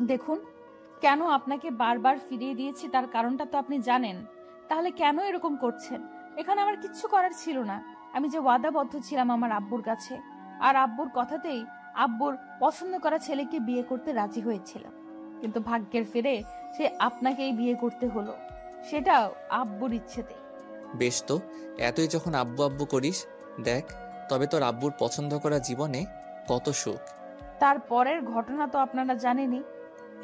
দেখুন, কেন আপনাকে বারবার ফিরিয়ে দিয়েছি তার কারণটা তো আপনি জানেন। তাহলে কেন এরকম করছেন? এখানে আমার কিচ্ছু করার ছিল না। আমি যে ওয়াদাবদ্ধ ছিলাম আমার আব্বুর কাছে, আর আব্বুর কথাতেই আব্বুর পছন্দ করা ছেলেকে বিয়ে করতে রাজি হয়েছিলাম। কিন্তু ভাগ্যের ফেরে সে আপনাকেই বিয়ে করতে হলো, সেটাও আব্বুর ইচ্ছেতেই। বেশ তো, এতই যখন আব্বু আব্বু করিস, দেখ তবে তোর আব্বুর পছন্দ করা জীবনে কত সুখ। তারপরের ঘটনা তো আপনারা জানেনই।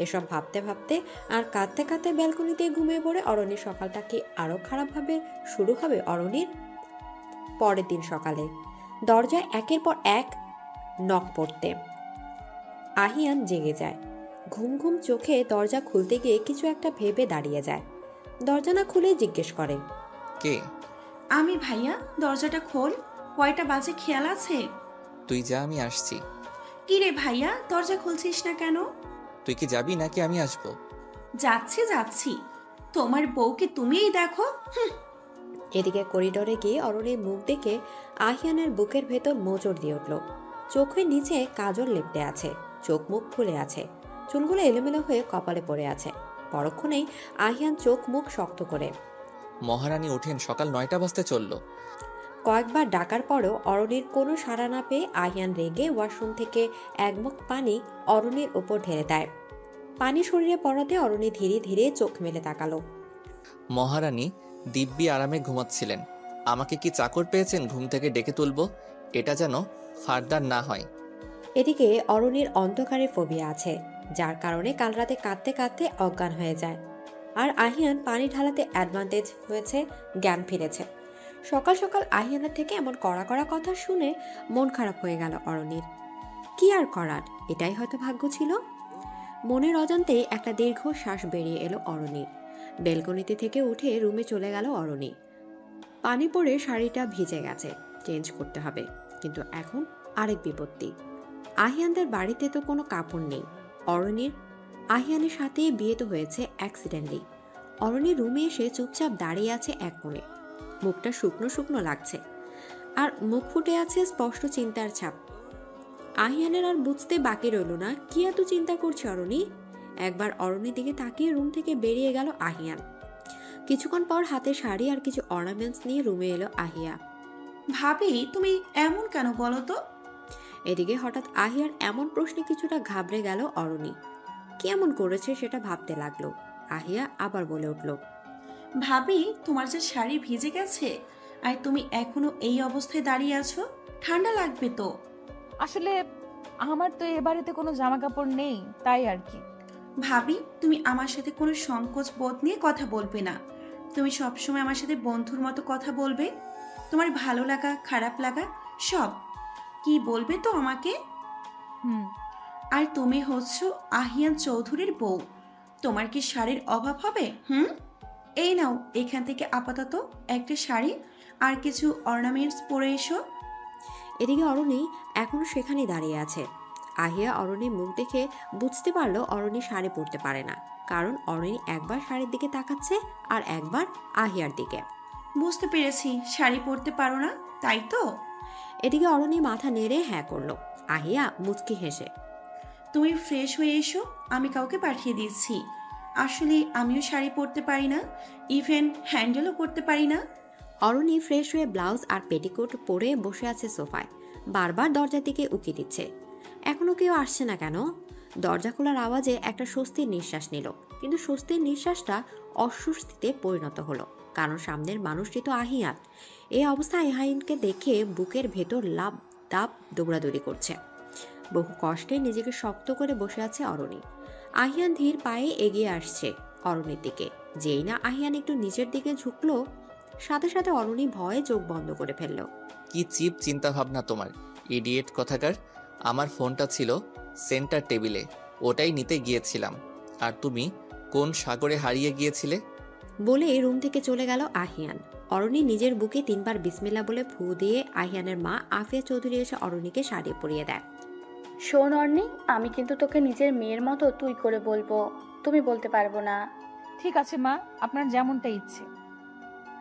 এসব ভাবতে ভাবতে আর কাঁদতে কাঁদতে ব্যালকনিতে ঘুমিয়ে পড়ে অরণির। সকালটা কি আরো খারাপভাবে শুরু হবে অরণির? পরের দিন সকালে দরজায় একের পর এক নক পড়তে আহিয়ান জেগে যায়। ঘুম ঘুম চোখে দরজা খুলতে গিয়ে কিছু একটা ভেবে দাঁড়িয়ে যায়। দরজা না খুলে জিজ্ঞেস করে, কে? আমি ভাইয়া, দরজাটা খোল। কয়টা বাজে খেয়াল আছে? তুই যা, আমি আসছি। কি রে ভাইয়া, দরজা খুলছিস না কেন? তুই কি যাবি নাকি আমি আসবো? যাচ্ছি যাচ্ছি, তোমার বউকে তুমিই দেখো। এদিকে করিডোরে গিয়ে অরণির মুখ দেখে আহিয়ানের বুকের ভেতর মোচড় দিয়ে উঠল। চোখের নিচে কাজল লেপটে আছে, চোখ মুখ ফুলে আছে, চুলগুলো এলোমেলো হয়ে কপালে পড়ে আছে। পরক্ষণেই আহিয়ান চোখ মুখ শক্ত করে, মহারানী ওঠেন, সকাল 9টা বাজতে চললো। কয়েকবার ডাকার পরেও অরণির কোনো সাড়া না পেয়ে আহিয়ান রেগে ওয়াশরুম থেকে এক মুখ পানি অরণির ওপর ঢেলে দেয়। পানি শরীরে পড়াতে অরণি ধীরে ধীরে চোখ মেলে তাকালো। মহারানী দিব্যি আরামে ঘুমাচ্ছিলেন, আমাকে কি চাকর পেয়েছেন ঘুম থেকে ডেকে তুলবো? এটা যেন ফারদার না হয়। এদিকে অরণির অন্ধকারে ফোবিয়া আছে, যার কারণে কাল রাতে কাঁদতে কাঁদতে অজ্ঞান হয়ে যায়। আর আহিয়ান পানি ঢালাতে অ্যাডভান্টেজ হয়েছে, জ্ঞান ফিরেছে। সকাল সকাল আহিয়ানের থেকে এমন কড়া কড়া কথা শুনে মন খারাপ হয়ে গেল অরণির। কি আর করার, এটাই হয়তো ভাগ্য ছিল। মনের অজান্তেই একটা দীর্ঘ শ্বাস বেরিয়ে এলো অরণির। বেলকনিতে থেকে উঠে রুমে চলে গেল অরণি। পানি পড়ে শাড়িটা ভিজে গেছে, চেঞ্জ করতে হবে। কিন্তু এখন আরেক বিপত্তি, আহিয়ানদের বাড়িতে তো কোনো কাপড় নেই। অরণির আহিয়ানের সাথে বিয়ে তো হয়েছে অ্যাক্সিডেন্টলি। অরণি রুমে এসে চুপচাপ দাঁড়িয়ে আছে এক কোণে, মুখটা শুকনো শুকনো লাগছে, আর মুখ ফুটে আছে স্পষ্ট চিন্তার ছাপ। আহিয়ানের আর বুঝতে বাকি রইল না কি এত চিন্তা করছে অরণি। একবার অরণির দিকে তাকিয়ে রুম থেকে বেরিয়ে গেল আহিয়ান। কিছুক্ষণ পর হাতে শাড়ি আর কিছু অর্নামেন্টস নিয়ে রুমে এলো আহিয়া। ভাবি, তুমি এমন কেন বলো তো? এদিকে হঠাৎ আহিয়ার এমন প্রশ্নে কিছুটা ঘাবড়ে গেল অরণি। কি এমন করেছে সেটা ভাবতে লাগলো। আহিয়া আবার বলে উঠল, ভাবি, তোমার যে শাড়ি ভিজে গেছে আর তুমি এখনো এই অবস্থায় দাঁড়িয়ে আছো, ঠান্ডা লাগবে তো। আসলে আমার তো এ বাড়িতে কোনো জামা কাপড় নেই, তাই আর কি। ভাবি, তুমি আমার সাথে কোনো সংকোচ বোধ নিয়ে কথা বলবে না। তুমি সবসময় আমার সাথে বন্ধুর মতো কথা বলবে। তোমার ভালো লাগা খারাপ লাগা সব কি বলবে তো আমাকে। হুম। আর তুমি হচ্ছ আহিয়ান চৌধুরীর বউ, তোমার কি শাড়ির অভাব হবে? এই নাও, এখান থেকে আপাতত একটা শাড়ি আর কিছু অর্নামেন্টস পরে এসো। এদিকে অরণি এখনো সেখানেই দাঁড়িয়ে আছে। আহিয়া অরণির মুখ দেখে বুঝতে পারলো অরণি শাড়ি পরতে পারে না, কারণ অরণি একবার শাড়ির দিকে তাকাচ্ছে আর একবার আহিয়ার দিকে। বুঝতে পেরেছি, শাড়ি পরতে পারো না, তাই তো? এদিকে অরণি মাথা নেড়ে হ্যাঁ করলো। আহিয়া মুচকি হেসে, তুমি ফ্রেশ হয়ে এসো, আমি কাউকে পাঠিয়ে দিচ্ছি। আসলে আমিও শাড়ি পরতে পারি না, ইভেন হ্যান্ডেলও করতে পারি না। অরণি ফ্রেশ হয়ে ব্লাউজ আর পেটিকোট পরে বসে আছে সোফায়, বারবার দরজার দিকে উকি দিচ্ছে। এখনো কেউ আসছে না কেন? দরজা খোলার আওয়াজে একটা স্বস্তির নিঃশ্বাস নিল, কিন্তু স্বস্তির নিঃশ্বাসটা অস্বস্তিতে পরিণত হলো, কারণ সামনের মানুষটি তো আহিয়ান। এই অবস্থায় আহিয়ানকে দেখে বুকের ভেতর লাভ দাপ দৌড়াদৌড়ি করছে। বহু কষ্টে নিজেকে শক্ত করে বসে আছে অরণি। আহিয়ান ধীর পায়ে এগিয়ে আসছে অরণির দিকে। যেই না আহিয়ান একটু নিচের দিকে ঝুঁকলো, সাথে সাথে অরণি ভয়ে চোখ বন্ধ করে ফেলল। কি চিপ চিন্তা ভাবনা তোমার, ইডিয়েট কথাকার। আমার ফোনটা ছিল সেন্টার টেবিলে, ওটাই নিতে গিয়েছিলাম। আর তুমি কোন সাগরে হারিয়ে গিয়েছিলে? বলে রুম থেকে চলে গেল আহিয়ান। অরণি নিজের বুকে 3বার বিসমিল্লাহ বলে ফু দিয়ে আহিয়ানের মা আফিয়া চৌধুরী এসে অরণিকে শাড়ি পরিয়ে দেয়। শোন অর্নি, আমি কিন্তু তোকে নিজের মেয়ের মতো তুই করে বলবো, তুমি বলতে পারবো না। ঠিক আছে মা, আপনার যেমনটা ইচ্ছে।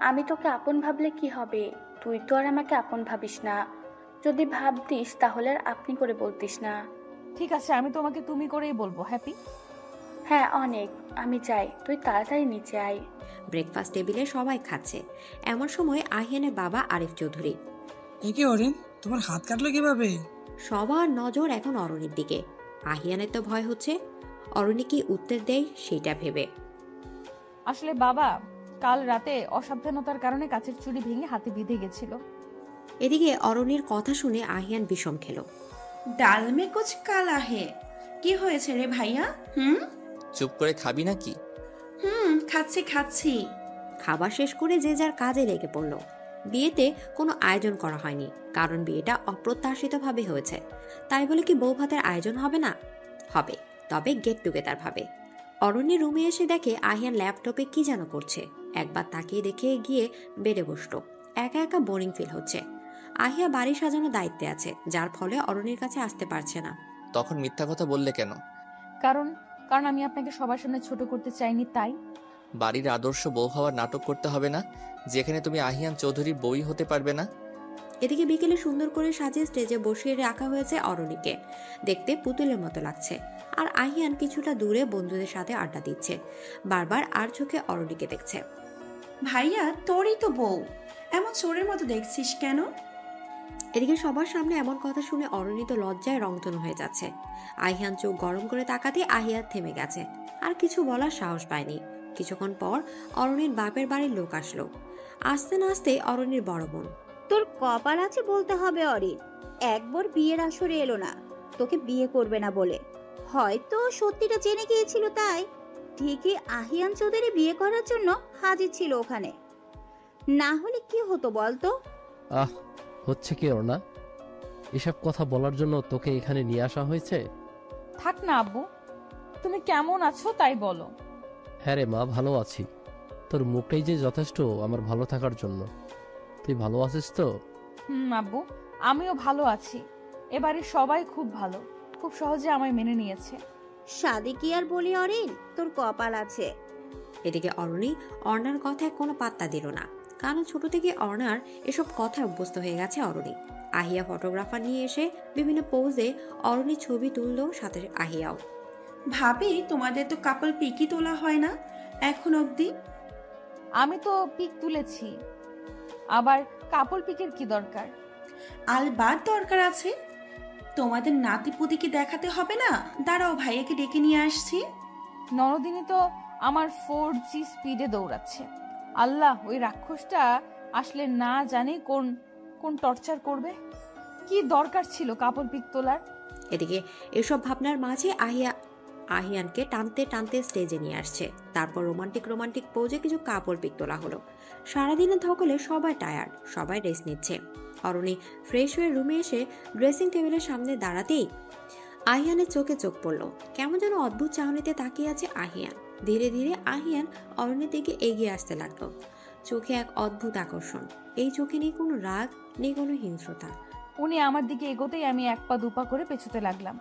আমি তোকে আপন ভাবলে কি হবে? তুই তো আর আমাকে আপন ভাবিস না। যদি ভাবতিস তাহলে আর আপনি করে বলতিস না। ঠিক আছে, আমি তোমাকে তুমি করেই বলবো। হ্যাপি? হ্যাঁ অনেক, আমি যাই, তুই তাড়াতাড়ি নিচে আয়। ব্রেকফাস্ট টেবিলে সবাই খাচ্ছে। এমন সময় আহিয়ানের বাবা আরিফ চৌধুরী। একে অরিন, তোমার হাত কাটলো কিভাবে? সবার নজর এখন অরণির দিকে। আহিয়ানের তো ভয় হচ্ছে অরণি কি উত্তর দেয় সেটা ভেবে। আসলে বাবা, কাল রাতে অসাবধানতার কারণে কাচের চুড়ি ভেঙে হাতে বিঁধে গেছিল। এদিকে অরণির কথা শুনে আহিয়ান বিষম খেল। ডাল মে কুছ কালা হে। কি হয়েছে রে ভাইয়া? চুপ করে খাবি নাকি? খাচ্ছি খাচ্ছি। খাবার শেষ করে যে যার কাজে লেগে পড়ল। বিয়েতে কোনো আয়োজন করা হয়নি, কারণ বিয়েটা অপ্রত্যাশিতভাবে হয়েছে। তাই বলে কি বউ ভাতের আয়োজন হবে না? হবে, তবে গেট টুগেদার ভাবে। অরণ্যের রুমে এসে দেখে আহিয়ান ল্যাপটপে কি যেন করছে। একবার তাকিয়ে দেখে গিয়ে বেডে বসলো। একা একা বোরিং ফিল হচ্ছে। আহিয়া বাড়ি সাজানোর দায়িত্বে আছে, যার ফলে অরণ্যের কাছে আসতে পারছে না। তখন মিথ্যা কথা বললে কেন? কারণ আমি আপনাকে সবার সামনে ছোট করতে চাইনি, তাই। বাড়ির আদর্শ বউ হওয়ার নাটক করতে হবে না, যেখানে তুমি আহিয়ান চৌধুরীর বউই হতে পারবে না। এদিকে বিকেলে সুন্দর করে সাজিয়ে স্টেজে বসিয়ে রাখা হয়েছে অরণিকে। দেখতে পুতুলের মতো লাগছে। আর আহিয়ান কিছুটা দূরে বন্ধুদের সাথে আড্ডা দিচ্ছে, বারবার আর চোখে অরণিকে দেখছে। ভাইয়া, তোরই তো বউ, এমন চোরের মতো দেখছিস কেন? এদিকে সবার সামনে এমন কথা শুনে অরণি তো লজ্জায় রংধনু হয়ে যাচ্ছে। আহিয়ান চোখ গরম করে তাকাতে আহিয়া থেমে গেছে, আর কিছু বলার সাহস পায়নি। কিছুক্ষণ পর অরণির বাপের বাড়ির লোক আসলো। আসতে না আসতে অরণির বড় বোন। তোর কপাল আছে বলতে হবে অরিন, একবার বিয়ের আসরে এলো না, তোকে বিয়ে করবে না বলে। হয়তো সত্যিটা জেনে গিয়েছিল, তাই ঠিকই আহিয়ান চৌধুরী বিয়ে করার জন্য হাজির ছিল ওখানে। না হলে কি হতো বলতো? হচ্ছে কি ওর না, এসব কথা বলার জন্য তোকে এখানে নিয়ে আসা হয়েছে? থাক না আব্বু, তুমি কেমন আছো তাই বলো। হ্যাঁ রে মা, ভালো আছি। তোর মুখটাই যে যথেষ্ট আমার ভালো থাকার জন্য। তুই ভালো আছিস তো? আব্বু, আমিও ভালো আছি। এবারে সবাই খুব ভালো, খুব সহজে আমায় মেনে নিয়েছে। সাদে কি আর বলি অরিন, তোর কপাল আছে। এদিকে অরণি অর্ণার কথায় কোনো পাত্তা দিল না, কারণ ছোট থেকে অর্ণার এসব কথায় অভ্যস্ত হয়ে গেছে অরণি। আহিয়া ফটোগ্রাফার নিয়ে এসে বিভিন্ন পোজে অরণির ছবি তুলল, সাথে আহিয়াও। ভাবি, তোমাদের তো কাপল পিকই তোলা হয় না এখন অবধি। আমি তো পিক তুলেছি, আবার কাপল পিকের কি দরকার? আলবাত দরকার আছে। তোমাদের নাতিপুতিকে দেখাতে হবে না? দাঁড়াও, ভাইয়াকে ডেকে নিয়ে আসছি। নরদিনী তো আমার 4G স্পিডে দৌড়াচ্ছে। আল্লাহ, ওই রাক্ষসটা আসলে না জানি কোন কোন টর্চার করবে। কি দরকার ছিল কাপড় পিক তোলার? এদিকে এসব ভাবনার মাঝে আহিয়ানকে টানতে টানতে স্টেজে নিয়ে আসছে। তারপর রোমান্টিক পোজে কিছু কাপড় পিক তোলা হলো। সারাদিনের ধকলে সবাই টায়ার্ড, সবাই রেস্ট নিচ্ছে। অরণি ফ্রেশ হয়ে রুমে এসে ড্রেসিং টেবিলের সামনে দাঁড়াতেই আহিয়ানের চোখে চোখ পড়লো। কেমন যেন অদ্ভুত চাহনিতে তাকিয়ে আছে আহিয়ান। ধীরে ধীরে আহিয়ান অরণির দিকে এগিয়ে আসতে লাগলো। চোখে এক অদ্ভুত আকর্ষণ। এই চোখে নেই কোনো রাগ, নেই কোনো হিংস্রতা। উনি আমার দিকে এগোতেই আমি এক পা দুপা করে পেছোতে লাগলাম।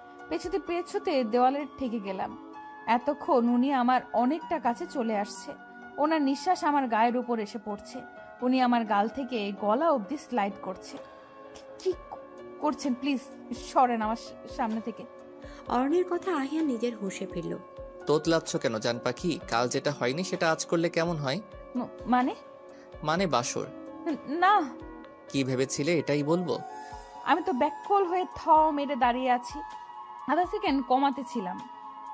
পেছোতে দেওয়ালে ঠেকে গেলাম। এতক্ষণ উনি আমার অনেকটা কাছে চলে আসছে। ওনার নিঃশ্বাস আমার গায়ের উপর এসে পড়ছে। উনি আমার গাল থেকে গলা অবধি স্লাইড করছে। কি করছেন? প্লিজ সরেন আমার সামনে থেকে। অরণির কথা আহিয়ান নিজের হুঁশে ফিরল। তোতলাচ্ছ কেন জান পাখি? কাল যেটা হয়নি সেটা আজ করলে কেমন হয়? মানে বাসর। না। কি ভেবেছিলে এটাই বলবো? আমি তো ব্যাককল হয়ে মেরে দাঁড়িয়ে আছি। আধা সেকেন্ড কমাতে ছিলাম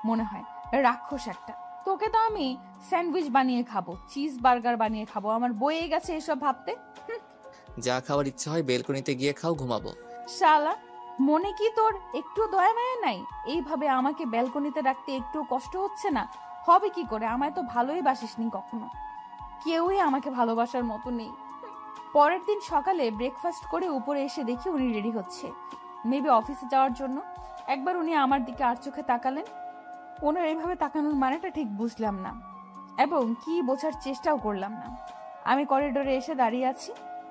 মনে হয়। রাক্ষস একটা। তোকে তো আমি স্যান্ডউইচ বানিয়ে খাবো, চিজ বার্গার বানিয়ে খাবো। আমার বয়ে গেছে এসব ভাবতে। যা খাওয়ার ইচ্ছা হয় বেলকনিতে গিয়ে খাও, ঘুমাবো। শালা, মনে কি তোর একটু দয়া মায়া নাই? এইভাবে আমাকে ব্যালকনিতে রাখতে একটু কষ্ট হচ্ছে না? হবে কি করে? আমায় তো ভালোই বাসিসনি কখনো। কেউই আমাকে ভালোবাসার মতো নেই। পরের দিন সকালে ব্রেকফাস্ট করে উপরে এসে দেখি উনি রেডি হচ্ছে, মেবি অফিসে যাওয়ার জন্য। একবার উনি আমার দিকে আর চোখে তাকালেন। ওনার এইভাবে তাকানোর মানেটা ঠিক বুঝলাম না, এবং কি বোঝার চেষ্টাও করলাম না। আমি করিডোরে এসে দাঁড়িয়ে আছি।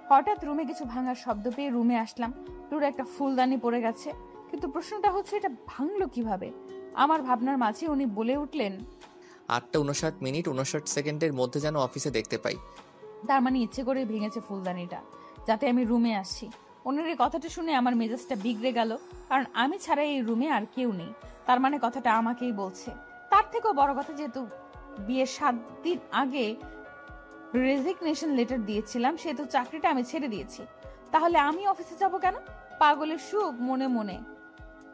হঠাৎ রুমে কিছু ভাঙার শব্দ পেয়ে রুমে আসলাম। পুরো একটা ফুলদানি পড়ে গেছে, কিন্তু প্রশ্নটা হচ্ছে এটা ভাঙলো কিভাবে? আমার ভাবনার মাঝে উনি বলে উঠলেন, 8:59:59 মধ্যে যেন অফিসে দেখতে পাই। তার মানে ইচ্ছে করে ভেঙেছে ফুলদানিটা, যাতে আমি রুমে আসি। ওনার এই কথাটা শুনে আমার মেজাজটা বিগড়ে গেল, কারণ আমি ছাড়া এই রুমে আর কেউ নেই। তার মানে কথাটা আমাকেই বলছে। তার থেকেও বড় কথা, যেহেতু বিয়ের 7 দিন আগে রেজিগনেশন লেটার দিয়েছিলাম, সেহেতু চাকরিটা আমি ছেড়ে দিয়েছি। তাহলে আমি অফিসে যাব কেন? পাগলের সুখ মনে মনে,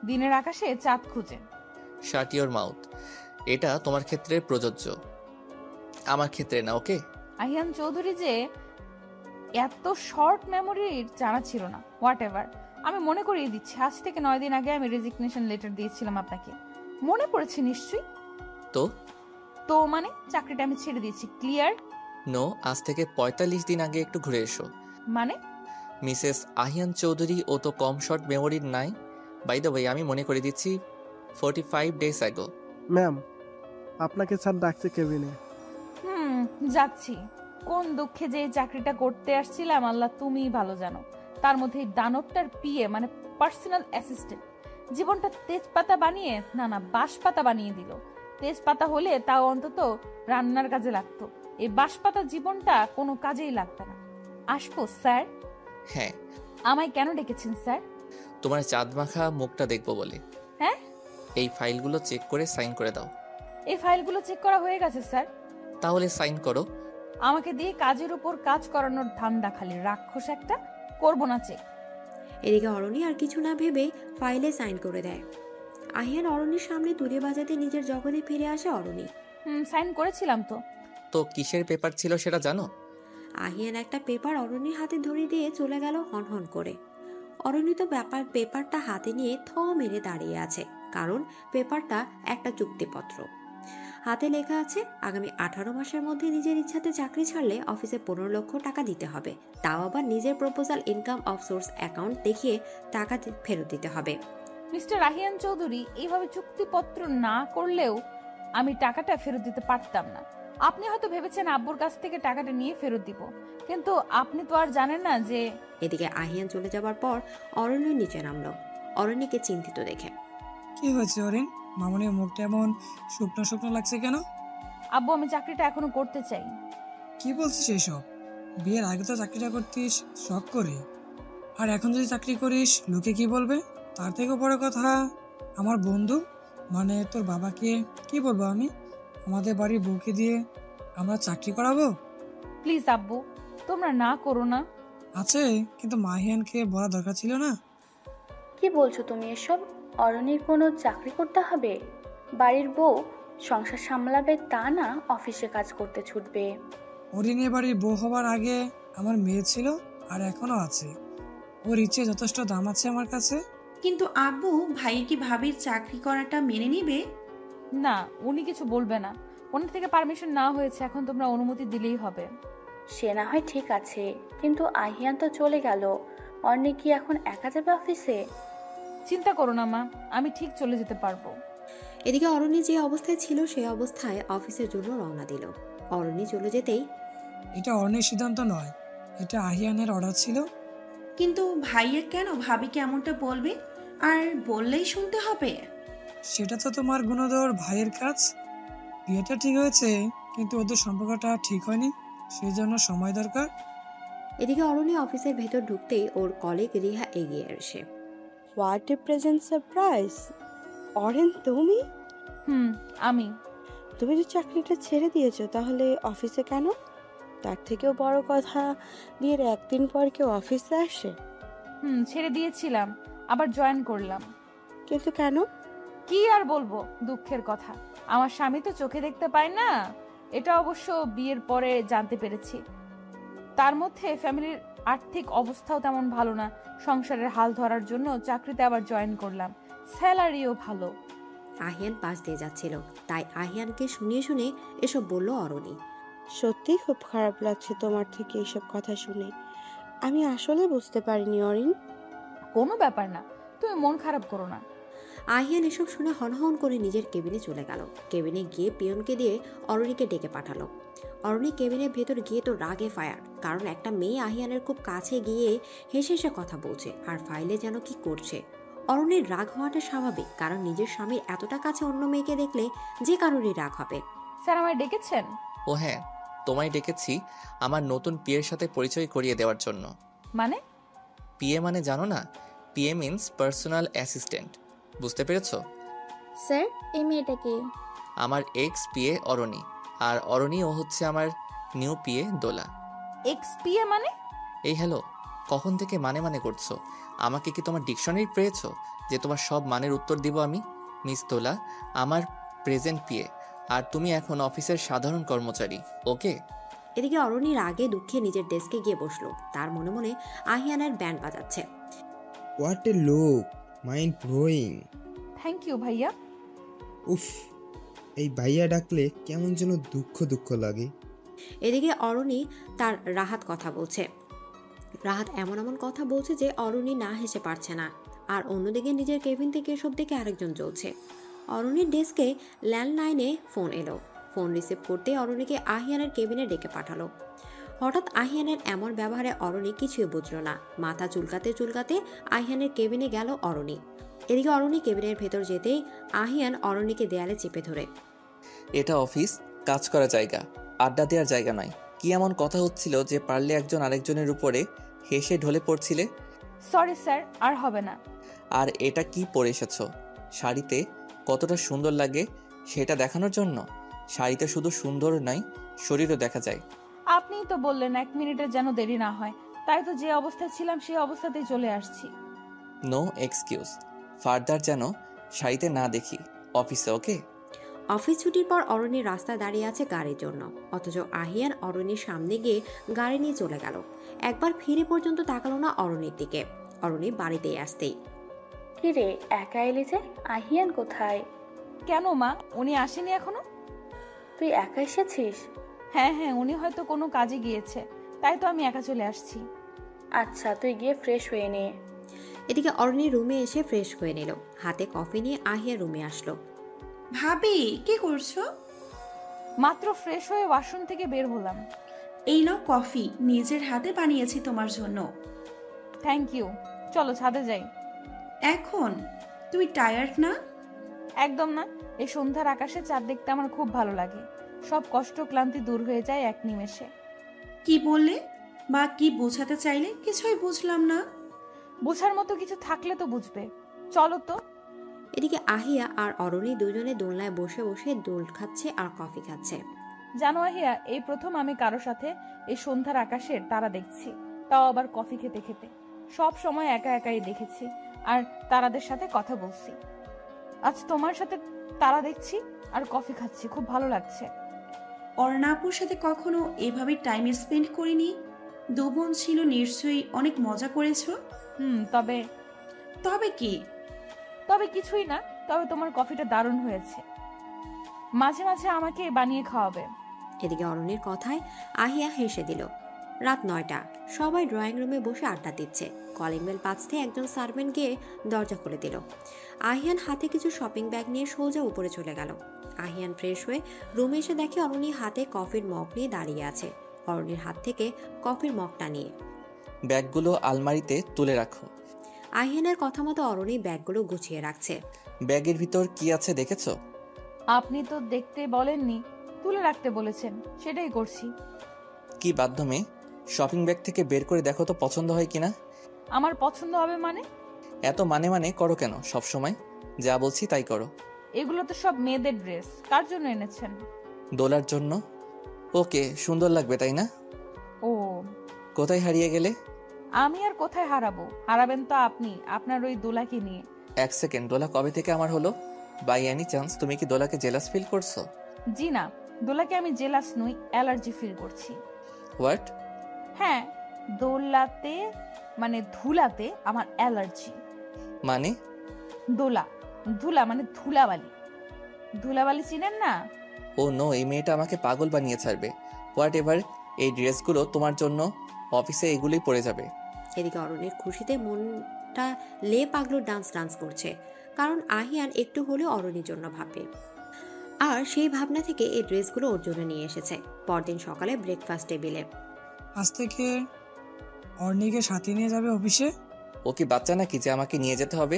দিনের আকাশে চাঁদ খুঁজে। শাট ইওর মাউথ। এটা তোমার ক্ষেত্রে প্রযোজ্য, আমার ক্ষেত্রে না, ওকে? আহিয়ান চৌধুরী যে এত শর্ট মেমোরির জানা ছিল না। হোয়াট এভার, আমি মনে করিয়ে দিচ্ছি, আজ থেকে 9 দিন আগে আমি রেজিগনেশন লেটার দিয়েছিলাম আপনাকে। মনে পড়েছে নিশ্চয়ই? তো তো মানে চাকরিটা আমি ছেড়ে দিয়েছি, ক্লিয়ার? নো, আজ থেকে 45 দিন আগে একটু ঘুরে এসো। মানে মিসেস আহিয়ান চৌধুরী ও তো কম শর্ট মেমোরির নাই। বাই দ্য ওয়ে, আমি মনে করে দিচ্ছি 45 ডেজ অ্যাগো। ম্যাম, আপনাকে স্যার ডাকছে কেবিনে। যাচ্ছি। কোন দুঃখে যে এই চাকরিটা করতে আসছিলাম আল্লাহ তুমিই ভালো জানো। তার মধ্যে এই দানবটার পিএ মানে পার্সোনাল অ্যাসিস্ট্যান্ট জীবনটা তেজপাতা বানিয়ে, না বাঁশপাতা বানিয়ে দিল। তেজপাতা হলে তাও অন্তত রান্নার কাজে লাগতো, এই বাঁশপাতা জীবনটা কোনো কাজেই লাগতো না। আসবো স্যার? হ্যাঁ। আমায় কেন ডেকেছেন স্যার? তোমার চাঁদ মাখা মুখটা দেখবো বলে। হ্যাঁ? এই ফাইলগুলো চেক করে সাইন করে দাও। এই ফাইলগুলো চেক করা হয়ে গেছে স্যার। তাহলে সাইন করো। আমাকে দিয়ে কাজের উপর কাজ করানোর ধান্দা, খালি রাক্ষস একটা, করব না চেক। এদিকে অরণি আর কিছু না ভেবে ফাইলে সাইন করে দেয়। আহিয়ান অরণির সামনে তুলে বাজাতে নিজের জগতে ফিরে আসে অরণি। সাইন করেছিলাম তো। তো কিসের পেপার ছিল সেটা জানো? আহিয়ান একটা পেপার অরণির হাতে ধরিয়ে দিয়ে চলে গেল হনহন করে। অরণি তো পেপারটা হাতে নিয়ে থ মেরে দাঁড়িয়ে আছে, কারণ পেপারটা একটা চুক্তিপত্র। হাতে লেখা আছে আগামী 18 মাসের মধ্যে নিজের ইচ্ছাতে চাকরি ছাড়লে অফিসে 15 লক্ষ টাকা দিতে হবে, তাও আবার নিজের proposal income of swords account দেখিয়ে টাকা ফেরত দিতে হবে। মিস্টার আহিয়ান চৌধুরী, এইভাবে চুক্তিপত্র না করলেও আমি টাকাটা ফেরত দিতে পারতাম না। আপনি হয়তো ভেবেছেন আব্বুর কাছ থেকে টাকাটা নিয়ে ফেরত দিব, কিন্তু আপনি তো আর জানেন না যে। এদিকে আহিয়ান চলে যাবার পর অরণ্য নিচে নামলো, অরণ্যকে চিন্তিত দেখে। কি হয়েছে অরিন? মামনির মুখটা এমন শুকনো শুকনো লাগছে কেন? আব্বু, আমি চাকরিটা এখনো করতে চাই। কি বলছিস এসব? বিয়ের আগে তো চাকরিটা করতিস শখ করে, আর এখন যদি চাকরি করিস লোকে কি বলবে? তার থেকে বড় কথা, আমার বন্ধু মানে তোর বাবাকে কি বলবো আমি? আমাদের বাড়ির বউকে দিয়ে আমরা চাকরি করাবো? প্লিজ আব্বু, তোমরা না করো না। আছে, কিন্তু মাহিয়ানকে বলা দরকার ছিল না? কি বলছো তুমি এসব? অরণির কোনো চাকরি করতে হবে? বাড়ির বউ সংসার সামলাবে তা না অফিসে কাজ করতে ছুটবে? অরিনের বাড়ির বউ হবার আগে আমার মেয়ে ছিল, আর এখনো আছে। ওর ইচ্ছে যথেষ্ট দাম আছে আমার কাছে। কিন্তু আব্বু, ভাই কি ভাবির চাকরি করাটা মেনে নিবে? না, উনি কিছু বলবে না। ওনার থেকে পারমিশন না হয়েছে, এখন তোমরা অনুমতি দিলেই হবে। সে না হয় ঠিক আছে, কিন্তু আহিয়ান তো চলে গেল, অর্ণি কি এখন একা যাবে অফিসে? চিন্তা করো না মা, আমি ঠিক চলে যেতে পারবো। এদিকে অরণি যে অবস্থায় ছিল সেই অবস্থায় অফিসের জন্য রওনা দিল। অরণি চলে যেতেই, এটা অর্ণের সিদ্ধান্ত নয়, এটা আহিয়ানের অর্ডার ছিল। কিন্তু ভাইয়ের কেন ভাবিকে এমনটা বলবে? আর বললেই শুনতে হবে? সেটা তো তোমার গুণধর ভাইয়ের কাজ। বিয়েটা ঠিক হয়েছে, কিন্তু ওদের সম্পর্কটা ঠিক হয়নি, সেই জন্য সময় দরকার। এদিকে অরণি অফিসের ভেতর ঢুকতেই ওর কলিগ রিহা এগিয়ে আসে। What a present surprise! অরেন, তুমি? আমি। তুমি তো চাকরিটা ছেড়ে দিয়েছো, তাহলে অফিসে কেন? তার থেকেও বড় কথা, বিয়ের একদিন পর কেউ অফিসে আসে? ছেড়ে দিয়েছিলাম, আবার জয়েন করলাম। কিন্তু কেন? কি আর বলবো, দুঃখের কথা। আমার স্বামী তো চোখে দেখতে পায় না, এটা অবশ্য বিয়ের পরে জানতে পেরেছি। তার মধ্যে ফ্যামিলির আর্থিক অবস্থাও তেমন ভালো না, সংসারের হাল ধরার জন্য চাকরিতে আবার জয়েন করলাম, স্যালারিও ভালো। আহিয়ান পাশ দিয়ে যাচ্ছিল, তাই আহিয়ানকে শুনিয়ে শুনে এসব বলল অরণি। সত্যি খুব খারাপ লাগছে তোমার থেকে এইসব কথা শুনে। আমি আসলে বুঝতে পারিনি অরিন। কোনো ব্যাপার না, তুমি মন খারাপ করো না। আহিয়ান এসব শুনে হনহন করে নিজের কেবিনে চলে গেল। কেবিনে গিয়ে পিয়নকে দিয়ে অরণিকে ডেকে পাঠালো। অরণি কেবিনের ভেতর গিয়ে তো রাগে ফায়ার, কারণ একটা মেয়ে আহিয়ানের খুব কাছে গিয়ে হেসে হেসে কথা বলছে আর ফাইলে যেন কি করছে। অরণির রাগ হওয়াটা স্বাভাবিক, কারণ নিজের স্বামীর এতটা কাছে অন্য মেয়েকে দেখলে যে কারোরই রাগ হবে। স্যার, আমায় ডেকেছেন? ও হ্যাঁ, তোমায় ডেকেছি আমার নতুন পিএর সাথে পরিচয় করিয়ে দেওয়ার জন্য। মানে? পিএ মানে জানো না? পিএ মিন্স পার্সোনাল অ্যাসিস্ট্যান্ট, বুঝতে পেরেছো? স্যার, এই মেয়েটা কে? আমার এক্স পিএ অরণি, আর অরণি ও হচ্ছে আমার নিউ পিএ দোলা। এক্সপিএ মানে? এই হ্যালো, কখন থেকে মানে মানে করছো? আমাকে কি তোমার ডিকশনারি পেয়েছো যে তোমার সব মানের উত্তর দিব আমি? মিস দোলা আমার প্রেজেন্ট পিএ, আর তুমি এখন অফিসের সাধারণ কর্মচারী, ওকে? এদিকে অরণি রাগে দুঃখে নিজের ডেস্কে গিয়ে বসলো। তার মনে মনে আহিয়ানের ব্যান্ড বাজাচ্ছে। What a look, mind blowing. Thank you ভাইয়া। উফ, এই ভাইয়া ডাকলে কেমন যেন দুঃখ দুঃখ লাগে। এদিকে অরণি তার রাহাত কথা বলছে। রাহাত এমন এমন কথা বলছে যে অরণি না হেসে পারছে না। আর অন্যদিকে নিজের কেবিন থেকে এসব দেখে আরেকজন জ্বলছে। অরণির ডেস্কে ল্যান্ডলাইনে ফোন এলো। ফোন রিসিভ করতে অরণিকে আহিয়ানের কেবিনে ডেকে পাঠালো। হঠাৎ আহিয়ানের এমন ব্যবহারে অরণি কিছুই বুঝল না। মাথা চুলকাতে চুলকাতে আহিয়ানের কেবিনে গেল অরণি। এদিকে অরণি কেবিনের ভেতর যেতেই আহিয়ান অরণিকে দেয়ালে চেপে ধরে। এটা অফিস, কাজ করার জায়গা, আড্ডা দেওয়ার জায়গা নয়। কি এমন কথা হচ্ছিল যে পারলে একজন আরেকজনের উপরে হেসে ঢলে পড়ছিলে? সরি স্যার, আর হবে না। আর এটা কি পরে এসেছো? শাড়িতে কতটা সুন্দর লাগে সেটা দেখানোর জন্য? শাড়িতে শুধু সুন্দর নয়, শরীরও দেখা যায়। আপনিই তো বললেন 1 মিনিটের যেন দেরি না হয়, তাই তো যে অবস্থায় ছিলাম সেই অবস্থাতেই চলে আসছি। নো এক্সকিউজ, ফার্দার যেন শাড়িতে না দেখি অফিসে, ওকে? অফিস ছুটির পর অরণি রাস্তায় দাঁড়িয়ে আছে গাড়ির জন্য, অথচ আহিয়ান অরণির সামনে গিয়ে গাড়ি নিয়ে চলে গেল। একবার ফিরে পর্যন্ত তাকালো না অরণির দিকে। অরণি বাড়িতেই আসতেই, কি রে একা এলি যে? আহিয়ান কোথায়? কেন মা, উনি আসেনি এখনো? তুই একা এসেছিস? হ্যাঁ হ্যাঁ, উনি হয়তো কোনো কাজে গিয়েছে, তাই তো আমি একা চলে আসছি। আচ্ছা, তুই গিয়ে ফ্রেশ হয়ে নে। এদিকে অরণি রুমে এসে ফ্রেশ হয়ে নিল। হাতে কফি নিয়ে আহিয়া রুমে আসলো। ভাবি কি করছো? মাত্র ফ্রেশ হয়ে ওয়াশরুম থেকে বের হলাম। এই নাও কফি, নিজের হাতে বানিয়েছি তোমার জন্য। Thank you. চলো ছাদে যাই। এখন? তুমি টায়ার্ড না? একদম না, এই সন্ধ্যার আকাশে চাঁদ দেখতে আমার খুব ভালো লাগে। সব কষ্ট ক্লান্তি দূর হয়ে যায় এক নিমেষে। কি বললে বা কি বোঝাতে চাইলে কিছুই বুঝলাম না। বোঝার মতো কিছু থাকলে তো বুঝবে, চলো তো। এদিকে আহিয়া আর অরণি দুজনে দোলনায় বসে বসে দোল খাচ্ছে আর কফি খাচ্ছে। জানো আহিয়া, এই প্রথম আমি কারো সাথে এই সন্ধ্যার আকাশের তারা দেখছি, তাও আবার কফি খেতে খেতে। সব সময় একা একাই দেখেছি আর তারাদের সাথে কথা বলছি। আজ তোমার সাথে তারা দেখছি আর কফি খাচ্ছি, খুব ভালো লাগছে। অর্ণাপুর সাথে কখনো এভাবে টাইম স্পেন্ড করিনি। দু বোন ছিল, নিশ্চয়ই অনেক মজা করেছো। তবে তবে কি? তবে কিছুই না, তবে তোমার কফিটা দারুণ হয়েছে। মাঝে মাঝে আমাকে বানিয়ে খাওয়াবে। এদিকে অরণির কথায় আহিয়া হেসে দিল। রাত 9টা, সবাই ড্রয়িং রুমে বসে আড্ডা দিচ্ছে। কলিং বেল বাজতে একজন সার্ভেন্ট গিয়ে দরজা খুলে দিল। আহিয়ান হাতে কিছু শপিং ব্যাগ নিয়ে সোজা উপরে চলে গেল। আহিয়ান ফ্রেশ হয়ে রুমে এসে দেখে অরণি হাতে কফির মগ নিয়ে দাঁড়িয়ে আছে। অরণির হাত থেকে কফির মগটা নিয়ে, ব্যাগগুলো আলমারিতে তুলে রাখো। আহিয়ানের কথা মতো অরণি ব্যাগগুলো গুছিয়ে রাখছে। ব্যাগের ভিতর কি আছে দেখেছো? আপনি তো দেখতে বলেননি, তুলে রাখতে বলেছেন, সেটাই করছি। কি বাধ্য মেয়ে, শপিং ব্যাগ থেকে বের করে দেখো তো পছন্দ হয় কিনা। আমার পছন্দ হবে মানে? এত মানে মানে করো কেন সব সময়? যা বলছি তাই করো। এগুলো তো সব মেয়েদের ড্রেস, কার জন্য এনেছেন? দোলার জন্য। ওকে, সুন্দর লাগবে তাই না? ও, কোথায় হারিয়ে গেলে? আমি আর কোথায় হারাবো? হারাবেন তো আপনি, আপনার ওই দোলাকে নিয়ে। এক সেকেন্ড, দোলা কবে থেকে আমার হলো? বাই এনি চান্স তুমি কি দোলাকে জেলাস ফিল করছো? জি না, দোলাকে আমি জেলাস নই, অ্যালার্জি ফিল করছি। হোয়াট? হ্যাঁ, দোলাতে মানে ধুলাতে আমার অ্যালার্জি। মানে? দোলা, ধুলা মানে ধুলাবালি। ধুলাবালি চিনেন না? ও নো, এই মেয়েটা আমাকে পাগল বানিয়ে ছাড়বে। হোয়াট এভার, এই ড্রেসগুলো তোমার জন্য, অফিসে এগুলোই পরে যাবে। এদিকে অরণির খুশিতে মনটা লে পাগলো ডান্স করছে, কারণ আহিয়ান একটু হলেও অরণির জন্য ভাববে। আর সেই ভাবনা থেকে এই ড্রেসগুলো ওর জন্য নিয়ে এসেছে। পরদিন সকালে ব্রেকফাস্ট টেবিলে, আজ থেকে অর্ণিকে সাথে নিয়ে যাবে অফিসে? ও কি বাচ্চা নাকি যে আমাকে নিয়ে যেতে হবে?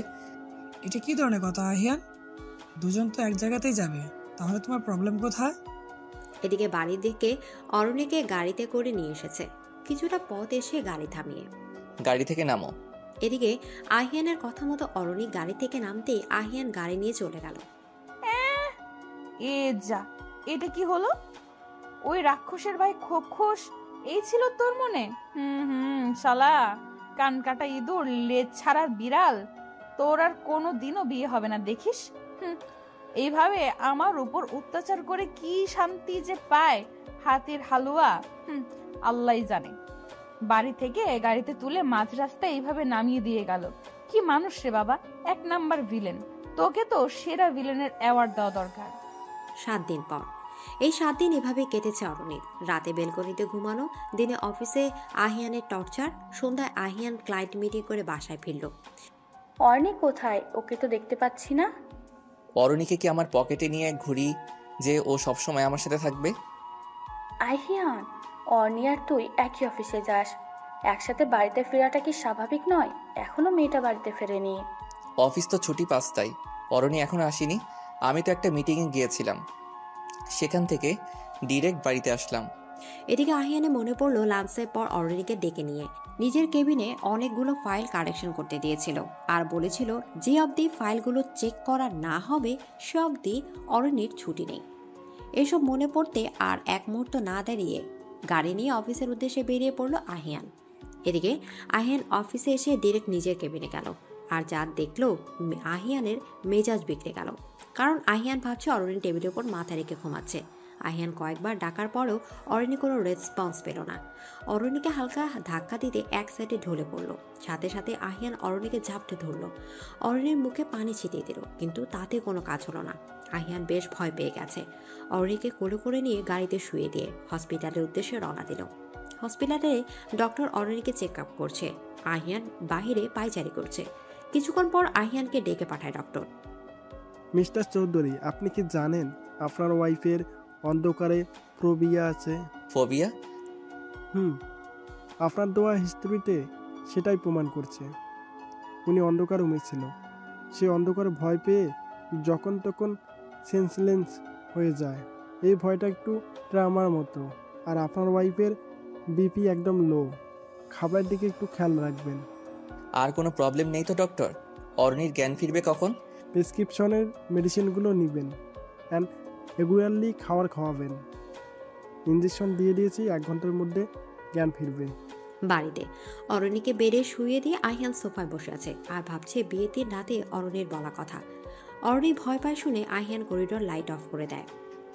এটা কি ধরনের কথা আহিয়ান? দুজন তো এক জায়গাতেই যাবে, তাহলে তোমার প্রবলেম কোথায়? এদিকে বাড়ির দিকে অরণিকে গাড়িতে করে নিয়ে এসেছে। কিছুটা পথ এসে গাড়ি থামিয়ে, গাড়ি থেকে নামো। এদিকে আহিয়ানের কথা মতো অরণি গাড়ি থেকে নামতেই আহিয়ান গাড়ি নিয়ে চলে গেল। এ যা, এটা কি হলো? ওই রাক্ষসের ভাই খোখস এই ছিল তোর মনে? শালা কান কাটা ইঁদুর, লেজ ছাড়া বিড়াল, তোর আর কোনো দিনও বিয়ে হবে না দেখিস। এইভাবে আমার উপর অত্যাচার করে কি শান্তি যে পায় হাতির হালুয়া, আল্লাহই জানে। বাড়ি থেকে গাড়িতে তুলে মাঝ রাস্তায় এইভাবে নামিয়ে দিয়ে গেল। কি মানুষ রে বাবা, 1 নাম্বার ভিলেন। তোকে তো সেরা ভিলেনের অ্যাওয়ার্ড দেওয়া দরকার। 7 দিন পর। এই 7 দিন এভাবেই কেটেছে অরণির। রাতে বেলকনিতে ঘুমানো, দিনে অফিসে আহিয়ানের টর্চার, সন্ধ্যায় আহিয়ান ক্লায়েন্ট মিটিং করে বাসায় ফিরল। অর্নি কোথায়? ওকে তো দেখতে পাচ্ছি না। অরণিকে কি আমার পকেটে নিয়ে ঘুরি যে ও সবসময় আমার সাথে থাকবে? আহিয়ান, অর্নি আর তুই একই অফিসে যাস, একসাথে বাড়িতে ফেরাটা কি স্বাভাবিক নয়? এখনো মেয়েটা বাড়িতে ফেরেনি। অফিস তো ছুটি 5টায়, অরণি এখনো আসেনি। আমি তো একটা মিটিংয়ে গিয়েছিলাম, সেখান থেকে ডিরেক্ট বাড়িতে আসলাম। এদিকে আহিয়ানে মনে পড়লো লাঞ্চের পর অরণিকে ডেকে নিয়ে নিজের কেবিনে অনেকগুলো ফাইল কারেকশন করতে দিয়েছিল আর বলেছিল যে অবধি ফাইলগুলো চেক করা না হবে সে অবধি অরণির ছুটি নেই। এসব মনে পড়তে আর এক মুহূর্ত না দাঁড়িয়ে গাড়ি নিয়ে অফিসের উদ্দেশ্যে বেরিয়ে পড়লো আহিয়ান। এদিকে আহিয়ান অফিসে এসে ডিরেক্ট নিজের কেবিনে গেল আর যা দেখলো আহিয়ানের মেজাজ বিগড়ে গেল। কারণ আহিয়ান ভাবছে অরণি টেবিলের উপর মাথা রেখে ঘুমাচ্ছে। আহিয়ান কয়েকবার ডাকার পরেও অরণি কোনো রেসপন্স পেল না। অরণিকে হালকা ধাক্কা দিতে এক সাইডে ঢলে পড়ল। সাথে সাথে আহিয়ান অরণিকে ঝাপটে ধরল, অরণির মুখে পানি ছিটিয়ে দিল, কিন্তু তাতে কোনো কাজ হলো না। আহিয়ান বেশ ভয় পেয়ে গেছে। অরণিকে কোলে করে নিয়ে গাড়িতে শুয়ে দিয়ে হসপিটালের উদ্দেশ্যে রওনা দিল। হসপিটালে ডক্টর অরণিকে চেক আপ করছে, আহিয়ান বাহিরে পায়চারি করছে। কিছুক্ষণ পর আহিয়ানকে ডেকে পাঠায় ডক্টর। মিস্টার চৌধুরী, আপনি কি জানেন আপনার ওয়াইফের অন্ধকারে ফোবিয়া আছে? ফোবিয়া? আপনার দেওয়া হিস্ট্রিতে সেটাই প্রমাণ করছে। উনি অন্ধকার রুমে ছিল, সে অন্ধকারে ভয় পেয়ে যখন তখন সেন্সলেস হয়ে যায়। এই ভয়টা একটু ট্রামার মতো। আর আপনার ওয়াইফের বিপি একদম লো, খাবারের দিকে একটু খেয়াল রাখবেন। আর কোনো প্রবলেম নেই তো ডক্টর? অরণির জ্ঞান ফিরবে কখন? প্রেসক্রিপশনের মেডিসিনগুলো নেবেন অ্যান্ড রেগুলারলি খাওয়াবেন। ইঞ্জেকশন দিয়ে দিয়েছি, 1 ঘন্টার মধ্যে জ্ঞান ফিরবে। বাড়িতে অরণিকে বেডে শুয়ে দিয়ে আহিয়ান সোফায় বসে আছে আর ভাবছে বিয়ের দিন রাতে অরণির বলা কথা। অরণি ভয় পায় শুনে আহিয়ান করিডোর লাইট অফ করে দেয়।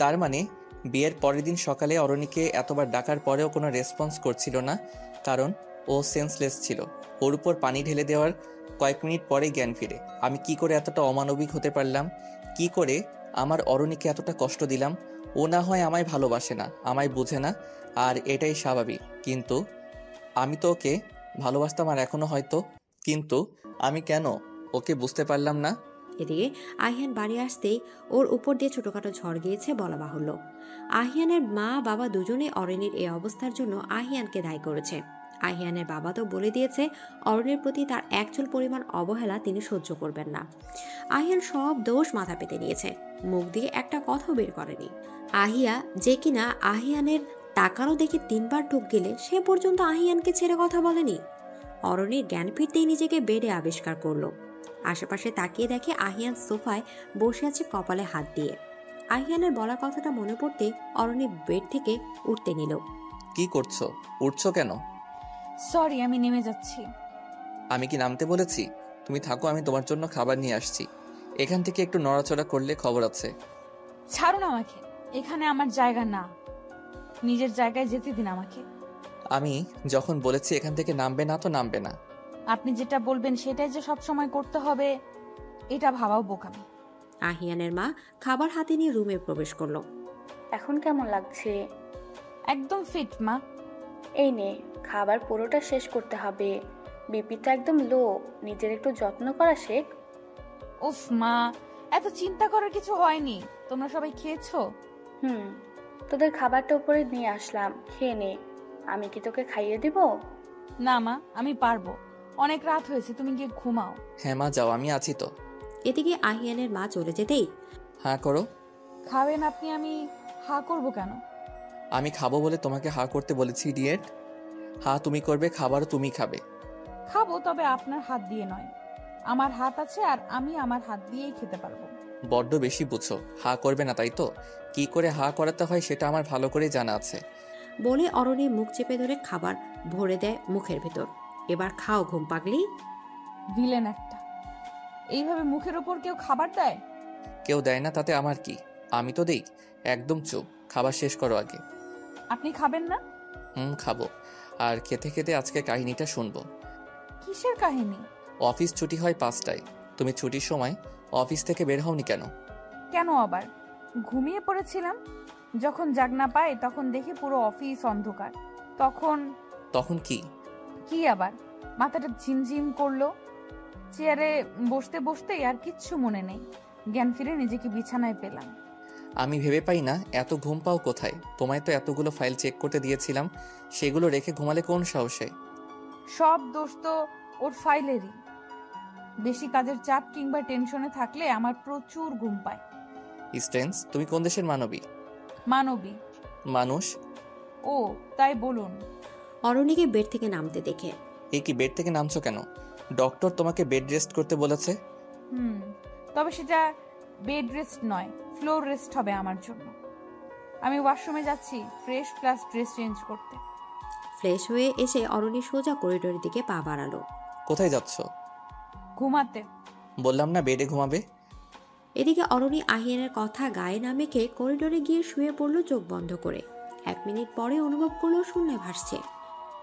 তার মানে বিয়ের পরের দিন সকালে অরণিকে এতবার ডাকার পরেও কোনো রেসপন্স করছিল না, কারণ ও সেন্সলেস ছিল। ওর উপর পানি ঢেলে দেওয়ার কয়েক মিনিট পরে জ্ঞান ফিরে। আমি কি করে এতটা অমানবিক হতে পারলাম? কি করে আমার অরণিকে এতটা কষ্ট দিলাম? ও না হয় আমায় ভালোবাসে না, আমায় বুঝে না, আর এটাই স্বাভাবিক। কিন্তু আমি তো ওকে ভালোবাসতাম আর এখনো হয়তো, কিন্তু আমি কেন ওকে বুঝতে পারলাম না? এদিকে আহিয়ান বাড়ি আসতেই ওর উপর দিয়ে ছোটখাটো ঝড় গিয়েছে বলা বাহুল্য। আহিয়ানের মা বাবা দুজনে অরণির এই অবস্থার জন্য আহিয়ানকে দায়ী করেছে। আহিয়ানের বাবা তো বলে দিয়েছে অরণির প্রতি তার একচুল পরিমাণ অবহেলা তিনি সহ্য করবেন না। আহিয়ান সব দোষ মাথা পেতে নিয়েছে, মুখ দিয়ে একটা কথাও বের করেনি। আহিয়া যে কিনা আহিয়ানের টাকারও দেখে 3 বার ঢুক গেলে সে পর্যন্ত আহিয়ানকে ছেড়ে কথা বলেনি। অরণির জ্ঞান ফিরতেই নিজেকে বেডে আবিষ্কার করলো। আশেপাশে তাকিয়ে দেখে আহিয়ান সোফায় বসে আছে কপালে হাত দিয়ে। আহিয়ানের বলা কথাটা মনে পড়তে অরণি বেড থেকে উঠতে নিল। কি করছো? উঠছো কেন? সরি, আমি নেমে যাচ্ছি। আমি কি নামতে বলেছি? তুমি থাকো, আমি তোমার জন্য খাবার নিয়ে আসছি। এখান থেকে একটু নড়াচড়া করলে খবর আছে। ছাড়ুন আমাকে, এখানে আমার জায়গা না। নিজের জায়গায় যেতে দিন আমাকে। আমি যখন বলেছি এখান থেকে নামবে না তো নামবে না। আপনি যেটা বলবেন সেটাই যে সব সময় করতে হবে, এটা ভাবাও বোকামি। আহিয়ানের মা খাবার হাতে নিয়ে রুমে প্রবেশ করলো। এখন কেমন লাগছে? একদম ফিট মা। এই নে, খাবার পুরোটা শেষ করতে হবে। বিপিটা একদম লো, নিজের একটু যত্ন করা শেখ। উফ মা, এত চিন্তা করার কিছু হয়নি। তোমরা সবাই খেয়েছো? তোদের খাবারটা উপরে নিয়ে আসলাম, খেয়ে নে। আমি কি তোকে খাইয়ে দিব? না মা, আমি পারবো। অনেক রাত হয়েছে, তুমি গিয়ে ঘুমাও। হ্যাঁ মা, যাও, আমি আছি তো। এদিকে আহিয়ানের মা চলে যেতেই হ্যাঁ করো। খাবেন আপনি? আমি হা করব কেন? আমি খাবো বলে তোমাকে হা করতে বলেছি ইডিয়েট। হা তুমি করবে, খাবারও তুমি খাবে। খাবো, তবে আপনার হাত দিয়ে নয়। আমার হাত আছে আর আমি আমার হাত দিয়েই খেতে পারবো। বড্ড বেশি বুঝো, হা করবে না তাই তো? কি করে হা করাতে হয় সেটা আমার ভালো করে জানা আছে। বলে অরণি মুখ চেপে ধরে খাবার ভরে দেয় মুখের ভেতর। এবার খাও ঘুম পাগলি। ভিলেন একটা। এইভাবে মুখের ওপর কেউ খাবার দেয়? কেউ দেয় না তাতে আমার কি, আমি তো দেই। একদম চুপ, খাবার শেষ করো আগে। আপনি খাবেন না? খাবো। আর খেতে খেতে আজকে কাহিনীটা শুনবো। কিসের কাহিনী? অফিস ছুটি হয় 5টায়, তুমি ছুটির সময় অফিস থেকে বের হওনি কেন? কেন আবার? ঘুমিয়ে পড়েছিলাম। যখন জাগনা পাই তখন দেখি পুরো অফিস অন্ধকার। তখন কি? কি আবার? মাথাটা ঝিমঝিম করলো। চেয়ারে বসতে বসতে আর কিচ্ছু মনে নেই। জ্ঞান ফিরে নিজেকে বিছানায় পেলাম। আমি ভেবে পাই না এত ঘুম পাও কোথায়? তোমায় তো এতগুলো ফাইল চেক করতে দিয়েছিলাম, সেগুলো রেখে ঘুমালে কোন সাহসে? সব দোষ তো ওর ফাইলেরই। বেশি কাজের চাপ কিংবা টেনশনে থাকলে আমার প্রচুর ঘুম পায়। স্টেন্স, তুমি কোন দেশের মানবী? মানবী। মানুষ? ও তাই বলুন। অরণিকে বেড থেকে নামতে দেখে। কি বেড থেকে নামছো কেন? ডক্টর তোমাকে বেড রেস্ট করতে বলেছে। তবে সেটা বেড রেস্ট নয়, ফ্লোর রেস্ট হবে আমার জন্য। আমি ওয়াশরুমে যাচ্ছি ফ্রেশ প্লাস ড্রেস চেঞ্জ করতে। ফ্রেশ হয়ে এসে অরণি সোজা করিডোরের দিকে পা বাড়ালো। কোথায় যাচ্ছ? ঘুমাতে। বললাম না বেডে ঘুমাবে। এদিকে অরণি আহিয়ানের কথা গায়ে না মেখে করিডোরে গিয়ে শুয়ে পড়ল চোখ বন্ধ করে। 1 মিনিট পরে অনুভব করলো শূন্যে ভাসছে।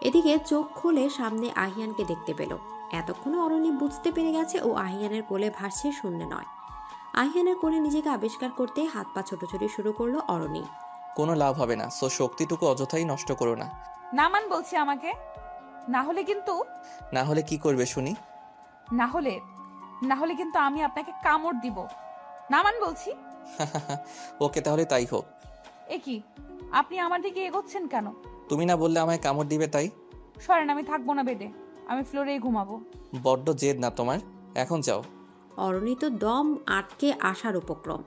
এদিকে চোখ খুলে সামনে আহিয়ানকে দেখতে পেল। এতক্ষণে অরণি বুঝতে পেরে গেছে ও আহিয়ানের কোলে ভাসছে, শূন্যে নয়। আহিয়ানের কোলে নিজেকে আবিষ্কার করতে হাত পা ছোটাছুটি শুরু করলো অরণি। কোনো লাভ হবে না, সো শক্তিটুকু অযথাই নষ্ট করো না। নামান বলছি আমাকে, না হলে কিন্তু। না হলে কি করবে শুনি? না হলে কিন্তু আমি আপনাকে কামড় দিব। নামান বলছি। ওকে তাহলে তাই হোক। এ কি, আপনি আমার দিকে এগোচ্ছেন কেন? তুমি না বললে আমায় কামড় দিবে তাই? সরেন, আমি থাকবো না বেডে, আমি ফ্লোরেই ঘুমাবো। বড্ড জেদ না তোমার, এখন যাও। অরণি তো দম আটকে আসার উপক্রম।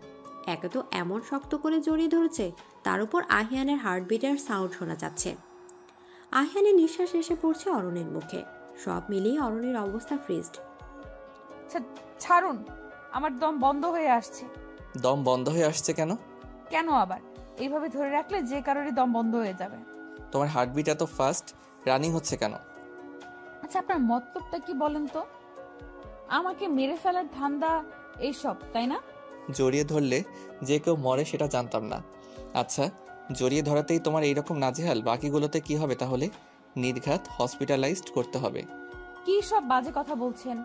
একে তো এমন শক্ত করে জড়িয়ে ধরেছে, তার উপর আহিয়ানের হার্টবিটের সাউন্ড শোনা যাচ্ছে। আহিয়ানের নিঃশ্বাস এসে পড়ছে অরণির মুখে। সব মিলিয়ে অরণির অবস্থা ফ্রিজড। ছাড়ুন, আমার দম বন্ধ হয়ে আসছে। দম বন্ধ হয়ে আসছে কেন? কেন আবার? এইভাবে ধরে রাখলে যে কারোরই দম বন্ধ হয়ে যাবে। তোমার হার্টবিট এত ফাস্ট রানিং হচ্ছে কেন? আচ্ছা, আপনার মতলবটা কি বলেন তো? আমাকে মেরে ফেলার ধান্দা এইসব, তাই না? জড়িয়ে ধরলে যে কেউ মরে সেটা জানতাম না। আচ্ছা, জড়িয়ে ধরাতেই তোমার এইরকম নাজেহাল, বাকিগুলোতে কি হবে তাহলে? নির্ঘাত হসপিটালাইজড করতে হবে। কি সব বাজে কথা বলছেন?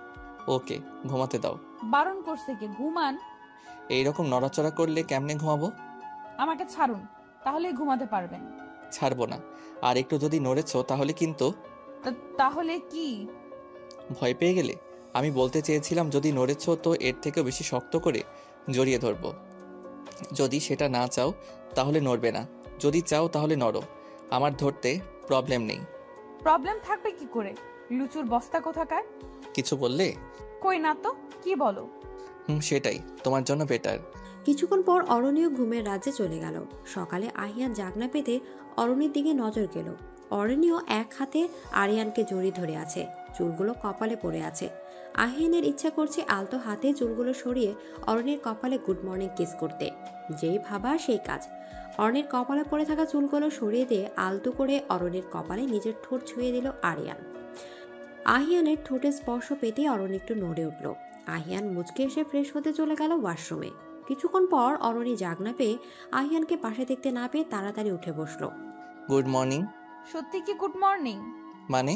ওকে, ঘুমাতে দাও। বারণ করছে কে? ঘুমান। এইরকম নড়াচড়া করলে কেমনে ঘুমাবো? আমাকে ছাড়ুন, তাহলেই ঘুমাতে পারবেন। ছাড়বো না, আর একটু যদি নড়েছো তাহলে কিন্তু। তাহলে কি? ভয় পেয়ে গেলে? আমি বলতে চেয়েছিলাম যদি নড়েছো তো এর থেকেও বেশি শক্ত করে জড়িয়ে ধরবো। যদি সেটা না চাও তাহলে নড়বে না, যদি চাও তাহলে নড়ো। আমার ধরতে প্রবলেম নেই। প্রবলেম থাকবে কি করে? লুচুর বস্তা কোথাকার। কিছু বললে? কই না তো, কি বলো? সেটাই তোমার জন্য বেটার। কিছুক্ষণ পর অরণিও ঘুমের রাজ্যে চলে গেল। সকালে আহিয়ান জাগনা পেতে অরণির দিকে নজর গেল। অরণিও এক হাতে আরিয়ানকে জড়িয়ে ধরে আছে, চুলগুলো কপালে পড়ে আছে। আহিয়ানের ইচ্ছা করছে আলতো হাতে চুলগুলো সরিয়ে অরণির কপালে গুড মর্নিং কিস করতে। যেই ভাবা সেই কাজ। অরণির কপালে পড়ে থাকা চুলগুলো সরিয়ে দিয়ে আলতো করে অরণির কপালে নিজের ঠোঁট ছুঁয়ে দিল আরিয়ান। আহিয়ানের ঠোঁটে স্পর্শ পেতে অরণি একটু নড়ে উঠল। আহিয়ান মুচকে এসে ফ্রেশ হতে চলে গেল ওয়াশরুমে। কিছুক্ষণ পর অরণি জাগনা পেয়ে আহিয়ানকে পাশে দেখতে না পেয়ে তাড়াতাড়ি উঠে বসলো। Good morning. সত্যি কি গুড মর্নিং? মানে?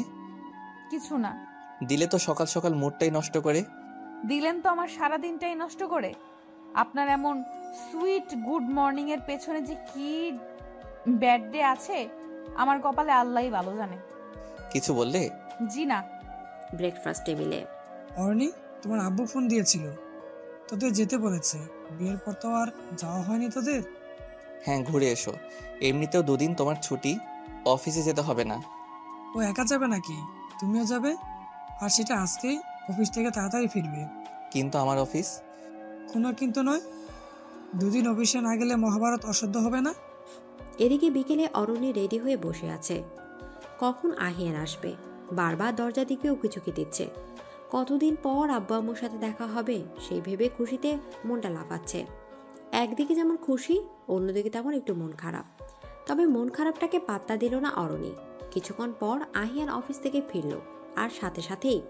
কিছু না। দিলে তো সকাল সকাল মুডটাই নষ্ট করে। দিলেন তো আমার সারা দিনটাই নষ্ট করে। আপনার এমন সুইট গুড মর্নিং এর পেছনে যে কি ব্যাড ডে আছে আমার কপালে আল্লাহই ভালো জানে। কিছু বললে? জি না। ব্রেকফাস্ট টেবিলে অরণি, তোমার আব্বু ফোন দিয়েছিল, তোদের যেতে বলেছে। বিয়ের পর তো আর যাওয়া হয়নি তোদের। হ্যাঁ, ঘুরে এসো। এমনিতেও 2 দিন তোমার ছুটি, অফিসে যেতে হবে না। ও একা যাবে নাকি? তুমিও যাবে? আর সেটা আজকেই, অফিস থেকে তাড়াতাড়ি ফিরবে। কিন্তু আমার অফিস। কোনো কিন্তু নয়, 2 দিন অফিসে না গেলে মহাভারত অশুদ্ধ হবে না। এদিকে বিকেলে অরণি রেডি হয়ে বসে আছে। কখন আহিয়ান আসবে? বারবার দরজা দিকে উকিঝুঁকি দিচ্ছে। কতদিন পর আব্বু আম্মুর সাথে দেখা হবে সেই ভেবে খুশিতে মনটা লাফাচ্ছে। একদিকে যেমন খুশি, অন্যদিকে তেমন একটু মন খারাপ। তবে মন খারাপটাকে পাত্তা দিল না অরণি। কিছুক্ষণ পর আহিয়ান অফিস থেকে ফিরল, আর সাথে সাথেই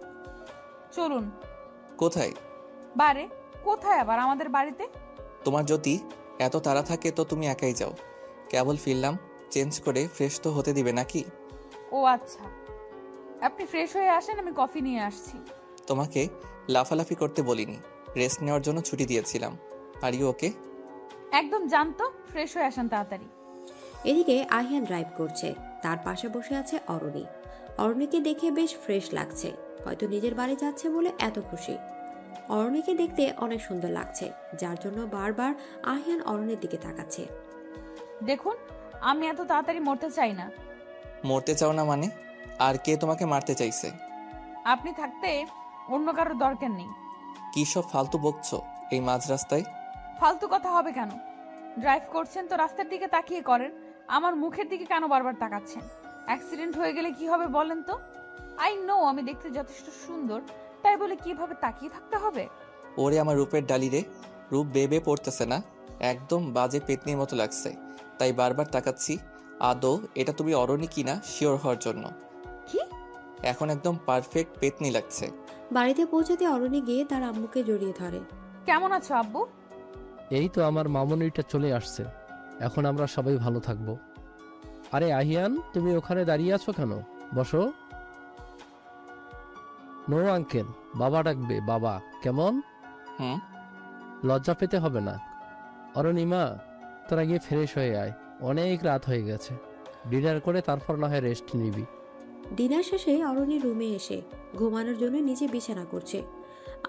চলুন। কোথায়? বারে। কোথায় আবার? আমাদের বাড়িতে। তোমার যদি এত তাড়া থাকে তো তুমি একাই যাও। কেবল ফিরলাম, চেঞ্জ করে ফ্রেশ তো হতে দিবে নাকি? ও আচ্ছা, আপনি ফ্রেশ হয়ে আসেন, আমি কফি নিয়ে আসছি। তোমাকে লাফালাফি করতে বলিনি, রেস্ট নেওয়ার জন্য ছুটি দিয়েছিলাম। Are you okay? একদম জানতো, ফ্রেশ হয়ে আসেন তাড়াতাড়ি। এদিকে আহিয়ান ড্রাইভ করছে, তার পাশে বসে আছে অরণি। অরণিকে দেখে বেশ ফ্রেশ লাগছে, হয়তো নিজের বাড়ি যাচ্ছে বলে এত খুশি। অরণিকে দেখতে অনেক সুন্দর লাগছে, যার জন্য বারবার আহিয়ান অরণির দিকে তাকাচ্ছে। দেখুন, আমি এত তাড়াতাড়ি মরতে চাই না। মরতে চাও না মানে? আর কে তোমাকে মারতে চাইছে? আপনি থাকতে অন্য কারোর দরকার নেই। কি সব ফালতু বকছো এই মাঝ রাস্তায়? ফালতু কথা হবে কেন? ড্রাইভ করছেন তো রাস্তার দিকে তাকিয়ে করেন, আমার মুখের দিকে কেন বারবার তাকাচ্ছেন? অ্যাক্সিডেন্ট হয়ে গেলে কি হবে বলেন তো? আই নো আমি দেখতে যথেষ্ট সুন্দর, তাই বলে কিভাবে তাকিয়ে থাকতে হবে? ওরে আমার রূপের ডালি রে, রূপ বেবে পড়তেছে না, একদম বাজে পেতনির মতো লাগছে, তাই বারবার তাকাচ্ছি আদৌ এটা তুমি অরণি কিনা শিওর হওয়ার জন্য। কি? এখন একদম পারফেক্ট পেতনি লাগছে। বাড়িতে পৌঁছাতে অরণি গিয়ে তার আম্মুকে জড়িয়ে ধরে। কেমন আছো আব্বু? এই তো আমার মামুনিটা চলে আসছে, এখন আমরা সবাই ভালো থাকবো। আরে আহিয়ান, তুমি ওখানে দাঁড়িয়ে আছো কেন? বসো। নো আঙ্কেল, বাবা ডাকবে, বাবা। কেমন? হুম। লজ্জা পেতে হবে না। অরণিমা, তোরা গিয়ে ফ্রেশ হয়ে আয়, অনেক রাত হয়ে গেছে। ডিনার করে তারপর না হয় রেস্ট নিবি। ডিনার শেষে অরণি রুমে এসে ঘুমানোর জন্য নিচে বিছানা করছে।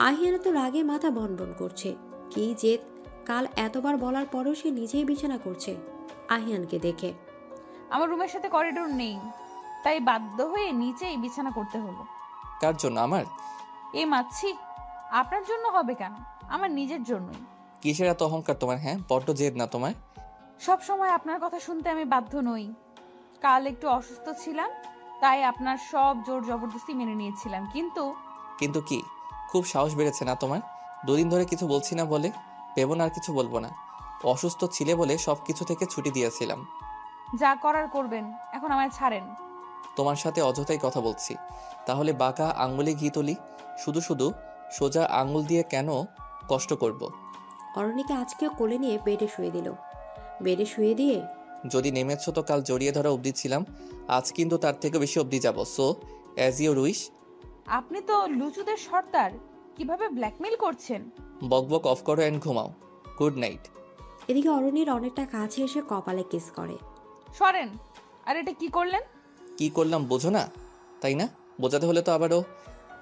আহিয়ানা তো রাগে মাথা বনবন করছে। কি জেদ, কাল এতবার বলার পরও সে নিজেই বিছানা করছে আহিয়ানকে দেখে। আমার রুমের সাথে করিডোর নেই, তাই বাধ্য হয়ে নিচেই বিছানা করতে হলো। কার জন্য? আমার? এই মাছি, আপনার জন্য হবে কেন, আমার নিজের জন্যই। কিসের এত অহংকার তোমার? হ্যাঁ, বড্ড জেদ না তোমার? সব সময় আপনার কথা শুনতে আমি বাধ্য নই। কাল একটু অসুস্থ ছিলাম, তাই আপনার সব জোর জবরদস্তি মেনে নিয়েছিলাম। কিন্তু কিন্তু কি? খুব সাহস বেড়েছে না তোমার? দুদিন ধরে কিছু বলছি না বলে ভেবো না আর কিছু বলবো না। অসুস্থ ছিলে বলে সব কিছু থেকে ছুটি দিয়েছিলাম। যা করার করবেন, এখন আমায় ছাড়েন। তোমার সাথে অযথাই কথা বলছি, তাহলে বাঁকা আঙ্গুলে ঘি তুলি? শুধু শুধু সোজা আঙ্গুল দিয়ে কেন কষ্ট করব? অরণিকে আজকেও কোলে নিয়ে বেডে শুয়ে দিল। বেডে শুয়ে দিয়ে যদি নেমেছো তো কাল জড়িয়ে ধরা অবধি ছিলাম, আজ কিন্তু তার থেকে বেশি অবধি যাব। So as your wish. আপনি তো লুচুদের সর্দার, কিভাবে ব্ল্যাকমেল করছেন? বকবক অফ করো অ্যান্ড ঘুমাও। Good night. এদিকে অরণির অনেকটা কাছে এসে কপালে কিস করে। সরেন। আর এটা কি করলেন? কি করলাম বোঝো না, তাই না? বোঝাতে হলে তো আবারও।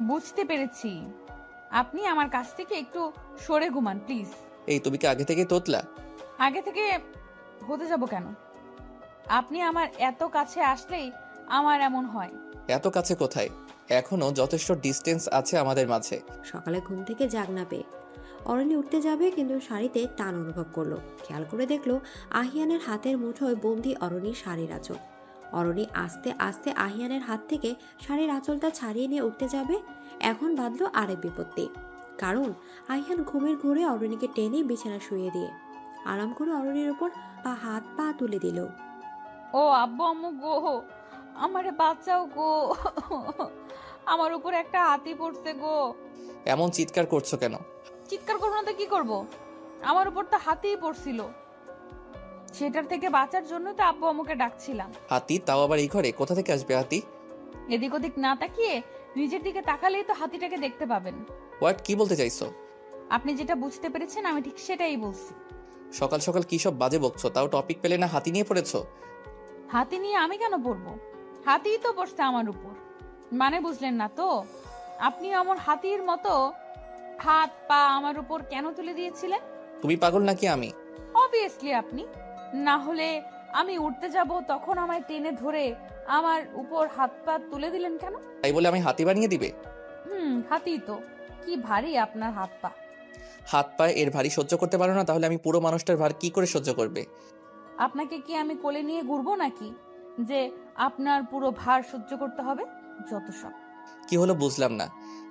বুঝতে পেরেছি, আপনি আমার কাছ থেকে একটু সরে ঘুমান প্লিজ। এই তুমি কি আগে থেকে তোতলা? আগে থেকে হতে যাব কেন? আপনি আমার এত কাছে আসলেই আমার এমন হয়। এত কাছে কোথায়, এখনো যথেষ্ট ডিস্টেন্স আছে আমাদের মাঝে। সকালে ঘুম থেকে জাগ না পেয়ে অরণি উঠতে যাবে, কিন্তু শাড়িতে টান অনুভব করলো। খেয়াল করে দেখলো আহিয়ানের হাতের মুঠোয় বন্দি অরণির শাড়ির আঁচল। অরণি আস্তে আস্তে আহিয়ানের হাত থেকে শাড়ির আঁচলটা ছাড়িয়ে নিয়ে উঠতে যাবে। এখন বাঁধলো আরেক বিপত্তি, কারণ আহিয়ান ঘুমের ঘুরে অরণিকে টেনে বিছানা শুয়ে দিয়ে আরাম করে অরণির উপর হাত পা তুলে দিল। ও আব্বু আম্মু গো, আমারে বাঁচাও গো, আমার উপর একটা হাতি পড়ছে গো। এমন চিৎকার করছো কেন? চিৎকার করবো না তো কি করবো? আমার উপর তো হাতিই পড়ছিল, সেটার থেকে বাঁচার জন্য তো আব্বু আম্মুকে ডাকছিলাম। হাতি? তাও আবার এই ঘরে? কোথা থেকে আসবে হাতি? এদিক ওদিক না তাকিয়ে নিজের দিকে তাকালেই তো হাতিটাকে দেখতে পাবেন। হোয়াট? কি বলতে চাইছো? আপনি যেটা বুঝতে পেরেছেন আমি ঠিক সেটাই বলছি। সকাল সকাল কি সব বাজে বকছো? তাও টপিক পেলে না হাতি নিয়ে পড়েছো? হাতি নিয়ে আমি কেন পড়বো? হাতিই তো পড়ছে আমার উপর, মানে বুঝলেন না তো? আপনি আমার হাতির মতো হাত পা আমার উপর কেন তুলে দিয়েছিলেন? তুমি পাগল নাকি আমি? অবভিয়াসলি আপনি। না হলে আমি উঠতে যাব তখন আমায় টেনে ধরে আমার উপর হাত পা তুলে দিলেন কেন? তাই বলে আমি হাতি বানিয়ে দিবে? হাতি তো। কি ভারী আপনার হাত পা। হাত পায়ে এর ভারী সহ্য করতে পারো না, তাহলে আমি পুরো মানুষটার ভার কি করে সহ্য করবে? আপনাকে কি আমি কোলে নিয়ে ঘুরবো নাকি যে আপনার পুরো ভার সহ্য করতে হবে? যত সব। কি হলো বুঝলাম না।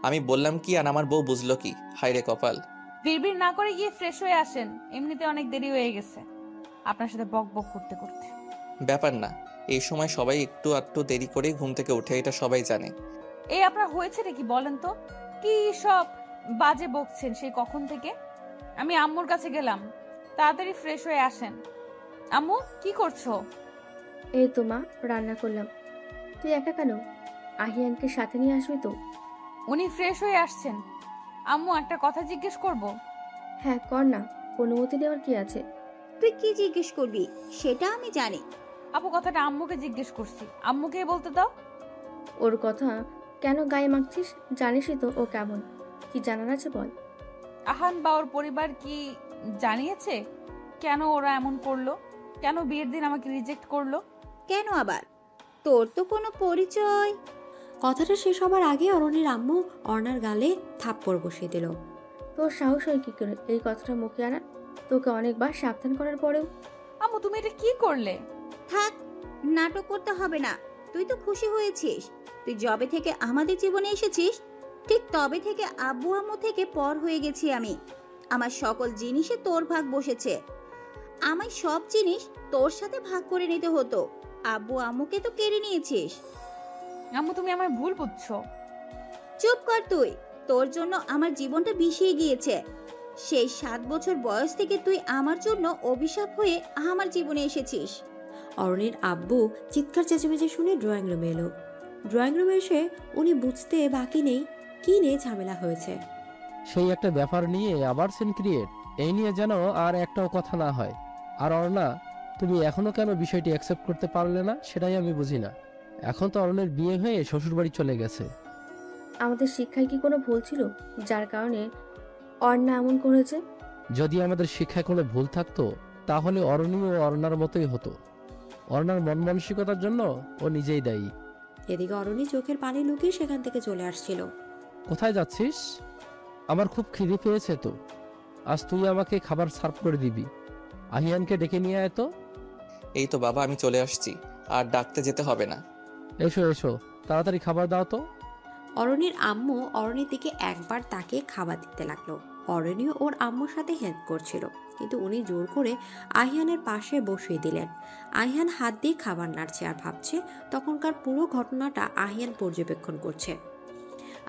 আমি বললাম কি আর আমার বউ বুঝলো কি? হায় রে কপাল। বিড়বিড় না করে গিয়ে ফ্রেশ হয়ে আসেন, এমনিতে অনেক দেরি হয়ে গেছে আপনার সাথে বক বক করতে করতে। ব্যাপার না, এই সময় সবাই একটু আধটু দেরি করে ঘুম থেকে ওঠে, এটা সবাই জানে। এই আপনার হয়েছে নাকি বলেন তো? কি সব বাজে বকছেন সেই কখন থেকে? আমি আম্মুর কাছে গেলাম, তাড়াতাড়ি ফ্রেশ হয়ে আসেন। আম্মু কি করছো? এই তো মা, রান্না করলাম। তুই একা কেন? আহিয়ানকে সাথে নিয়ে আসবি তো? উনি ফ্রেশ হয়ে আসছেন। আম্মু একটা কথা জিজ্ঞেস করব? হ্যাঁ কর না, অনুমতি দেওয়ার কি আছে? তুই কি জিজ্ঞেস করবি সেটা আমি জানি। আপু কথাটা আম্মুকে জিজ্ঞেস করছি, আম্মুকে বলতে দাও। ওর কথা কেন গায়ে মাখছিস? জানিসই তো ও কেমন, কি জানার আছে বল। আহান বা ওর পরিবার কি জানিয়েছে কেন ওরা এমন করলো? কেন বিয়ের দিন আমাকে রিজেক্ট করলো? কেন আবার? তোর তো কোনো পরিচয়। কথাটা শেষ হবার আগে অরণির আম্মু অর্ণার গালে থাপ্পড় বসিয়ে দিল। তোর সাহস হয় কি করে এই কথাটা মুখে আনার? তোকে অনেকবার সাবধান করার পরেও। আম্মু তুমি এটা কি করলে? থাক, নাটক করতে হবে না। তুই তো খুশি হয়েছিস। তুই যবে থেকে আমাদের জীবনে এসেছিস ঠিক তবে থেকে আব্বু আম্মু থেকে পর হয়ে গেছি আমি। আমার সকল জিনিসে তোর ভাগ বসেছে। আমায় সব জিনিস তোর সাথে ভাগ করে নিতে হতো, আব্বু আম্মুকে তো কেড়ে নিয়েছিস। আম্মু তুমি আমায় ভুল বুঝছো। চুপ কর তুই। তোর জন্য আমার জীবনটা বিষিয়ে গিয়েছে। সেই 7 বছর বয়স থেকে তুই আমার জন্য অভিশাপ হয়ে আমার জীবনে এসেছিস। অরণির আব্বু চিৎকার চেঁচামেচি শুনে ড্রয়িং রুমে এলো। ড্রয়িং রুমে এসে উনি বুঝতে বাকি নেই কি নিয়ে ঝামেলা হয়েছে। সেই একটা ব্যাপার নিয়ে আবার সিন ক্রিয়েট, এই নিয়ে যেন আর একটাও কথা না হয়। আর অর্ণা, তুমি এখনো কেন বিষয়টি অ্যাকসেপ্ট করতে পারলে না সেটাই আমি বুঝি না। এখন তো অরণের বিয়ে হয়ে শ্বশুরবাড়ি চলে গেছে। আমাদের শিক্ষায় কি কোনো ভুল ছিল যার কারণে অর্ণা এমন করেছে? যদি আমাদের শিক্ষায় কোনো ভুল থাকতো তাহলে অরণি ও অর্ণার মতোই হতো। অর্ণার মন মানসিকতার জন্য ও নিজেই দায়ী। এদিকে অরণি চোখের পানি লুকিয়ে সেখান থেকে চলে আসছিল। কোথায় যাচ্ছিস? আমার খুব খিদে পেয়েছে তো, আজ তুই আমাকে খাবার সার্ভ করে দিবি। আহিয়ানকে ডেকে নিয়ে আয় তো। এই তো বাবা, আমি চলে আসছি, আর ডাকতে যেতে হবে না। এসো এসো, তাড়াতাড়ি খাবার দাও তো। অরণির আম্মু অরণির দিকে একবার তাকে খাবার দিতে লাগলো। অরণিও ওর আম্মুর সাথে হেল্প করছিল, কিন্তু উনি জোর করে আহিয়ানের পাশে বসিয়ে দিলেন। আহিয়ান হাত দিয়ে খাবার নাড়ছে আর ভাবছে। তখনকার পুরো ঘটনাটা আহিয়ান পর্যবেক্ষণ করছে।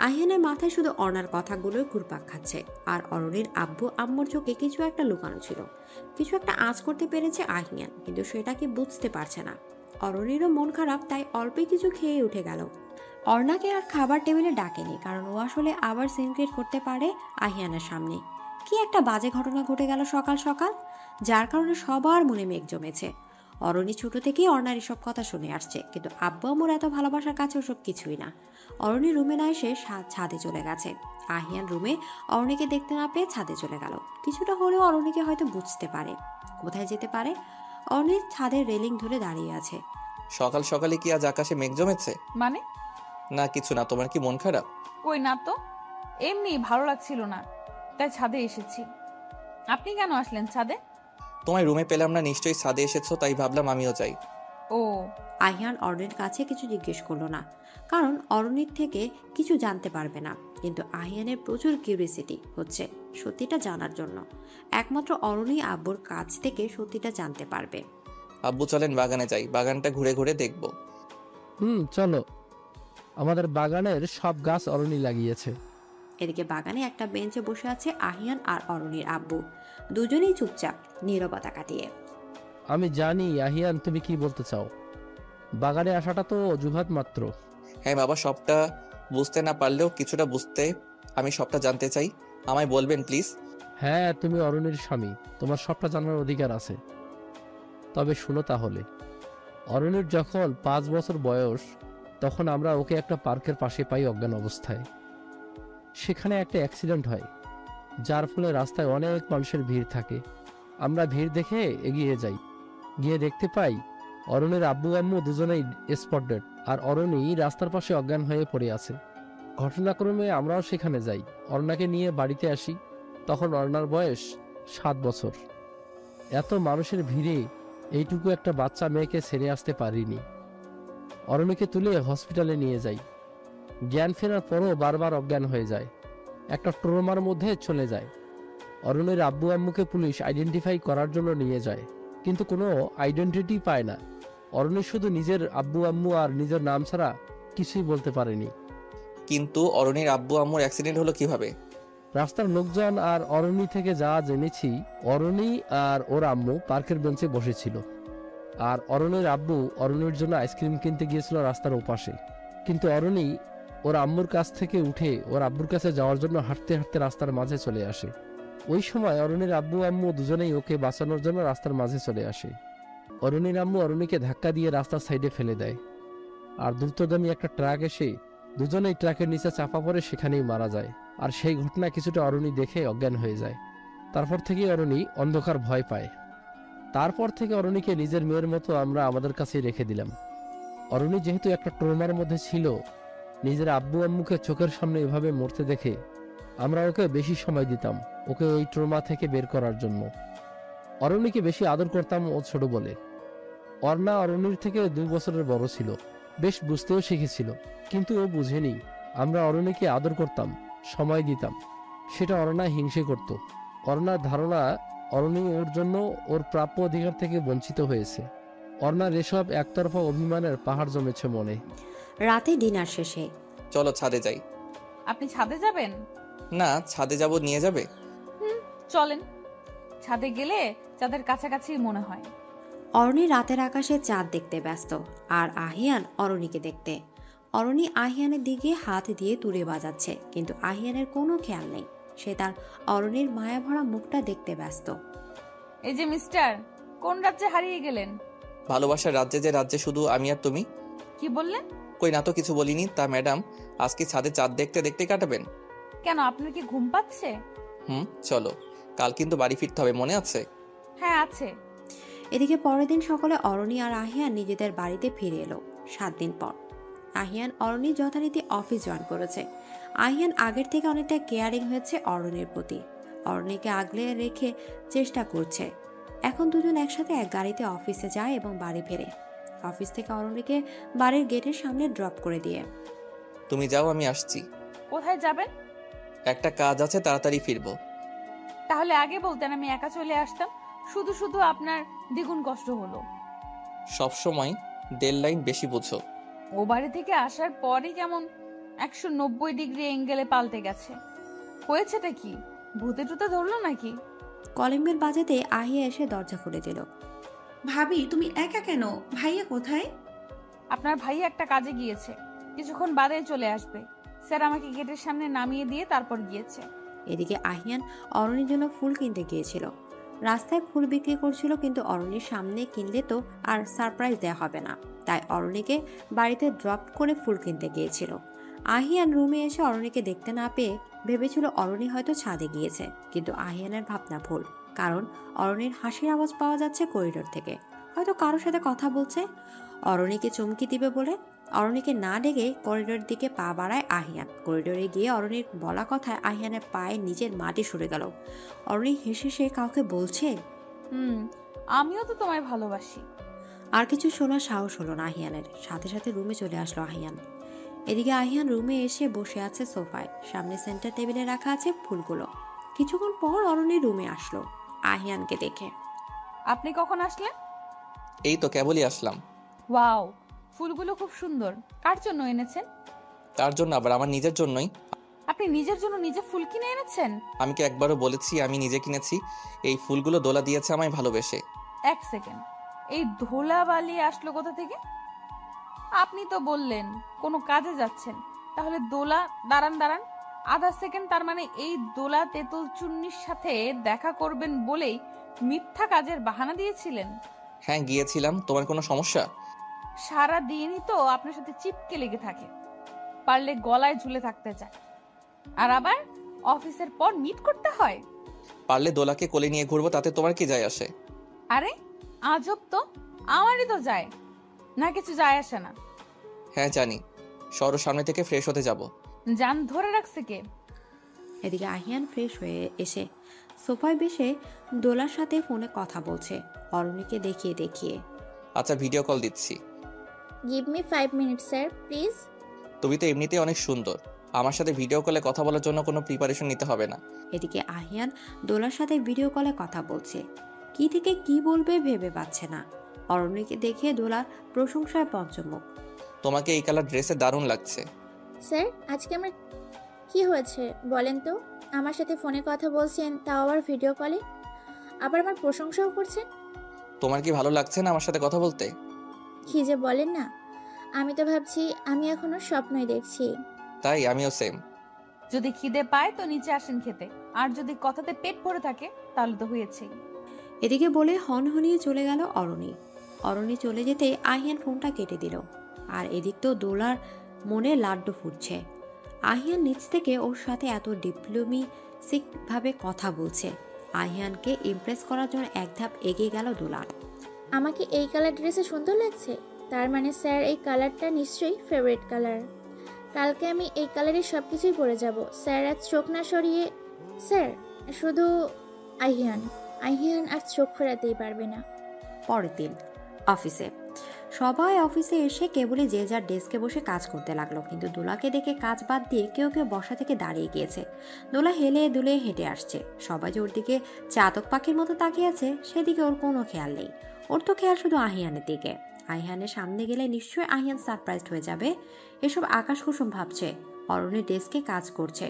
আহিয়ানের মাথায় শুধু অর্ণার কথাগুলোই ঘুরপাক খাচ্ছে, আর অরণির আব্বু আম্মুর চোখে কিছু একটা লুকানো ছিল। কিছু একটা আঁচ করতে পেরেছে আহিয়ান, কিন্তু সেটা কি বুঝতে পারছে না। অরণিরও মন খারাপ, তাই অল্প কিছু খেয়ে উঠে গেল। অর্ণাকে আর খাবার টেবিলে ডাকেনি, কারণ ও আসলে আবার সিন ক্রিয়েট করতে পারে আহিয়ানের সামনে। কি একটা বাজে ঘটনা ঘটে গেল সকাল সকাল, যার কারণে সবার মনে মেঘ জমেছে। অরণি ছোট থেকেই অর্ণার এসব কথা শুনে আসছে, কিন্তু আব্বু আম্মুর এত ভালোবাসার কাছে ওসব কিছুই না। অরণি রুমে না এসে ছাদে চলে গেছে। আহিয়ান রুমে অরণিকে দেখতে না পেয়ে ছাদে চলে গেল। কিছুটা হলেও অরণিকে হয়তো বুঝতে পারে। কোথায় যেতে পারে? অরণির ছাদের রেলিং ধরে দাঁড়িয়ে আছে। সকাল সকালে কি আজ আকাশে মেঘ জমেছে? মানে? না কিছু না, তোমার কি মন খারাপ? কই না তো, এমনি ভালো লাগছিল না, তাই ছাদে এসেছি। আপনি কেন আসলেন ছাদে? তোমায় রুমে পেলাম না, নিশ্চয়ই ছাদে এসেছো, তাই ভাবলাম আমিও যাই। ও। আহিয়ান অরণির কাছে কিছু জিজ্ঞেস করলো না, কারণ অরণির থেকে কিছু জানতে পারবে না। কিন্তু আহিয়ানের প্রচুর কিউরিয়াসিটি হচ্ছে সত্যিটা জানার জন্য। একমাত্র অরণি আব্বুর কাছ থেকে সত্যিটা জানতে পারবে। আব্বু চলেন বাগানে যাই, বাগানটা ঘুরে ঘুরে দেখবো। চলো, আমাদের বাগানের সব গাছ অরণি লাগিয়েছে। এদিকে বাগানে একটা বেঞ্চে বসে আছে আহিয়ান আর অরণির আব্বু, দুজনেই চুপচাপ নীরবতা কাটিয়ে। আমি জানি আহিয়ান তুমি কি বলতে চাও, বাগানে আসাটা তো অজুহাত মাত্র। হ্যাঁ বাবা, সবটা বুঝতে না পারলেও কিছুটা বুঝতে আমি সবটা জানতে চাই, আমায় বলবেন প্লিজ। হ্যাঁ, তুমি অরণির স্বামী, তোমার সবটা জানার অধিকার আছে। তবে শুনো তাহলে, অরণির যখন 5 বছর বয়স তখন আমরা ওকে একটা পার্কের পাশে পাই অজ্ঞান অবস্থায়। সেখানে একটা অ্যাক্সিডেন্ট হয়, যার ফলে রাস্তায় অনেক মানুষের ভিড় থাকে। আমরা ভিড় দেখে এগিয়ে যাই, গিয়ে দেখতে পাই অরণির আব্বু আম্মু দুজনেই স্পটেড, আর অরণি রাস্তার পাশে অজ্ঞান হয়ে পড়ে আছে। ঘটনাক্রমে আমরাও সেখানে যাই, অরণাকে নিয়ে বাড়িতে আসি। তখন অরণার বয়স 7 বছর। এত মানুষের ভিড়ে এইটুকু একটা বাচ্চা মেয়েকে ছেড়ে আসতে পারিনি। অরণিকে তুলে হসপিটালে নিয়ে যাই। জ্ঞান ফেরার পরও বারবার অজ্ঞান হয়ে যায়, একটা ট্রমার মধ্যে চলে যায়। অরুণের আব্বু আম্মুকে পুলিশ আইডেন্টিফাই করার জন্য নিয়ে যায়, কিন্তু কোনো আইডেন্টিটি পায় না। অরুণের শুধু নিজের আব্বু আম্মু আর নিজের নাম ছাড়া কিছুই বলতে পারেনি। কিন্তু অরুণীর আব্বু আম্মুর অ্যাক্সিডেন্ট হলো কিভাবে? রাস্তার লোকজন আর অরণি থেকে যা জেনেছি, অরণি আর ওর আম্মু পার্কের বেঞ্চে বসেছিল, আর অরণের আব্বু অরণির জন্য আইসক্রিম কিনতে গিয়েছিল রাস্তার ওপাশে। কিন্তু অরণি ওর আম্মুর কাছ থেকে উঠে ওর আব্বুর কাছে যাওয়ার জন্য হাঁটতে হাঁটতে রাস্তার মাঝে চলে আসে। ওই সময় অরণির আব্বু আম্মু দুজনেই ওকে বাঁচানোর জন্য রাস্তার মাঝে চলে আসে। অরণির আম্মু অরণিকে ধাক্কা দিয়ে রাস্তার সাইডে ফেলে দেয়, আর দ্রুতগামী একটা ট্রাক এসে দুজনেই ট্রাকের নিচে চাপা পড়ে সেখানেই মারা যায়। আর সেই ঘটনা কিছুটা অরণি দেখে অজ্ঞান হয়ে যায়। তারপর থেকে অরণি অন্ধকার ভয় পায়। তারপর থেকে অরণিকে নিজের মেয়ের মতো আমরা আমাদের কাছেই রেখে দিলাম। অরণি যেহেতু একটা ট্রমার মধ্যে ছিল, নিজের আব্বু আম্মুকে চোখের সামনে এভাবে মরতে দেখে আমরা ওকে বেশি সময় দিতাম ওকে ওই ট্রমা থেকে বের করার জন্য। অরণিকে বেশি আদর করতাম ও ছোট বলে। অর্ণা অরণির থেকে 2 বছরের বড় ছিল, বেশ বুঝতেও শিখেছিল, কিন্তু ও বুঝেনি আমরা অরণিকে আদর করতাম, সময় দিতাম। সেটা অরণা হিংসে করত। অরণার ধারণা অরণি ওর জন্য ওর প্রাপ্য অধিকার থেকে বঞ্চিত হয়েছে। অর্ণার এসব একতরফা অভিমানের পাহাড় জমেছে মনে। রাতে ডিনার শেষে চলো ছাদে যাই। আপনি ছাদে যাবেন? না, ছাদে যাব, নিয়ে যাবে? চলেন। ছাদে গেলে চাঁদের কাছাকাছি মনে হয়। অরণি রাতের আকাশে চাঁদ দেখতে ব্যস্ত, আর আহিয়ান অরণিকে দেখতে। অরণি আহিয়ানের দিকে হাত দিয়ে তুড়ে বাজাচ্ছে, কিন্তু আহিয়ানের কোনো খেয়াল নেই। সে তার অরণির মায়াভরা মুখটা দেখতে ব্যস্ত। এই যে মিস্টার, কোন রাজ্যে হারিয়ে গেলেন? ভালোবাসার রাজ্যে, যে রাজ্যে শুধু আমি আর তুমি। কি বললেন? কই না তো, কিছু বলিনি। তা ম্যাডাম, আজকে ছাদে চাঁদ দেখতে দেখতে কাটাবেন? কেন, আপনার কি ঘুম পাচ্ছে? চলো, কাল কিন্তু বাড়ি ফিরতে হবে, মনে আছে? হ্যাঁ আছে। এদিকে পরের দিন সকালে অরণি আর আহিয়ান নিজেদের বাড়িতে ফিরে এলো 7 দিন পর। আহিয়ান অরণি যথারীতি অফিস জয়েন করেছে। আহিয়ান আগের থেকে অনেকটা কেয়ারিং হয়েছে অরণির প্রতি। অরণিকে আগলে রেখে চেষ্টা করছে। এখন দুজন একসাথে এক গাড়িতে অফিসে যায় এবং বাড়ি ফেরে। অফিস থেকে অরণিকে বাড়ির গেটের সামনে ড্রপ করে দিয়ে, তুমি যাও, আমি আসছি। কোথায় যাবেন? একটা কাজ আছে, তাড়াতাড়ি ফিরবো। তাহলে আগে বলতেন, আমি একা চলে আসতাম। শুধু শুধু আপনার দ্বিগুণ কষ্ট হলো। সবসময় 1.5 লাইন বেশি বুঝো। ও বাড়ি থেকে আসার পরই কেমন 190 ডিগ্রি এঙ্গেলে পাল্টে গেছে। হয়েছেটা কি? ভূতে টুতে ধরলো নাকি? কলিং বেল বাজাতে আহিয়া এসে দরজা খুলে দিল। ভাবি, তুমি একা কেন? ভাইয়া কোথায়? আপনার ভাই একটা কাজে গিয়েছে, কিছুক্ষণ বাদে চলে আসবে। স্যার আমাকে গেটের সামনে নামিয়ে দিয়ে তারপর গিয়েছে। এদিকে আহিয়ান অরণির জন্য ফুল কিনতে গিয়েছিল। রাস্তায় ফুল বিক্রি করছিল, কিন্তু অরণির সামনে কিনলে তো আর সারপ্রাইজ দেওয়া হবে না, তাই অরণিকে বাড়িতে ড্রপ করে ফুল কিনতে গিয়েছিল। আহিয়ান রুমে এসে অরণিকে দেখতে না পেয়ে ভেবেছিল অরণি হয়তো ছাদে গিয়েছে, কিন্তু আহিয়ানের ভাবনা ভুল, কারণ অরণির হাসির আওয়াজ পাওয়া যাচ্ছে করিডোর থেকে। হয়তো কারোর সাথে কথা বলছে। অরণিকে চমকি দিবে বলে অরণিকে না ডেকে করিডোরের দিকে পা বাড়ায় আহিয়ান। করিডোরে গিয়ে অরণির বলা কথায় আহিয়ানের পায়ে নিচের মাটি সরে গেল। অরণি হেসে সে কাউকে বলছে, আমিও তো তোমায় ভালোবাসি। আর কিছু শোনার সাহস হলো না আহিয়ানের। সাথে সাথে রুমে চলে আসলো আহিয়ান। এদিকে আহিয়ান রুমে এসে বসে আছে সোফায়, সামনে সেন্টার টেবিলে রাখা আছে ফুলগুলো। কিছুক্ষণ পর অরণি রুমে আসলো আহিয়ানকে দেখে। আপনি কখন আসলেন? এই তো কেবলই আসলাম। ওয়াও, ফুলগুলো খুব সুন্দর। কার জন্য এনেছেন? তার জন্য আবার? আমার নিজের জন্যই। আপনি নিজের জন্য নিজে ফুল কিনে এনেছেন? আমি কি একবারও বলেছি আমি নিজে কিনেছি? এই ফুলগুলো দোলা দিয়েছে আমায় ভালোবেসে। এক সেকেন্ড, এই ধুলাবালি আসলো কোথা থেকে? আপনি তো বললেন কোনো কাজে যাচ্ছেন, তাহলে দোলা? দাঁড়ান আধা সেকেন্ড। তার মানে এই দোলা তেঁতুল চুন্নির সাথে দেখা করবেন বলেই মিথ্যা কাজের বাহানা দিয়েছিলেন? হ্যাঁ গিয়েছিলাম। তোমার কোনো সমস্যা? সারা দিনই তো আপনার সাথে চিপকে লেগে থাকে, পারলে গলায় ঝুলে থাকতে চায়, আর আবার অফিসের পর মিট করতে হয়। পারলে দোলাকে কোলে নিয়ে ঘুরবো, তাতে তোমার কি যায় আসে? আরে আজব তো, আমারই তো যায় না, কিছু যায় আসে না। হ্যাঁ জানি, সরো সামনে থেকে, ফ্রেশ হতে যাব। জান ধরে রাখছে কে? এদিকে আহিয়ান ফ্রেশ হয়ে এসে সোফায় বসে দোলার সাথে ফোনে কথা বলছে, অরণিকে দেখিয়ে। আচ্ছা ভিডিও কল দিচ্ছি। Give me 5 minutes sir please. তুমি তো এমনিতেই অনেক সুন্দর, আমার সাথে ভিডিও কলে কথা বলার জন্য কোনো প্রিপারেশন নিতে হবে না। এদিকে আহিয়ান দোলার সাথে ভিডিও কলে কথা বলছে, কি থেকে কি বলবে ভেবে পাচ্ছে না। অরণ্যকে দেখে দোলার প্রশংসায় পঞ্চমুখ। তোমাকে এই কালার ড্রেসে দারুণ লাগছে। স্যার আজকে আমার কি হয়েছে বলেন তো? আমার সাথে ফোনে কথা বলছেন, তাও আবার ভিডিও কলে, আবার আমার প্রশংসাও করছেন। তোমার কি ভালো লাগছে না আমার সাথে কথা বলতে? কি যে বলেন না, আমি তো ভাবছি আমি এখনো স্বপ্নই দেখছি। তাই আমিও সেম। যদি খিদে পায় তো নিচে আসেন খেতে, আর যদি কথাতে পেট ভরে থাকে তাহলে তো হয়েছেই। এদিকে বলে হনহনিয়ে চলে গেল অরণি। অরণি চলে যেতে আহিয়ান ফোনটা কেটে দিল। আর এদিক তো দোলার মনে লাড্ডু ফুটছে। আহিয়ান নিচ থেকে ওর সাথে এত ডিপ্লোমেসিক ভাবে কথা বলছে। আহিয়ানকে ইমপ্রেস করার জন্য এক ধাপ এগিয়ে গেল দোলা। আমাকে এই কালার ড্রেসে সুন্দর লাগছে, তার মানে স্যার এই কালারটা নিশ্চয়ই ফেভারিট কালার। কালকে আমি এই কালারের সব কিছুই পরে যাব। স্যার আজ চোখ না সরিয়ে, স্যার শুধু আহিয়ান আর চোখ ফেরাতেই পারবে না। পরের দিন অফিসে সবাই অফিসে এসে কেবলই যে যার ডেস্কে বসে কাজ করতে লাগলো, কিন্তু দোলাকে দেখে কাজ বাদ দিয়ে কেউ কেউ বসা থেকে দাঁড়িয়ে গিয়েছে। দোলা হেলে দুলে হেঁটে আসছে। সবাই যে ওর দিকে চাতক পাখির মতো তাকিয়ে আছে সেদিকে ওর কোনো খেয়াল নেই। ওর তো খেয়াল শুধু আহিয়ানের দিকে। আহিয়ানের সামনে গেলে নিশ্চয়ই আহিয়ান সারপ্রাইজড হয়ে যাবে। এসব আকাশ কুসুম ভাবছে। অরণ্যের ডেস্কে কাজ করছে,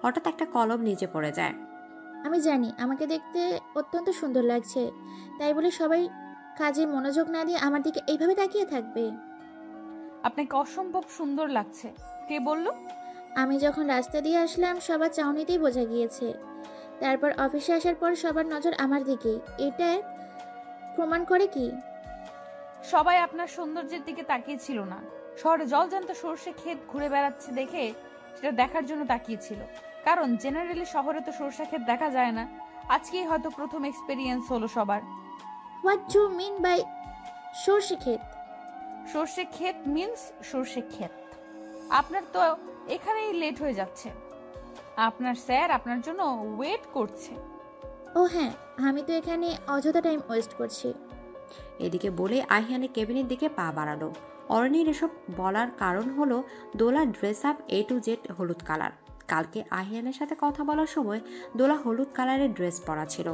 হঠাৎ একটা কলম নিচে পড়ে যায়। আমি জানি আমাকে দেখতে অত্যন্ত সুন্দর লাগছে, তাই বলে সবাই কাজে মনোযোগ না দিয়ে আমার দিকে এইভাবে তাকিয়ে থাকবে? আপনাকে অসম্ভব সুন্দর লাগছে। কে বলল? আমি যখন রাস্তা দিয়ে আসলাম সবার চাউনিতেই বোঝা গিয়েছে। তারপর অফিসে আসার পর সবার নজর আমার দিকেই। এটা প্রমাণ করে কি সবাই আপনার সৌন্দর্যের দিকে তাকিয়েছিল না, শহরে জলজান্ত সর্ষে ক্ষেত ঘুরে বেড়াচ্ছে দেখে সেটা দেখার জন্য তাকিয়েছিল। কারণ জেনারেলি শহরে তো সর্ষে ক্ষেত দেখা যায় না। আজকেই হয়তো প্রথম এক্সপেরিয়েন্স হলো সবার। হোয়াট ডু মিন বাই সর্ষে ক্ষেত? সর্ষে ক্ষেত মিন্স সর্ষে ক্ষেত। আপনার তো এখানেই লেট হয়ে যাচ্ছে, আপনার স্যার আপনার জন্য ওয়েট করছে। ও হ্যাঁ, আমি তো এখানে অযথা টাইম ওয়েস্ট করছি। এদিকে বলে আহিয়ানের কেবিনের দিকে পা বাড়ালো। অরণ্যের এসব বলার কারণ হলো দোলার dress up A to Z হলুদ কালার। কালকে আহিয়ানের সাথে কথা বলার সময় দোলা হলুদ কালারের ড্রেস পরা ছিল।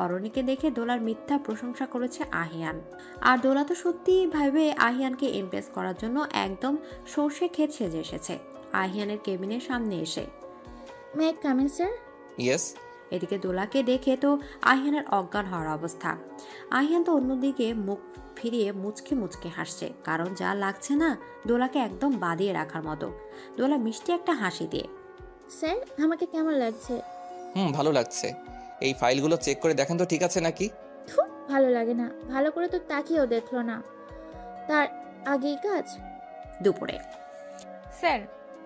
অরণ্যকে দেখে দোলার মিথ্যা প্রশংসা করেছে আহিয়ান। আর দোলা তো সত্যিই ভাবে আহিয়ানকে ইমপ্রেস করার জন্য একদম সর্ষে ক্ষেত সেজে এসেছে আহিয়ানের কেবিনের সামনে এসে। May I come in sir? Yes. এদিকে দোলাকে দেখে তো আহিয়ানের অজ্ঞান হওয়ার অবস্থা। আহিয়ান তো অন্যদিকে মুখ ফিরিয়ে মুচকি মুচকি হাসছে, কারণ যা লাগছে না দোলাকে একদম বাদিয়ে রাখার মতো। দোলা মিষ্টি একটা হাসি দিয়ে, স্যার আমাকে কেমন লাগছে? ভালো লাগছে। এই ফাইলগুলো চেক করে দেখেন তো ঠিক আছে নাকি। ভালো লাগে না, ভালো করে তো তাকিয়েও দেখলো না, তার আগেই কাজ। দুপুরে স্যার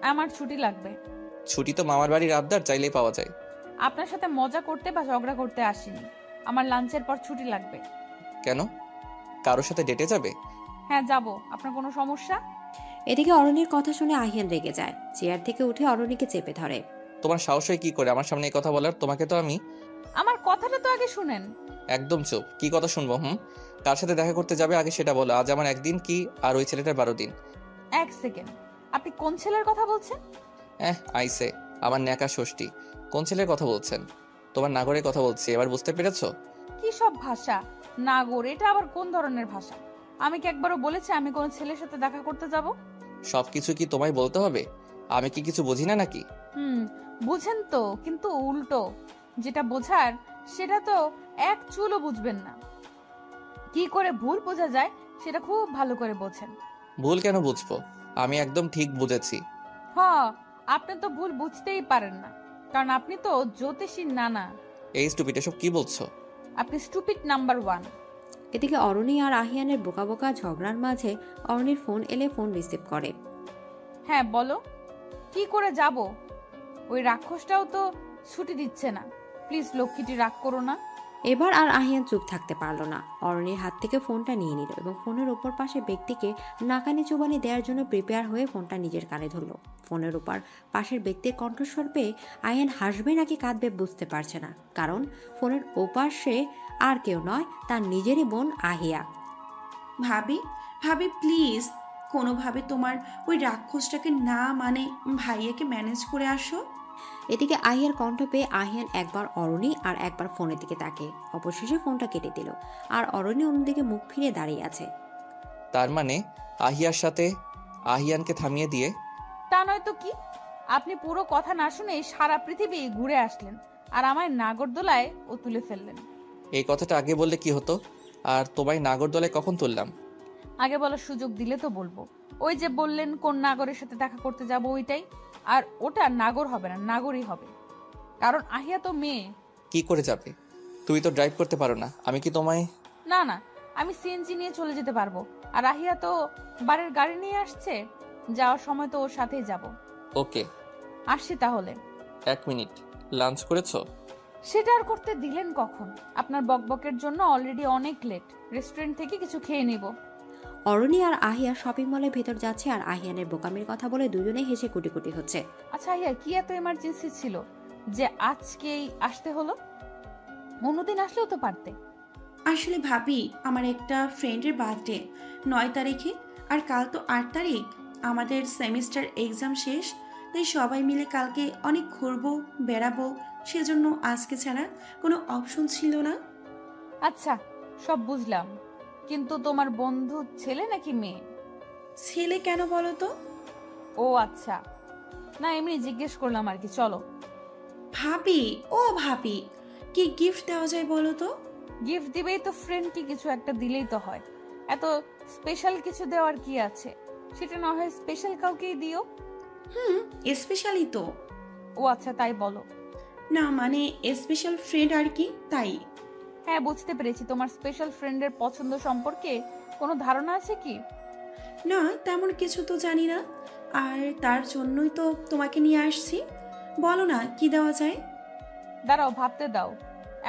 আমার ছুটি লাগবে। ছুটি তো মামার বাড়ির আবদার, চাইলেই পাওয়া যায়। আপনার সাথে মজা করতে বা ঝগড়া করতে আসিনি, আমার লাঞ্চের পর ছুটি লাগবে। কেন, কারোর সাথে ডেটে যাবে? হ্যাঁ যাব। আপনার কোনো সমস্যা? এদিকে অরণ্যের কথা শুনে আহিয়ান রেগে যায়। চেয়ার থেকে উঠে অরণ্যকে চেপে ধরে। তোমার সাহস হয় কি করে আমার সামনে এই কথা বলার? তোমাকে তো আমি... আমার কথাটা তো আগে শুনেন। একদম চুপ। কি কথা শুনবো? কার সাথে দেখা করতে যাবে আগে সেটা বলো। আজ আমার একদিন কি আর ওই ছেলেটার 12 দিন? এক সেকেন্ড, আপনি কোন ছেলের কথা বলছেন? আইসে আমার ন্যাকা ষষ্ঠী। কোন ছেলের কথা বলছেন? তোমার নাগরের কথা বলছি, এবার বুঝতে পেরেছো? কি সব ভাষা? নাগর, এটা আবার কোন ধরনের ভাষা? আমি কি একবারও বলেছি আমি কোন ছেলের সাথে দেখা করতে যাব? সবকিছু কি তোমায় বলতে হবে? আমি কি কিছু বুঝি না নাকি? বুঝেন তো, কিন্তু উল্টো যেটা বোঝার সেটা তো এক চুলও বুঝবেন না। কি করে ভুল বোঝা যায় সেটা খুব ভালো করে বোঝেন। ভুল কেন বুঝবো? আমি একদম ঠিক বুঝেছি। হ্যাঁ, আপনি তো ভুল বুঝতেই পারেন না, কারণ আপনি তো জ্যোতিষীর নানা। এই স্টুপিড, এসব কি বলছো? আপনি স্টুপিড নাম্বার 1। এদিকে অরণি আর আহিয়ানের বোকা বোকা ঝগড়ার মাঝে অরণির ফোন এলে ফোন রিসিভ করে। হ্যাঁ বলো, কি করে যাব? ওই রাক্ষসটাও তো ছুটি দিচ্ছে না। প্লিজ লক্ষ্মীটি রাগ করো না। এবার আর আহিয়ান চুপ থাকতে পারলো না। অরণির হাত থেকে ফোনটা নিয়ে নিল এবং ফোনের ওপর পাশে ব্যক্তিকে নাকানি চুবানি দেওয়ার জন্য প্রিপেয়ার হয়ে ফোনটা নিজের কানে ধরলো। ফোনের ওপর পাশের ব্যক্তির কণ্ঠস্বর পেয়ে আহিয়ান হাসবে নাকি কাঁদবে বুঝতে পারছে না, কারণ ফোনের ওপাশে আর কেউ নয়, তার নিজেরই বোন আহিয়া। ভাবি ভাবি প্লিজ কোনোভাবে তোমার ওই রাক্ষসটাকে না মানে ভাইয়াকে ম্যানেজ করে আসো। এদিকে আহিয়ার কণ্ঠ পেয়ে আহিয়ান একবার অরণি আর একবার ফোনের দিকে তাকে অবশেষে ফোনটা কেটে দিল। আর অরণি অন্যদিকে মুখ ফিরে দাঁড়িয়ে আছে। তার মানে আহিয়ার সাথে আহিয়ানকে থামিয়ে দিয়ে তা নয় তো কি, আপনি পুরো কথা না শুনে সারা পৃথিবী ঘুরে আসলেন আর আমায় নাগরদোলায় ও তুলে ফেললেন। এই কথাটা আগে বললে কি হতো? আর তোমায় নাগরদোলায় কখন তুললাম? আগে বলার সুযোগ দিলে তো বলবো। ওই যে বললেন কোন নাগরের সাথে দেখা করতে যাব ওইটাই, আর ওটা নাগর হবে না, নাগরই হবে, কারণ আহিয়া তো মেয়ে। কি করে যাবে? তুমি তো ড্রাইভ করতে পারো না। আমি কি তোমায়? না না, আমি সিএনজি নিয়ে চলে যেতে পারবো। আর আহিয়া তো বাড়ির গাড়ি নিয়ে আসছে, যাওয়ার সময় তো ওর সাথেই যাব। ওকে, আসছি তাহলে। 1 মিনিট। লাঞ্চ করেছো? সেটা আর করতে দিলেন কখন? আপনার বকবকের জন্য অলরেডি অনেক লেট। রেস্টুরেন্ট থেকে কিছু খেয়ে নিব। অরণি আর আহিয়া শপিং মলের ভেতর যাচ্ছে আর আহিয়ানের বোকামির কথা বলে দুজনেই হেসে কুটি কুটি হচ্ছে। আচ্ছা আহিয়া, কি এত এমার্জেন্সি ছিল যে আজকেই আসতে হলো? অন্যদিন আসলেও তো পারতে। আসলে ভাবি, আমার একটা ফ্রেন্ডের বার্থডে 9 তারিখে, আর কাল তো 8 তারিখ। আমাদের সেমিস্টার এক্সাম শেষ, তাই সবাই মিলে কালকে অনেক ঘুরবো, বেড়াবো। সেজন্য আজকে ছাড়া কোনো অপশন ছিল না। আচ্ছা, সব বুঝলাম, কিন্তু তোমার বন্ধু ছেলে নাকি মেয়ে? ছেলে কেন বলো তো? ও আচ্ছা, না এমনি জিজ্ঞেস করলাম আর কি। চলো। ভাবি, ও ভাবি, কি গিফট দেওয়া যায় বলো তো? গিফট দিবেই তো, ফ্রেন্ডকে কিছু একটা দিলেই তো হয়। এত স্পেশাল কিছু দেওয়ার কি আছে? সেটা না হয় স্পেশাল কাউকেই দিও। স্পেশালি তো। ও আচ্ছা, তাই বলো। না মানে স্পেশাল ফ্রেন্ড আর কি, তাই। হ্যাঁ, বুঝতে পেরেছি। তোমার স্পেশাল ফ্রেন্ডের পছন্দ সম্পর্কে কোনো ধারণা আছে কি? না, তেমন কিছু তো জানি না, আর তার জন্যই তো তোমাকে নিয়ে আসছি। বলো না, কি দেওয়া যায়? দাঁড়াও, ভাবতে দাও।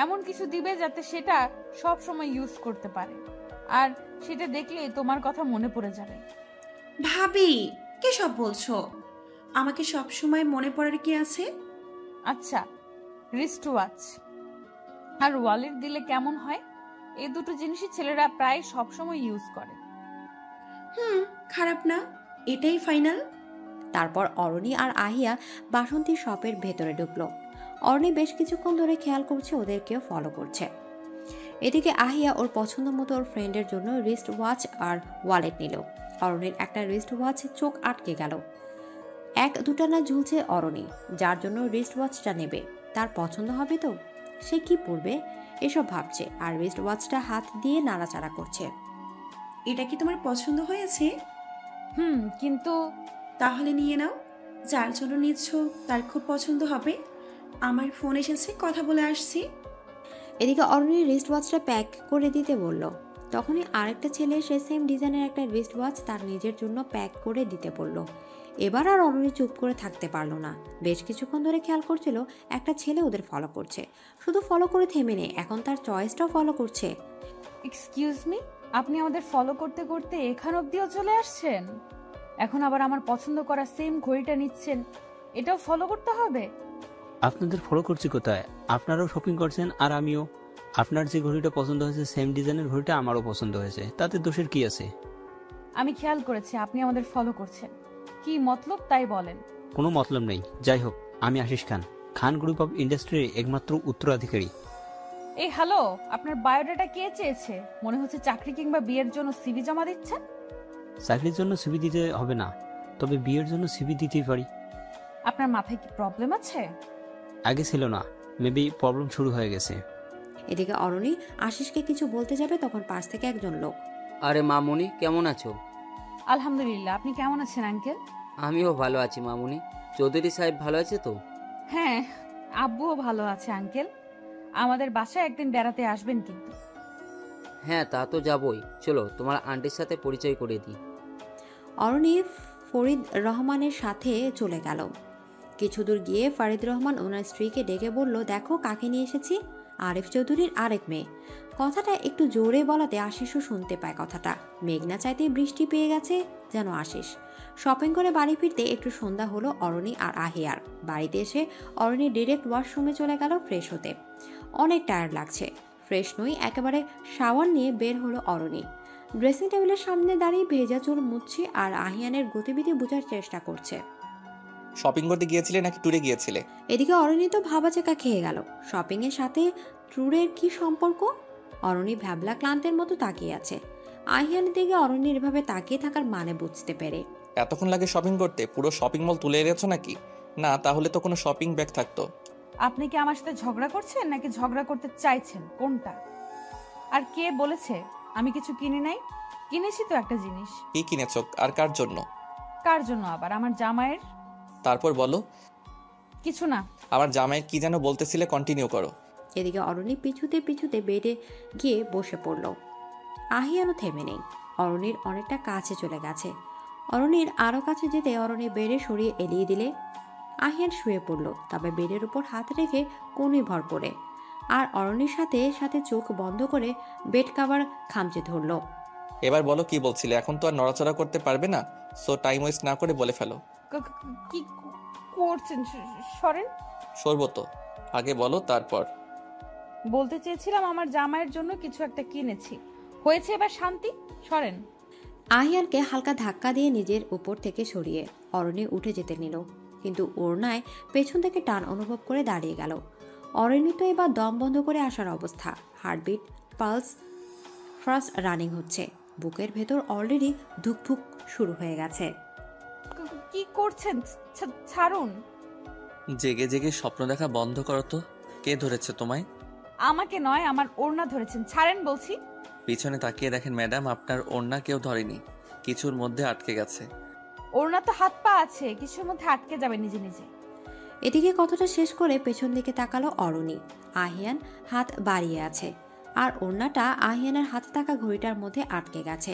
এমন কিছু দিবে যাতে সেটা সব সময় ইউজ করতে পারে, আর সেটা দেখলে তোমার কথা মনে পড়ে যাবে। ভাবি, কে সব বলছো? আমাকে সব সময় মনে পড়ার কি আছে? আচ্ছা, রিস্ট ওয়াচ আর ওয়ালেট দিলে কেমন হয়? এই দুটো জিনিসই ছেলেরা প্রায় সব সময় ইউজ করে। খারাপ না, এটাই ফাইনাল। তারপর অরণি আর আহিয়া বাসন্তী শপের ভেতরে ঢুকলো। অরণি বেশ কিছুক্ষণ ধরে খেয়াল করছে, ওদেরকেও ফলো করছে। এদিকে আহিয়া ওর পছন্দ মতো ওর ফ্রেন্ডের জন্য রিস্ট ওয়াচ আর ওয়ালেট নিল। অরণির একটা রিস্ট ওয়াচ চোখ আটকে গেল। 1-2টা না ঝুলছে অরণি, যার জন্য রিস্ট ওয়াচটা নেবে। তার পছন্দ হবে তো? সে কি পরবে এসব ভাবছে, আর রিস্ট ওয়াচটা হাত দিয়ে নাড়াচাড়া করছে। এটা কি তোমার পছন্দ হয়েছে? কিন্তু তাহলে নিয়ে নাও। যার জন্য নিচ্ছ তার খুব পছন্দ হবে। আমার ফোন এসেছে, কথা বলে আসছি। এদিকে অরণি রিস্ট ওয়াচটা প্যাক করে দিতে বলল। তখনই আরেকটা ছেলে সে সেম ডিজাইনের একটা রিস্ট ওয়াচ তার নিজের জন্য প্যাক করে দিতে বলল। এবার আর অরণি চুপ করে থাকতে পারলো না। বেশ কিছুক্ষণ ধরে খেয়াল করছিল একটা ছেলে ওদের ফলো করছে। শুধু ফলো করে থেমে নেই, এখন তার চয়েসটাও ফলো করছে। এক্সকিউজ মি, আপনি আমাদের ফলো করতে করতে এখান অবধিও চলে আসছেন? এখন আবার আমার পছন্দ করা সেম ঘড়িটা নিচ্ছেন, এটাও ফলো করতে হবে? আপনাদের ফলো করছি কোথায়? আপনারাও শপিং করছেন আর আমিও। আপনার যে ঘড়িটা পছন্দ হয়েছে সেম ডিজাইনের ঘড়িটা আমারও পছন্দ হয়েছে, তাতে দোষের কি আছে? আমি খেয়াল করেছি আপনি আমাদের ফলো করছেন। কি মতলব তাই বলেন? কোনো মতলব নেই। যাই হোক, আমি আশিস খান, খান গ্রুপ অফ ইন্ডাস্ট্রির একমাত্র উত্তরাধিকারী। এই হ্যালো, আপনার বায়োডাটা কে চেয়েছে? মনে হচ্ছে চাকরি কিংবা বিয়ের জন্য সিভি জমা দিচ্ছেন। চাকরির জন্য সিভি দিতে হবে না, তবে বিয়ের জন্য সিভি দিতেই পারি। আপনার মাথায় কি প্রবলেম আছে? আগে ছিল না, মেবি প্রবলেম শুরু হয়ে গেছে। এদিকে অরণি আশিসকে কিছু বলতে যাবে, তখন পাশ থেকে একজন লোক। আরে মামুনি, কেমন আছো? আলহামদুলিল্লাহ, আপনি কেমন আছেন আঙ্কেল? আমিও ভালো আছি মামুনি। চৌধুরী সাহেব ভালো আছে তো? হ্যাঁ, আব্বুও ভালো আছে আঙ্কেল। আমাদের বাসায় একদিন বেড়াতে আসবেন কিন্তু। হ্যাঁ, তা তো যাবই। চলো তোমার আন্টির সাথে পরিচয় করে দিই। অরণি ফরিদ রহমানের সাথে চলে গেল। কিছু দূর গিয়ে ফরিদ রহমান ওনার স্ত্রীকে ডেকে বলল, দেখো কাকে নিয়ে এসেছি, আরিফ চৌধুরীর আরেক মেয়ে। কথাটা একটু জোরে বলাতে আশিসও শুনতে পায় কথাটা। মেঘনা চাইতেই বৃষ্টি পেয়ে গেছে যেন আশিস। শপিং করে বাড়ি ফিরতে একটু সন্ধ্যা হলো অরণি আর আহিয়ার। বাড়িতে এসে অরণি ডিরেক্ট ওয়াশরুমে চলে গেল ফ্রেশ হতে। অনেক টায়ার্ড লাগছে। ফ্রেশ নই, একেবারে শাওয়ার নিয়ে বের হলো অরণি। ড্রেসিং টেবিলের সামনে দাঁড়িয়ে ভেজা চুল মুছছে আর আহিয়ানের গতিবিধি বোঝার চেষ্টা করছে। শপিং করতে গিয়েছিলে নাকি ট্যুরে গিয়েছিলে? এদিকে অরণি তো ভাবাচেকা খেয়ে গেল। শপিং এর সাথে ট্যুরের কি সম্পর্ক? অরণি ভ্যাবলা ক্লান্তের মতো তাকিয়ে আছে। আহিয়ানের দিকে অরণির এভাবে তাকিয়ে থাকার মানে বুঝতে পেরে। এতক্ষণ লাগে শপিং করতে? পুরো শপিং মল তুলে এনেছো নাকি? না তাহলে তো কোনো শপিং ব্যাগ থাকতো। আপনি কি আমার সাথে ঝগড়া করছেন নাকি ঝগড়া করতে চাইছেন, কোনটা? আর কে বলেছে আমি কিছু কিনি নাই? কিনেছি তো একটা জিনিস। কি কিনেছো আর কার জন্য? কার জন্য আবার? আমার জামাইয়ের। তারপর বলো। কিছু না। আমার জামাইয়ের কি যেন বলতেছিলে, কন্টিনিউ করো। এদিকে অরণি পিছুতে পিছুতে বেডে গিয়ে বসে পড়ল। আহিয়ানও থেমে নেই। অরণির অনেকটা কাছে চলে গেছে। অরণির আরো কাছে যেতে অরণি বেডে সরিয়ে এলিয়ে দিলে আহিয়ান শুয়ে পড়ল, তবে বেডের উপর হাত রেখে কোণে ভর করে। আর অরণির সাথে সাথে চোখ বন্ধ করে বেড কাভার খামচে ধরল। এবার বলো কি বলছিলে। এখন তো আর নড়াচড়া করতে পারবে না, সো টাইম ওয়েস্ট না করে বলে ফেলো। কি করছেন? সরেন। সরবো তো, আগে বলো তারপর। বলতে চেয়েছিলাম আমার জামাইয়ের জন্য কিছু একটা কিনেছি। হয়েছে, এবার শান্তি। সরেন। আহিয়ানকে হালকা ধাক্কা দিয়ে নিজের উপর থেকে সরিয়ে অরণি উঠে যেতে নিল, কিন্তু ওড়নায় পেছন থেকে টান অনুভব করে দাঁড়িয়ে গেল। অরণি তো এবার দম বন্ধ করে আসার অবস্থা। হার্টবিট, পালস ফাস্ট রানিং হচ্ছে। বুকের ভেতর অলরেডি ধুকভুক শুরু হয়ে গেছে। কি করছেন? ছাড়ুন। জেগে জেগে স্বপ্ন দেখা বন্ধ করো তো। কে ধরেছে তোমায়? আমাকে নয়, আমার ওড়না ধরেছেন। ছাড়েন বলছি। পিছনে তাকিয়ে দেখেন ম্যাডাম, আপনার ওড়না কেউ ধরেনি, কিছুর মধ্যে আটকে গেছে। ওড়না তো হাত পা আছে, কিছুর মধ্যে আটকে যাবে নিজে নিজে। এদিকে কথাটা শেষ করে পেছন দিকে তাকালো অরণি। আহিয়ান হাত বাড়িয়ে আছে, আর ওড়নাটা আহিয়ানের হাতে থাকা ঘড়িটার মধ্যে আটকে গেছে।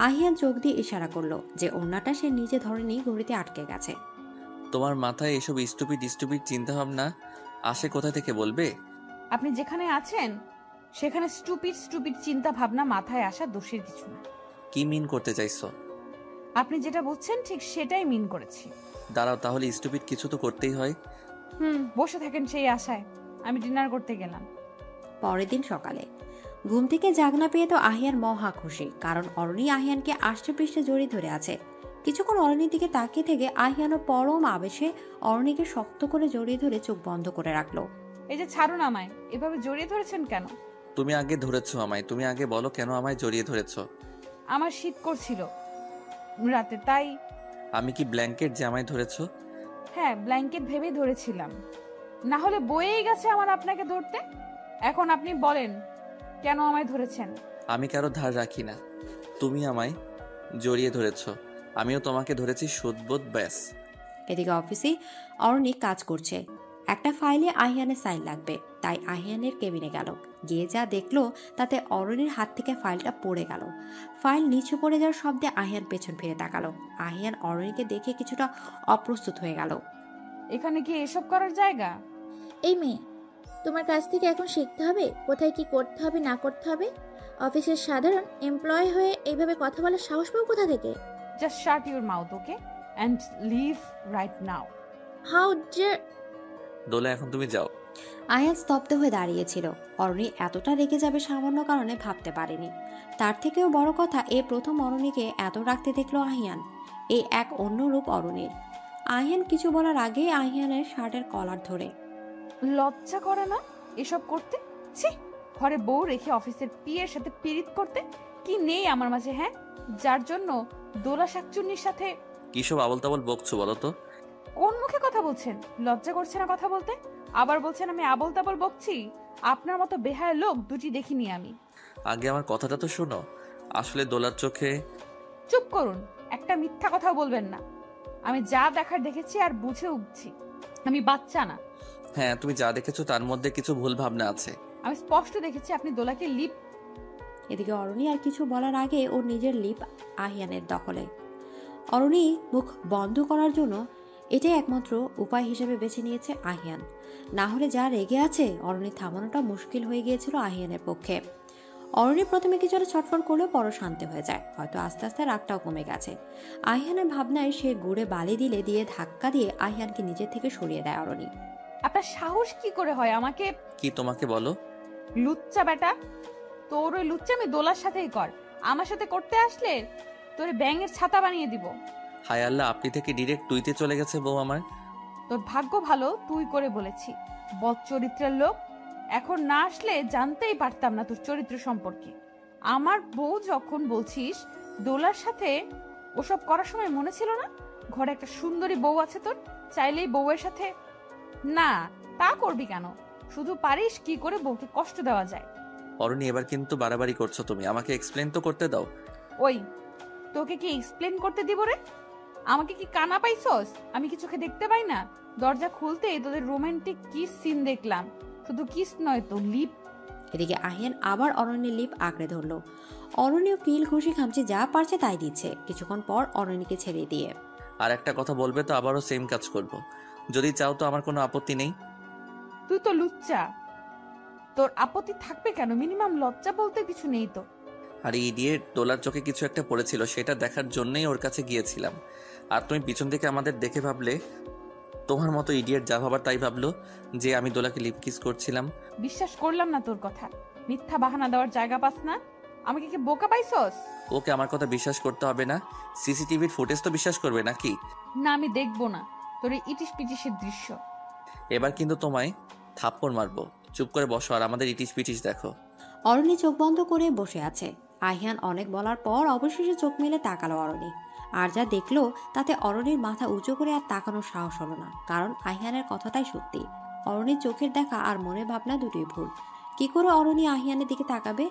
আহিয়ান চোখ দিয়ে ইশারা করলো যে ওড়নাটা সে নিজে ধরেনি, ঘড়িতে আটকে গেছে। তোমার মাথায় এসব স্টুপিড চিন্তা ভাবনা আসে কোথা থেকে বলবে? আপনি যেখানে আছেন সেখানে স্টুপিড চিন্তা ভাবনা মাথায় আসা দোষের কিছু না। কি মিন করতে চাইছো? আপনি যেটা বুঝছেন ঠিক সেটাই মিন করেছি। দাঁড়াও, তাহলে স্টুপিড কিছু তো করতেই হয়। বসে থাকেন সেই আশায়। আমি ডিনার করতে গেলাম। পরের দিন সকালে ঘুম থেকে জাগনা পেয়ে তো আহিয়ান মহা খুশি, কারণ অরণি আহিয়ানকে আষ্টে পৃষ্ঠে জড়িয়ে ধরে আছে। কিছুক্ষণ অরণির দিকে তাকিয়ে থেকে আহিয়ানও পরম আবেশে অরণিকে শক্ত করে জড়িয়ে ধরে চোখ বন্ধ করে রাখলো। এই যে ছাড়ুন আমায়, এভাবে জড়িয়ে ধরেছেন কেন? তুমি আগে ধরেছো আমায়, তুমি আগে বলো কেন আমায় জড়িয়ে ধরেছো? আমার শীত করছিল রাতে, তাই। আমি কি ব্ল্যাঙ্কেট যে আমায় ধরেছো? হ্যাঁ, ব্ল্যাঙ্কেট ভেবেই ধরেছিলাম, না হলে বয়েই গেছে আমার আপনাকে ধরতে। এখন আপনি বলেন কেন আমায় ধরেছেন? আমি কারো ধার রাখি না, তুমি আমায় জড়িয়ে ধরেছো, আমিও তোমাকে ধরেছি, সুদবোধ ব্যাস। এদিকে অফিসে অরণি কাজ করছে। একটা ফাইলে আহিয়ানের সাইন লাগবে, তাই আহিয়ানের কেবিনে গেল। গিয়ে যা দেখলো তাতে অরণির হাত থেকে ফাইলটা পড়ে গেল। ফাইল নিচে পড়ে যাওয়ার শব্দে আহিয়ান পেছন ফিরে তাকালো। আহিয়ান অরণিকে দেখে কিছুটা অপ্রস্তুত হয়ে গেল। এখানে কি এসব করার জায়গা? এই মেয়ে, তোমার কাছ থেকে এখন শিখতে হবে কোথায় কি করতে হবে না করতে হবে। অফিসের সাধারণ এমপ্লয়ি হয়ে এইভাবে কথা বলার সাহস পাও কোথা থেকে? Just shut your mouth, okay? And leave right now. How dare... দোলা, এখন তুমি যাও। আহিয়ান স্তব্ধ হয়ে দাঁড়িয়েছিল। অরণি এতটা রেগে যাবে সামান্য কারণে ভাবতে পারেনি। তার থেকেও বড় কথা, এই প্রথম অরণিকে এত রাখতে দেখলো আহিয়ান। এই এক অন্য রূপ অরণির। আহিয়ান কিছু বলার আগেই আহিয়ানের শার্টের কলার ধরে। লজ্জা করে না এসব করতে? ছি, ঘরে বউ রেখে অফিসের পিয়ের সাথে পীড়িত করতে কি নেই আমার মাঝে, হ্যাঁ? যার জন্য দোলা শাকচুন্নির সাথে কিসব আবল তাবল বকছো বলো তো? কোন মুখে কথা বলছেন? লজ্জা করছে না কথা বলতে? আবার বলছেন আমি আবল তাবল বকছি? আপনার মতো বেহায়া লোক দুটি দেখিনি আমি। আগে আমার কথাটা তো শোনো। আসলে দোলার চোখে... চুপ করুন, একটা মিথ্যা কথাও বলবেন না। আমি যা দেখার দেখেছি আর বুঝে উঠছি, আমি বাচ্চা না। হ্যাঁ, তুমি যা দেখেছো তার মধ্যে কিছু ভুল ভাবনা আছে। আমি স্পষ্ট দেখেছি আপনি দোলাকে লিপ... এদিকে অরণি আর কিছু বলার আগে ওর নিজের লিপ আহিয়ানের দখলে। অরণি মুখ বন্ধ করার জন্য এটাই একমাত্র উপায় হিসেবে বেছে নিয়েছে আহিয়ান। না হলে যা রেগে আছে অরণি থামানোটা মুশকিল হয়ে গিয়েছিল আহিয়ানের পক্ষে। অরণি প্রথমে কিছুটা ছটফট করলেও পর শান্ত হয়ে যায়, হয়তো আস্তে আস্তে রাগটাও কমে গেছে। আহিয়ানের ভাবনায় সে গুড়ে বালি দিয়ে ধাক্কা দিয়ে আহিয়ানকে নিজের থেকে সরিয়ে দেয় অরণি। আপনার সাহস কি করে হয় আমাকে... কি তোমাকে বলো? লুচ্চা বেটা, তোর ওই লুচ্চা আমি দোলার সাথেই কর। আমার সাথে করতে আসলে তোর ব্যাঙের ছাতা বানিয়ে দিব। হায় আল্লাহ, আপনি থেকে ডিরেক্ট তুইতে চলে গেছে বউ আমার। তোর ভাগ্য ভালো তুই করে বলেছি, বদ চরিত্রের লোক। এখন না আসলে জানতেই পারতাম না তোর চরিত্র সম্পর্কে। আমার বউ যখন বলছিস দোলার সাথে ওসব করার সময় মনে ছিল না ঘরে একটা সুন্দরী বউ আছে তোর, চাইলেই বউয়ের সাথে? না, তা করবি কেন? শুধু পারিস কি করে বউকে কষ্ট দেওয়া যায়। অরুণী, এবার কিন্তু বাড়াবাড়ি করছো তুমি, আমাকে এক্সপ্লেন তো করতে দাও। ওই, তোকে কি এক্সপ্লেন করতে দিব রে? আমাকে কি কানা পাইছস? আমি কি চোখে দেখতে পাই না? দরজা খুলতেই তোদের রোমান্টিক কিস সিন দেখলাম। শুধু কিস নয় তো, লিপ। এদিকে আহিয়ান আবার অরণ্যের লিপ আঁকড়ে ধরলো। অরণ্যও কিল ঘুষি খামচি যা পারছে তাই দিচ্ছে। কিছুক্ষণ পর অরণ্যকে ছেড়ে দিয়ে, আর একটা কথা বলবে তো আবারও সেম কাজ করব। যদি চাও তো আমার কোনো আপত্তি নেই। তুই তো লুচ্চা, তোর আপত্তি থাকবে কেন? মিনিমাম লজ্জা বলতে কিছু নেই তো। আর ইডিয়েট, দোলার চোখে কিছু একটা পড়েছিল, সেটা দেখার জন্যই ওর কাছে গিয়েছিলাম। আর তুমি পিছন থেকে আমাদের দেখে ভাবলে, তোমার মতো ইডিয়েট যা ভাবার তাই ভাবলো যে আমি দোলাকে লিপ কিস করছিলাম। বিশ্বাস করলাম না তোর কথা। মিথ্যা বাহানা দেওয়ার জায়গা পাস না। আমাকে কি বোকা পাইছস? ওকে আমার কথা বিশ্বাস করতে হবে না, সিসিটিভির ফুটেজ তো বিশ্বাস করবে নাকি? না, আমি দেখবো না তোর এই ইটিশ পিটিশের দৃশ্য। এবার কিন্তু তোমায় থাপ্পড় মারবো। চুপ করে বসো আর আমাদের ইটিশ পিটিশ দেখো। অরণ্য চোখ বন্ধ করে বসে আছে। আহিয়ান অনেক বলার পর অবশেষে চোখ মেলে তাকালো অরণি। আর যা দেখলো তাতে অরণির মাথা উঁচু করে আর তাকানোর সাহস হলো না, কারণ আহিয়ানের কথাটাই সত্যি। অরণির চোখের দেখা আর মনের ভাবনা দুটোই ভুল। কি করে অরণি আহিয়ানের দিকে তাকাবে?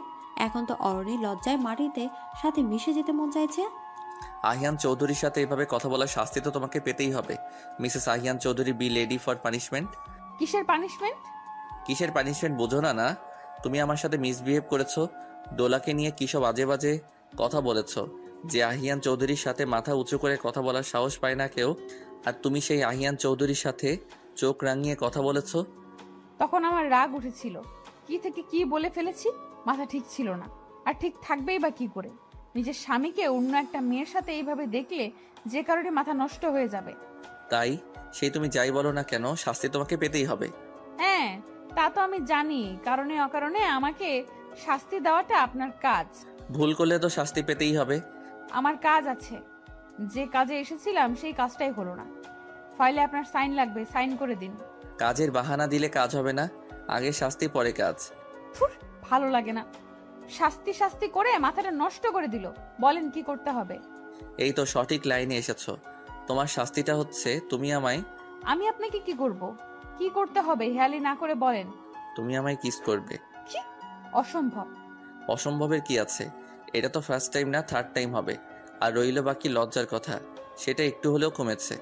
এখন তো অরণির লজ্জায় মাটিতে সাথে মিশে যেতে মন চাইছে। আহিয়ান চৌধুরীর সাথে এভাবে কথা বলার শাস্তি তো তোমাকে পেতেই হবে। Mrs Ahiyan Chowdhury, be ready for punishment. কিসের পানিশমেন্ট? কিসের পানিশমেন্ট বোঝো না? না, তুমি আমার সাথে মিসবিহেভ করেছো, দোলাকে নিয়ে কি সব আজে বাজে কথা বলেছো, যে আহিয়ান চৌধুরীর সাথে মাথা উঁচু করে কথা বলার সাহস পায় না কেউ। আর তুমি সেই আহিয়ান চৌধুরীর সাথে চোখ রাঙিয়ে কথা বলেছো। তখন আমার রাগ উঠেছিল, কি থেকে কি বলে ফেলেছি, মাথা ঠিক ছিল না। আর ঠিক থাকবেই বা কি করে? নিজের স্বামীকে অন্য একটা মেয়ের সাথে এইভাবে দেখলে যে কারণে মাথা নষ্ট হয়ে যাবে। তাই সেই তুমি যাই বলো না কেন, শাস্তি তোমাকে পেতেই হবে। হ্যাঁ, তা তো আমি জানি। কারণে অকারণে আমাকে শাস্তি দেওয়াটা আপনার কাজ। ভুল করলে তো শাস্তি পেতেই হবে। আমার কাজ আছে, যে কাজে এসেছিলাম সেই কাজটাই হলো না। ফাইলে আপনার সাইন লাগবে, সাইন করে দিন। কাজের বাহানা দিলে কাজ হবে না, আগে শাস্তি পরে কাজ। ভালো লাগে না, শাস্তি শাস্তি করে মাথাটা নষ্ট করে দিল। বলেন কি করতে হবে? এই তো সঠিক লাইনে এসেছো। তোমার শাস্তিটা হচ্ছে তুমি আমায়। আমি আপনাকে কি করব? কি করতে হবে হেয়ালি না করে বলেন। তুমি আমায় কিস করবে। কি? অসম্ভব। অসম্ভবের কি আছে? এটা তো ফার্স্ট টাইম না, থার্ড টাইম হবে। আর রইল বাকি লজ্জার কথা, সেটা একটু হলেও কমেছে।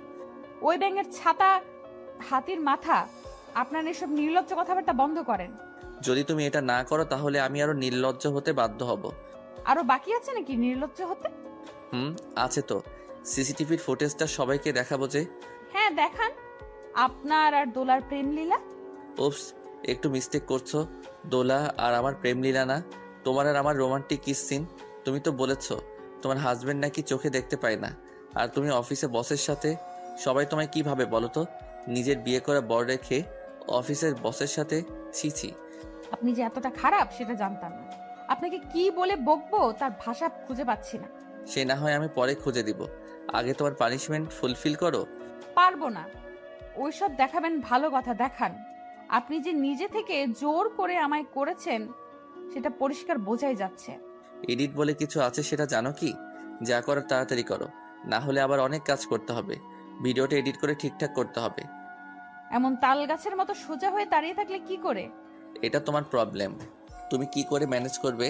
ওই ব্যাঙের ছাতা, হাতির মাথা, আপনার এসব নির্লজ্জ কথাবার্তা বন্ধ করেন। যদি তুমি এটা না করো তাহলে আমি আরো নির্লজ্জ হতে বাধ্য হব। আরো বাকি আছে নাকি নির্লজ্জ হতে? আছে তো। সিসিটিভির ফুটেজটা সবাইকে দেখাবো যে। হ্যাঁ দেখান, আপনার আর দোলার প্রেম লীলা। ওপস, একটু মিস্টেক করছো। দোলা আর আমার প্রেম লীলা না, তোমার আর আমার রোমান্টিক কিস সিন। তুমি তো বলেছো তোমার হাজবেন্ড নাকি চোখে দেখতে পায় না, আর তুমি অফিসে বসের সাথে। সবাই তোমায় কি ভাবে বলো তো? নিজের বিয়ে করা বর রেখে অফিসের বসের সাথে? ছি ছি। আপনি যে এতটা খারাপ সেটা জানতাম না। আপনাকে কি বলে বকবো তার ভাষা খুঁজে পাচ্ছি না। সে না হয় আমি পরে খুঁজে দিব, আগে তোমার পানিশমেন্ট ফুলফিল করো। পারবো না। ওইসব দেখাবেন ভালো কথা দেখান। আপনি যে নিজে থেকে জোর করে আমায় করেছেন সেটা পরিষ্কার বোঝাই যাচ্ছে। এডিট বলে কিছু আছে সেটা জানো কি? যা করার তাড়াতাড়ি করো, না হলে আবার অনেক কাজ করতে হবে। ভিডিওটা এডিট করে ঠিকঠাক করতে হবে। এমন তাল গাছের মতো সোজা হয়ে দাঁড়িয়ে থাকলে কি করে? এটা তোমার প্রবলেম, তুমি কি করে ম্যানেজ করবে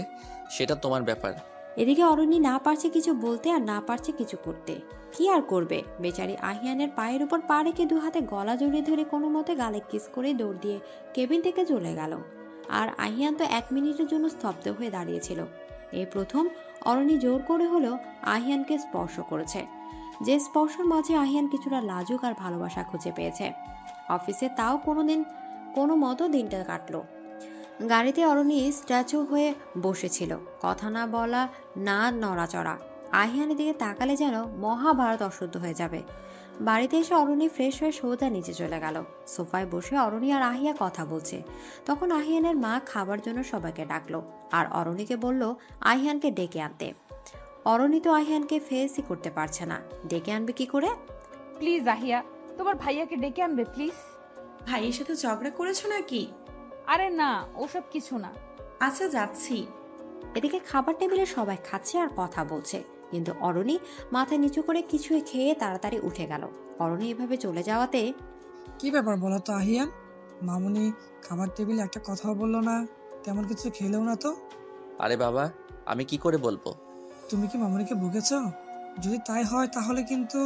সেটা তোমার ব্যাপার। এদিকে অরণ্যি না পারছে কিছু বলতে আর না পারছে কিছু করতে। কি আর করবে? বেচারি আহিয়ানের পায়ের উপর পা রেখে দু হাতে গলা জড়িয়ে ধরে কোনো মতে গালে কিস করে দৌড় দিয়ে কেবিন থেকে চলে গেল। আর আহিয়ান তো 1 মিনিটের জন্য স্তব্ধ হয়ে দাঁড়িয়েছিল। এই প্রথম অরণ্যি জোর করে হলেও আহিয়ানকে স্পর্শ করেছে। যে স্পর্শের মাঝে আহিয়ান কিছুটা লাজুক আর ভালোবাসা খুঁজে পেয়েছে। অফিসে তাও কোনো মতো দিনটা কাটলো। গাড়িতে অরণ্যি স্ট্যাচু হয়ে বসেছিল, কথা না বলা, না নড়াচড়া। আহিয়ানের দিকে তাকালে যেন মহাভারত অশুদ্ধ হয়ে যাবে। বাড়িতে এসে অরণি ফ্রেশ হয়ে সোজা নিচে চলে গেল। সোফায় বসে অরণি আর আহিয়া কথা বলছে। তখন আহিয়ানের মা খাবার জন্য সবাইকে ডাকলো আর অরণিকে বলল আহিয়ানকে ডেকে আনতে। অরণি তো আহিয়ানকে ফেসই করতে পারছে না, ডেকে আনবে কি করে? প্লিজ আহিয়া, তোমার ভাইয়াকে ডেকে আনবে প্লিজ। ভাইয়ের সাথে ঝগড়া করেছো নাকি? আরে না, ওসব কিছু না। আচ্ছা যাচ্ছি। এদিকে খাবার টেবিলে সবাই খাচ্ছে আর কথা বলছে, কিন্তু অরণি মাথা নিচু করে কিছুই খেয়ে তাড়াতাড়ি উঠে গেল। অরণি এভাবে চলে যাওয়াতে কি ব্যাপার বলো তো আহিয়ান? মামুনি খাবার টেবিলে একটা কথাও বললো না, তেমন কিছু খেলেও না তো। আরে বাবা, আমি কি করে বলবো? তুমি কি মামুনিকে বকেছো? যদি তাই হয় তাহলে কিন্তু।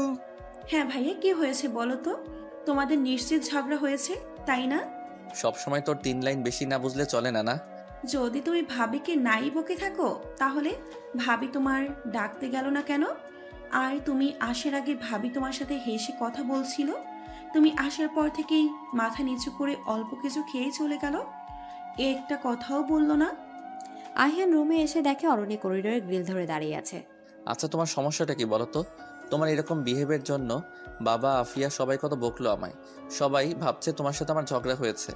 হ্যাঁ ভাইয়া, কি হয়েছে বলো তো? তোমাদের নিশ্চিত ঝগড়া হয়েছে, তাই না? সবসময় তোর 3 লাইন বেশি না বুঝলে চলে না। না যদি তুমি ভাবিকে নাই বকে থাকো, তাহলে ভাবি তোমার ডাকতে গেল না কেন? আর তুমি আসার আগে ভাবি তোমার সাথে হেসে কথা বলছিল, তুমি আসার পর থেকেই মাথা নিচু করে অল্প কিছু খেয়ে চলে গেল, একটা কথাও বললো না। আহিয়ান রুমে এসে দেখে অরণি করিডোরে গ্রিল ধরে দাঁড়িয়ে আছে। আচ্ছা, তোমার সমস্যাটা কি বলো তো? তোমার এরকম বিহেভের জন্য বাবা, আফিয়া সবাই কত বকলো আমায়। সবাই ভাবছে তোমার সাথে আমার ঝগড়া হয়েছে,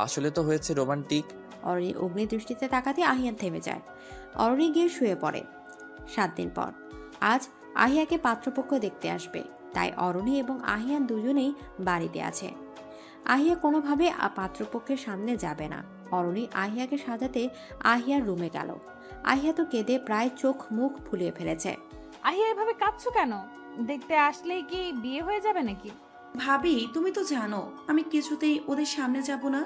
আসলে তো হয়েছে রোমান্টিক। অরণি অগ্নি দৃষ্টিতে তাকাতে আহিয়ান থেমে যায়। অরণি গিয়ে শুয়ে পড়ে। 7 দিন পর আজ আহিয়াকে পাত্রপক্ষ দেখতে আসবে, তাই অরণি এবং আহিয়ান দুজনেই বাড়িতে আছে। আহিয়া কোনোভাবে পাত্রপক্ষের সামনে যাবে না। অরণি আহিয়াকে সাজাতে আহিয়ার রুমে গেল। আহিয়া তো কেঁদে প্রায় চোখ মুখ ফুলিয়ে ফেলেছে। আহিয়া এভাবে কাঁদছো কেন? দেখতে আসলেই কি বিয়ে হয়ে যাবে নাকি? ভাবি তুমি তো জানো আমি কিছুতেই ওদের সামনে যাব না।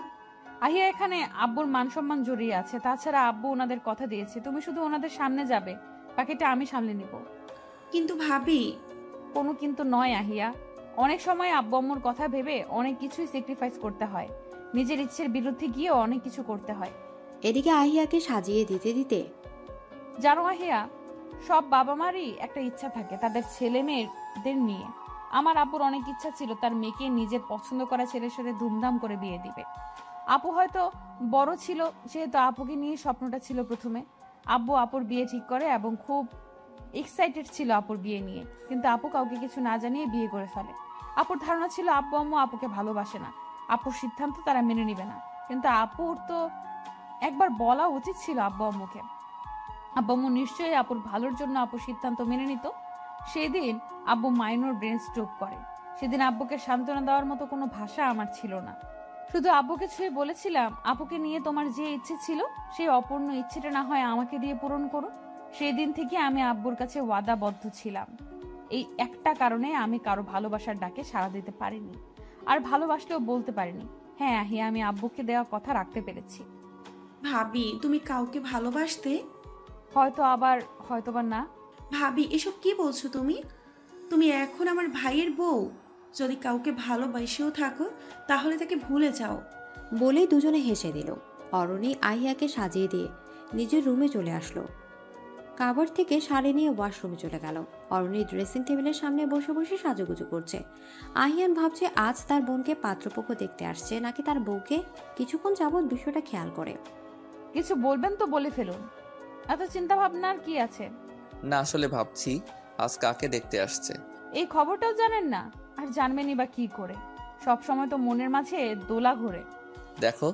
আহিয়া, এখানে আব্বুর মান সম্মান জড়িয়ে আছে, তাছাড়া আব্বু ওনাদের কথা দিয়েছে তুমি শুধু ওনাদের সামনে যাবে, বাকিটা আমি সামলে নিব। কিন্তু ভাবি। কোনো কিন্তু নয় আহিয়া, অনেক সময় আব্বু আম্মুর কথা ভেবে অনেক কিছুই স্যাক্রিফাইস করতে হয়, নিজের ইচ্ছের বিরুদ্ধে গিয়েও অনেক কিছু করতে হয়। এদিকে আহিয়াকে সাজিয়ে দিতে দিতে জানো আহিয়া, সব বাবা মারই একটা ইচ্ছা থাকে তাদের ছেলে মেয়েদের নিয়ে। আমার আব্বুর অনেক ইচ্ছা ছিল তার মেয়েকে নিজের পছন্দ করা ছেলের সাথে ধুমধাম করে বিয়ে দিবে। আপু হয়তো বড় ছিল, সেহেতু আপুকে নিয়ে স্বপ্নটা ছিল প্রথমে। আব্বু আপুর বিয়ে ঠিক করে এবং খুব এক্সাইটেড ছিল আপুর বিয়ে নিয়ে, কিন্তু আপু কাউকে কিছু না জানিয়ে বিয়ে করে ফেলে। আপুর ধারণা ছিল আব্বু আম্মু আপুকে ভালোবাসে না, আপুর সিদ্ধান্ত তারা মেনে নিবে না। কিন্তু আপুর তো একবার বলা উচিত ছিল আব্বু আম্মুকে। আব্বু আম্মু নিশ্চয়ই আপুর ভালোর জন্য আপুর সিদ্ধান্ত মেনে নিত। সেদিন আব্বু মাইনর ব্রেন স্ট্রোক করে। সেদিন আব্বুকে সান্ত্বনা দেওয়ার মতো কোনো ভাষা আমার ছিল না। শুধু আব্বুকে ছুঁয়ে বলেছিলাম, আপুকে নিয়ে তোমার যে ইচ্ছে ছিল সেই অপূর্ণ ইচ্ছেটা না হয় আমাকে দিয়ে পূরণ করো। সেই দিন থেকে আমি আব্বুর কাছে ওয়াদাবদ্ধ ছিলাম। এই একটা কারণে আমি কারো ভালোবাসার ডাকে সাড়া দিতে পারিনি, আর ভালোবাসলেও বলতে পারিনি। হ্যাঁ আহিয়া, আমি আব্বুকে দেওয়া কথা রাখতে পেরেছি। ভাবি তুমি কাউকে ভালোবাসতে? হয়তো, আবার হয়তোবা না। ভাবি এসব কি বলছো তুমি? তুমি এখন আমার ভাইয়ের বউ, যদি কাউকে ভালোবাসেও থাকো তাহলে তাকে ভুলে যাও। বলেই দুজনে হেসে দিল। অরণি আহিয়াকে সাজিয়ে দিয়ে নিজের রুমে চলে আসলো। কাভার থেকে শাড়ি নিয়ে ওয়াশরুমে চলে গেল। অরণি ড্রেসিং টেবিলের সামনে বসে বসে সাজুগুজু করছে। আহিয়ান ভাবছে আজ তার বোনকে পাত্রপক্ষ দেখতে আসছে নাকি তার বউকে। কিছুক্ষণ যাবৎ বিষয়টা খেয়াল করে। কিছু বলবেন তো বলে ফেলুন, এত চিন্তা ভাবনার কি আছে? না, আসলে ভাবছি আজ কাকে দেখতে আসছে। এই খবরটাও জানেন না? আর জানবেনই বা কি করে? সব সময় তো মনের মাঝে দোলা ঘোরে। দেখো,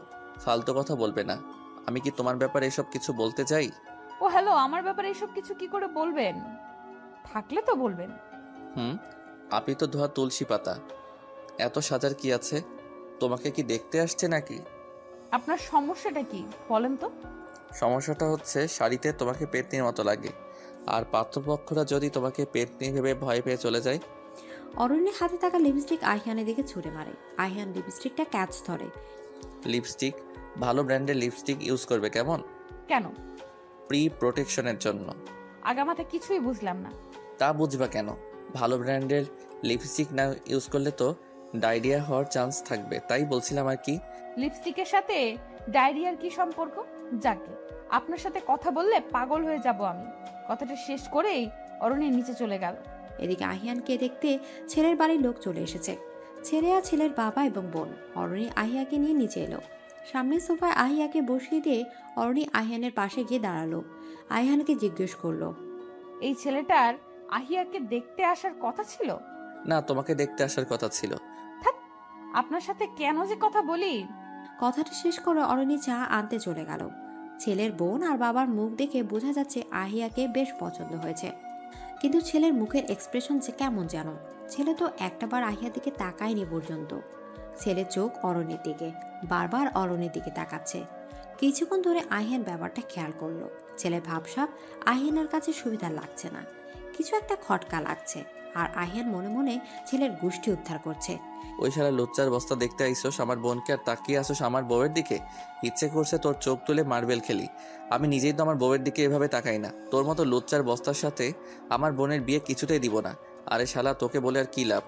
ফালতু কথা বলবে না। আমি কি তোমার ব্যাপারে এসব কিছু বলতে চাই? ও হ্যালো, আমার ব্যাপারে এসব কিছু কি করে বলবেন? থাকলে তো বলবেন। আপনি তো ধোয়া তুলসী পাতা, এত সাজার কি আছে? তোমাকে কি দেখতে আসছে নাকি? আপনার সমস্যাটা কি বলেন তো? সমস্যাটা হচ্ছে শাড়িতে তোমাকে পেতনির মতো লাগে, আর পাত্রপক্ষরা যদি তোমাকে পেতনি ভেবে ভয় পেয়ে চলে যায়। অরণ্যের হাতে থাকা লিপস্টিক আহিয়ানের দিকে ছুঁড়ে মারে। আহিয়ান লিপস্টিকটা ক্যাচ ধরে। লিপস্টিক? ভালো ব্র্যান্ডের লিপস্টিক ইউজ করবে কেমন? কেন? প্রি প্রোটেকশনের জন্য। আগামাথা কিছুই বুঝলাম না। তা বুঝবা কেন? ভালো ব্র্যান্ডের লিপস্টিক না ইউজ করলে তো ডায়রিয়া হওয়ার চান্স থাকবে, তাই বলছিলাম আর কি। লিপস্টিকের সাথে ডায়রিয়ার কি সম্পর্ক? যাকে আপনার সাথে কথা বললে পাগল হয়ে যাব আমি। কথাটা শেষ করেই অরণ্য নিচে চলে গেল। এদিকে আহিয়ানকে দেখতে ছেলের বাড়ির লোক চলে এসেছে। ছেলে আর ছেলের বাবা এবং বোন। অরণি আহিয়াকে নিয়ে নিচে এলো। সামনের সোফায় আহিয়াকে বসিয়ে দিয়ে অরণি আহিয়ানের পাশে গিয়ে দাঁড়ালো। আহিয়ানকে জিজ্ঞেস করলো, এই ছেলেটার আহিয়াকে দেখতে আসার কথা ছিল? না, তোমাকে দেখতে আসার কথা ছিল। আপনার সাথে কেন যে কথা বলি। কথাটা শেষ করে অরণি চা আনতে চলে গেল। ছেলের বোন আর বাবার মুখ দেখে বোঝা যাচ্ছে আহিয়াকে বেশ পছন্দ হয়েছে, কিন্তু ছেলের মুখের এক্সপ্রেশন যে কেমন যেন। ছেলে তো একটাবার আহিয়ার দিকে তাকায়নি পর্যন্ত। ছেলের চোখ অরণির দিকে, বারবার অরণির দিকে তাকাচ্ছে। কিছুক্ষণ ধরে আহিয়ান ব্যাপারটা খেয়াল করলো। ছেলের ভাবসাব আহিয়ানের কাছে সুবিধা লাগছে না, কিছু একটা খটকা লাগছে। আর আহিয়ান মনে মনে ছেলের গোষ্ঠী উদ্ধার করছে। ওই শালা লুচ্চার বস্তা দেখতে আইসোস আমার বোনকে আর তাকিয়ে আসোস আমার বউয়ের দিকে। ইচ্ছে করছে তোর চোখ তুলে মার্বেল খেলি। আমি নিজেই তো আমার বউয়ের দিকে এভাবে তাকাই না। তোর মতো লুচ্চার বস্তার সাথে আমার বোনের বিয়ে কিছুতেই দিব না। আরে শালা, তোকে বলে আর কি লাভ?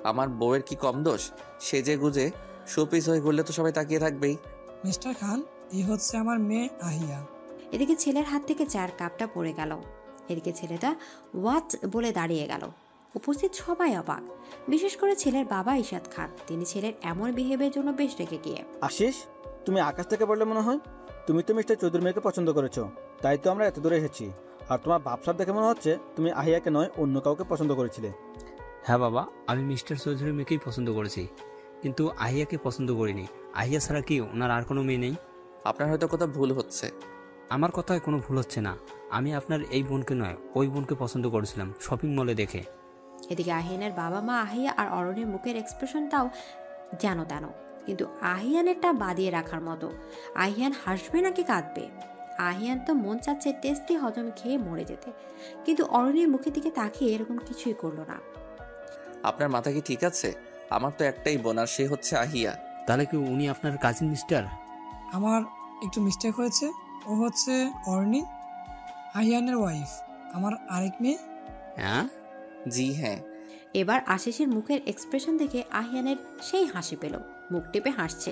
আমার বউয়ের কি কম দোষ? সেজে গুজে শোপিস হয়ে ঘুরলে তো সবাই তাকিয়ে থাকবেই। মিস্টার খান, এই হচ্ছে আমার মেয়ে আহিয়া। এদিকে ছেলের হাত থেকে চার কাপটা পড়ে গেল। এদিকে ছেলেটা হোয়াট বলে দাঁড়িয়ে গেল। উপস্থিত সবাই অবাক, বিশেষ করে ছেলের বাবা ইশাদ খান। তিনি ছেলের এমন বিহেভিয়ারের জন্য বেশ রেগে গিয়ে, আশিস, তুমি আকাশ থেকে পড়লে মনে হয়। তুমি তো মিস্টার চৌধুরী মেয়েকে পছন্দ করেছো, তাই তো আমরা এত দূরে এসেছি। আর তোমার ভাবসাব দেখে মনে হচ্ছে তুমি আহিয়াকে নয় অন্য কাউকে পছন্দ করেছিলে। হ্যাঁ বাবা, আমি মিস্টার চৌধুরী মেয়েকেই পছন্দ করেছি, কিন্তু আহিয়াকে পছন্দ করিনি। আহিয়া ছাড়া কি ওনার আর কোনো মেয়ে নেই? আপনার হয়তো কোথাও ভুল হচ্ছে। আমার কথায় কোনো ভুল হচ্ছে না। আমি আপনার এই বোনকে নয় ওই বোনকে পছন্দ করেছিলাম শপিং মলে দেখে। এদিকে আহিয়ানের বাবা মা আহিয়া আর অরণের মুখের এক্সপ্রেশনটাও যেন তেন, কিন্তু আহিয়ানেরটা বাদিয়ে রাখার মতো। আহিয়ান হাসবে নাকি কাঁদবে? আহিয়ান তো মন চাচ্ছে টেস্টি হজম খেয়ে মরে যেতে, কিন্তু অরণের মুখের দিকে তাকিয়ে এরকম কিছুই করলো না। আপনার মাথা কি ঠিক আছে? আমার তো একটাই বোন আর সে হচ্ছে আহিয়া। তাহলে কি উনি আপনার কাজিন মিস্টার? আমার একটু মিস্টেক হয়েছে। ও হচ্ছে অর্নি, আহিয়ানের ওয়াইফ, আমার আরেক মেয়ে। হ্যাঁ, জি হ্যাঁ। এবার আশিসের মুখের এক্সপ্রেশন দেখে আহিয়ানের সেই হাসি পেল, মুখ টিপে হাসছে।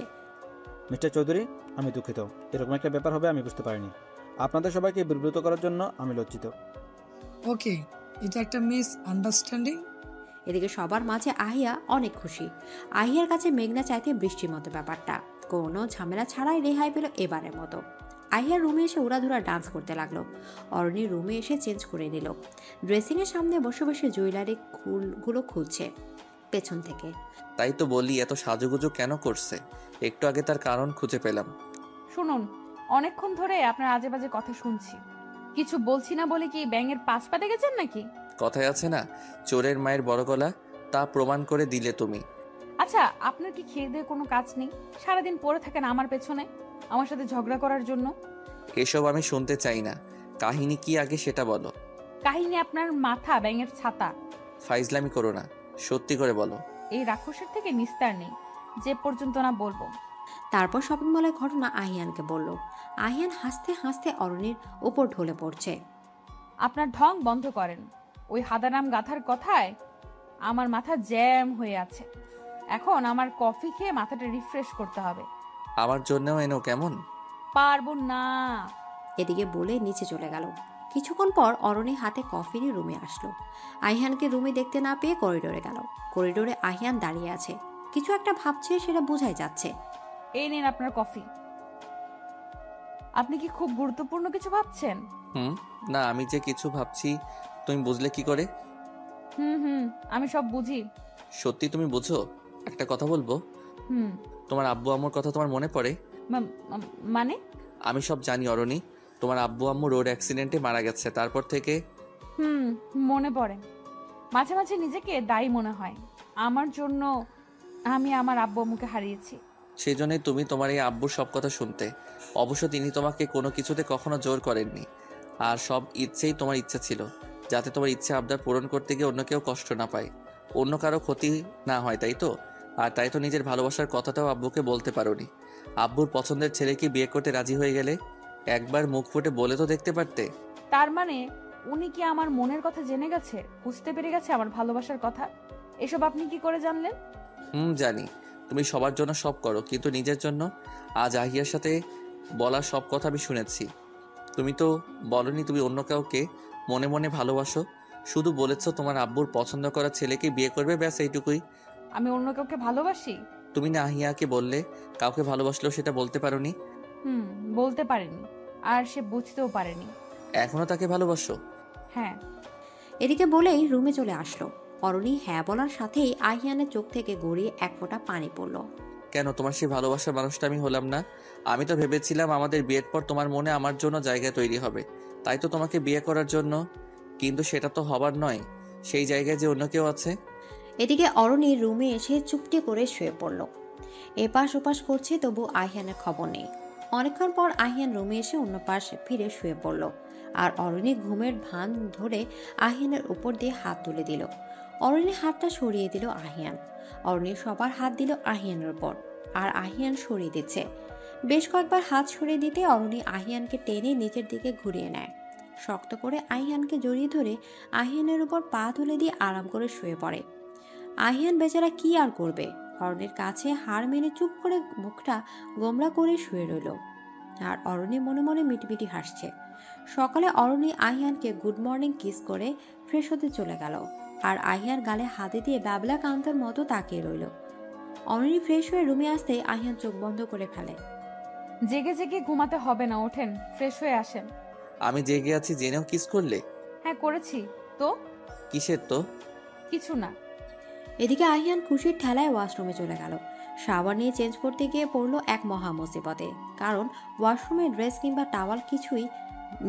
মিস্টার চৌধুরী, আমি দুঃখিত, এরকম একটা ব্যাপার হবে আমি বুঝতে পারিনি। আপনাদের সবাইকে বিব্রত করার জন্য আমি লজ্জিত। ওকে, এটা একটা মিস আন্ডারস্ট্যান্ডিং। এদিকে সবার মাঝে আহিয়া অনেক খুশি। আহিয়ার কাছে মেঘনা চাইতে বৃষ্টির মতো ব্যাপারটা, কোনো ঝামেলা ছাড়াই রেহাই পেল এবারের মতো। আহিয়ার রুমে এসে উড়াধুরা ডান্স করতে লাগলো। অরণির রুমে এসে চেঞ্জ করে নিল। ড্রেসিংয়ের সামনে বসে বসে জুয়েলারি গুলো খুলছে পেছন থেকে। তাই তো বলি এত সাজুগুজু কেন করছে। একটু আগে তার কারণ খুঁজে পেলাম। শুনুন, অনেকক্ষণ ধরে আপনার আজে বাজে কথা শুনছি। কিছু বলছি না বলে কি ব্যাঙের পাশ পা দেখেছেন নাকি? কথায় আছে না, চোরের মায়ের বড় গলা, তা প্রমাণ করে দিলে তুমি। আচ্ছা, আপনার কি খেয়ে দিয়ে কোনো কাজ নেই? সারাদিন পড়ে থাকেন আমার পেছনে, আমার সাথে ঝগড়া করার জন্য। এসব আমি শুনতে চাই না। কাহিনী কি আগে সেটা বলো। কাহিনী আপনার মাথা ব্যাঙের ছাতা। ফাইজলামি করো না, সত্যি করে বলো। এই রাক্ষসের থেকে নিস্তার নেই যে পর্যন্ত না বলবো। তারপর শপিং মলের ঘটনা আহিয়ানকে বলল। আহিয়ান হাসতে হাসতে অরণির উপর ঢলে পড়ছে। আপনার ঢং বন্ধ করেন। ওই হাদারাম গাথার কথায় আমার মাথা জ্যাম হয়ে আছে। এখন আমার কফি খেয়ে মাথাটা রিফ্রেশ করতে হবে। আমার জন্যও এনো কেমন? পারবো না। এদিকে বলে নিচে চলে গেল। কিছুক্ষণ পর অরণি হাতে কফি নিয়ে রুমে আসলো। আহিয়ানকে রুমে দেখতে না পেয়ে করিডোরে গেল। করিডোরে আহিয়ান দাঁড়িয়ে আছে, কিছু একটা ভাবছে, সেটা বোঝাই যাচ্ছে। এই নিন আপনার কফি। আপনি কি খুব গুরুত্বপূর্ণ কিছু ভাবছেন? না, আমি যে কিছু ভাবছি তুমি বুঝলে কি করে? আমি সব বুঝি। সত্যি তুমি বুঝো? একটা কথা বলবো। তোমার আব্বু আম্মুর কথা তোমার মনে পড়ে? মানে? আমি সব জানি অরণি। তোমার আব্বু আম্মু রোড অ্যাক্সিডেন্টে মারা গেছে, তারপর থেকে মনে পড়ে। মাঝে মাঝে নিজেকে দায়ী মনে হয় আমার জন্য। আমি আমার আব্বু আম্মুকে হারিয়েছি। সেই জন্যই তুমি তোমার এই আব্বুর সব কথা শুনতে। অবশ্য তিনি তোমাকে কোনো কিছুতে কখনো জোর করেননি, আর সব ইচ্ছেই তোমার ইচ্ছা ছিল, যাতে তোমার ইচ্ছে আবদার পূরণ করতে গিয়ে অন্য কেউ কষ্ট না পায়, অন্য কারো ক্ষতি না হয়, তাই তো? আর তাই তো নিজের ভালোবাসার কথাটাও আব্বুকে বলতে পারোনি। আব্বুর পছন্দের ছেলেকে বিয়ে করতে রাজি হয়ে গেলে একবার মুখ ফুটে বলে তো দেখতে পারতে। তার মানে উনি কি আমার মনের কথা জেনে গেছে, বুঝতে পেরে গেছে আমার ভালোবাসার কথা? এসব আপনি কি করে জানলেন? জানি তুমি সবার জন্য সব করো, কিন্তু নিজের জন্য? আজ আহিয়ার সাথে বলা সব কথা আমি শুনেছি। তুমি তো বলনি তুমি অন্য কাউকে মনে মনে ভালোবাসো, শুধু বলেছো তোমার আব্বুর পছন্দ করা ছেলেকে বিয়ে করবে, ব্যাস এইটুকুই। আমি অন্য কাউকে ভালোবাসি? তুমি না আহিয়াকে বললে কাউকে ভালোবাসলেও সেটা বলতে পারোনি। বলতে পারিনি, আর সে বুঝতেও পারেনি। এখনো তাকে ভালোবাসো? হ্যাঁ। এদিকে বলেই রুমে চলে আসলো। অরণি হ্যাঁ বলার সাথেই আহিয়ানের চোখ থেকে গড়িয়ে এক ফোঁটা পানি পড়ল। কেন তোমার সেই ভালোবাসার মানুষটা আমি হলাম না? আমি তো ভেবেছিলাম আমাদের বিয়ের পর তোমার মনে আমার জন্য জায়গা তৈরি হবে, তাই তো তোমাকে বিয়ে করার জন্য। কিন্তু সেটা তো হবার নয়, সেই জায়গায় যে অন্য কেউ আছে। এদিকে অরণি রুমে এসে চুপটি করে শুয়ে পড়ল। এপাশ ওপাশ করছে, তবু আহিয়ানের খবর নেই। অনেকক্ষণ পর আহিয়ান রুমে এসে অন্য পাশে ফিরে শুয়ে পড়ল, আর অরণি ঘুমের ভান ধরে আহিয়ানের উপর দিয়ে হাত তুলে দিল। অরণির হাতটা সরিয়ে দিল আহিয়ান। অরণি সবার হাত দিল আহিয়ানের উপর, আর আহিয়ান সরিয়ে দিচ্ছে। বেশ কয়েকবার হাত সরিয়ে দিতে অরণি আহিয়ানকে টেনে নিচের দিকে ঘুরিয়ে নেয়। শক্ত করে আহিয়ানকে জড়িয়ে ধরে আহিয়ানের উপর পা তুলে দিয়ে আরাম করে শুয়ে পড়ে। আহিয়ান বেচারা কি আর করবে, অরণির কাছে হাড় মেনে চুপ করে মুখটা গোমড়া করে শুয়ে রইল। আর অরণি মনে মনে মিটমিটি হাসছে। সকালে অরণি আহিয়ানকে গুড মর্নিং কিস করে ফ্রেশ হতে চলে গেল, আর আহিয়ান গালে হাতে দিয়ে ব্যাবলা কান্তার মতো তাকিয়ে রইল। অরণি ফ্রেশ হয়ে রুমে আসতেই আহিয়ান চোখ বন্ধ করে ফেলে। জেগে জেগে ঘুমাতে হবে না, ওঠেন, ফ্রেশ হয়ে আসেন। আমি জেগে আছি জেনেও কিস করলে? হ্যাঁ করেছি তো। কিসের তো? কিছু না। এদিকে আহিয়ান খুশির ঠেলায় ওয়াশরুমে চলে গেল। শাওয়ার নিয়ে চেঞ্জ করতে গিয়ে পড়লো এক মহা মুসিবতে, কারণ ওয়াশরুমে ড্রেস কিংবা টাওয়াল কিছুই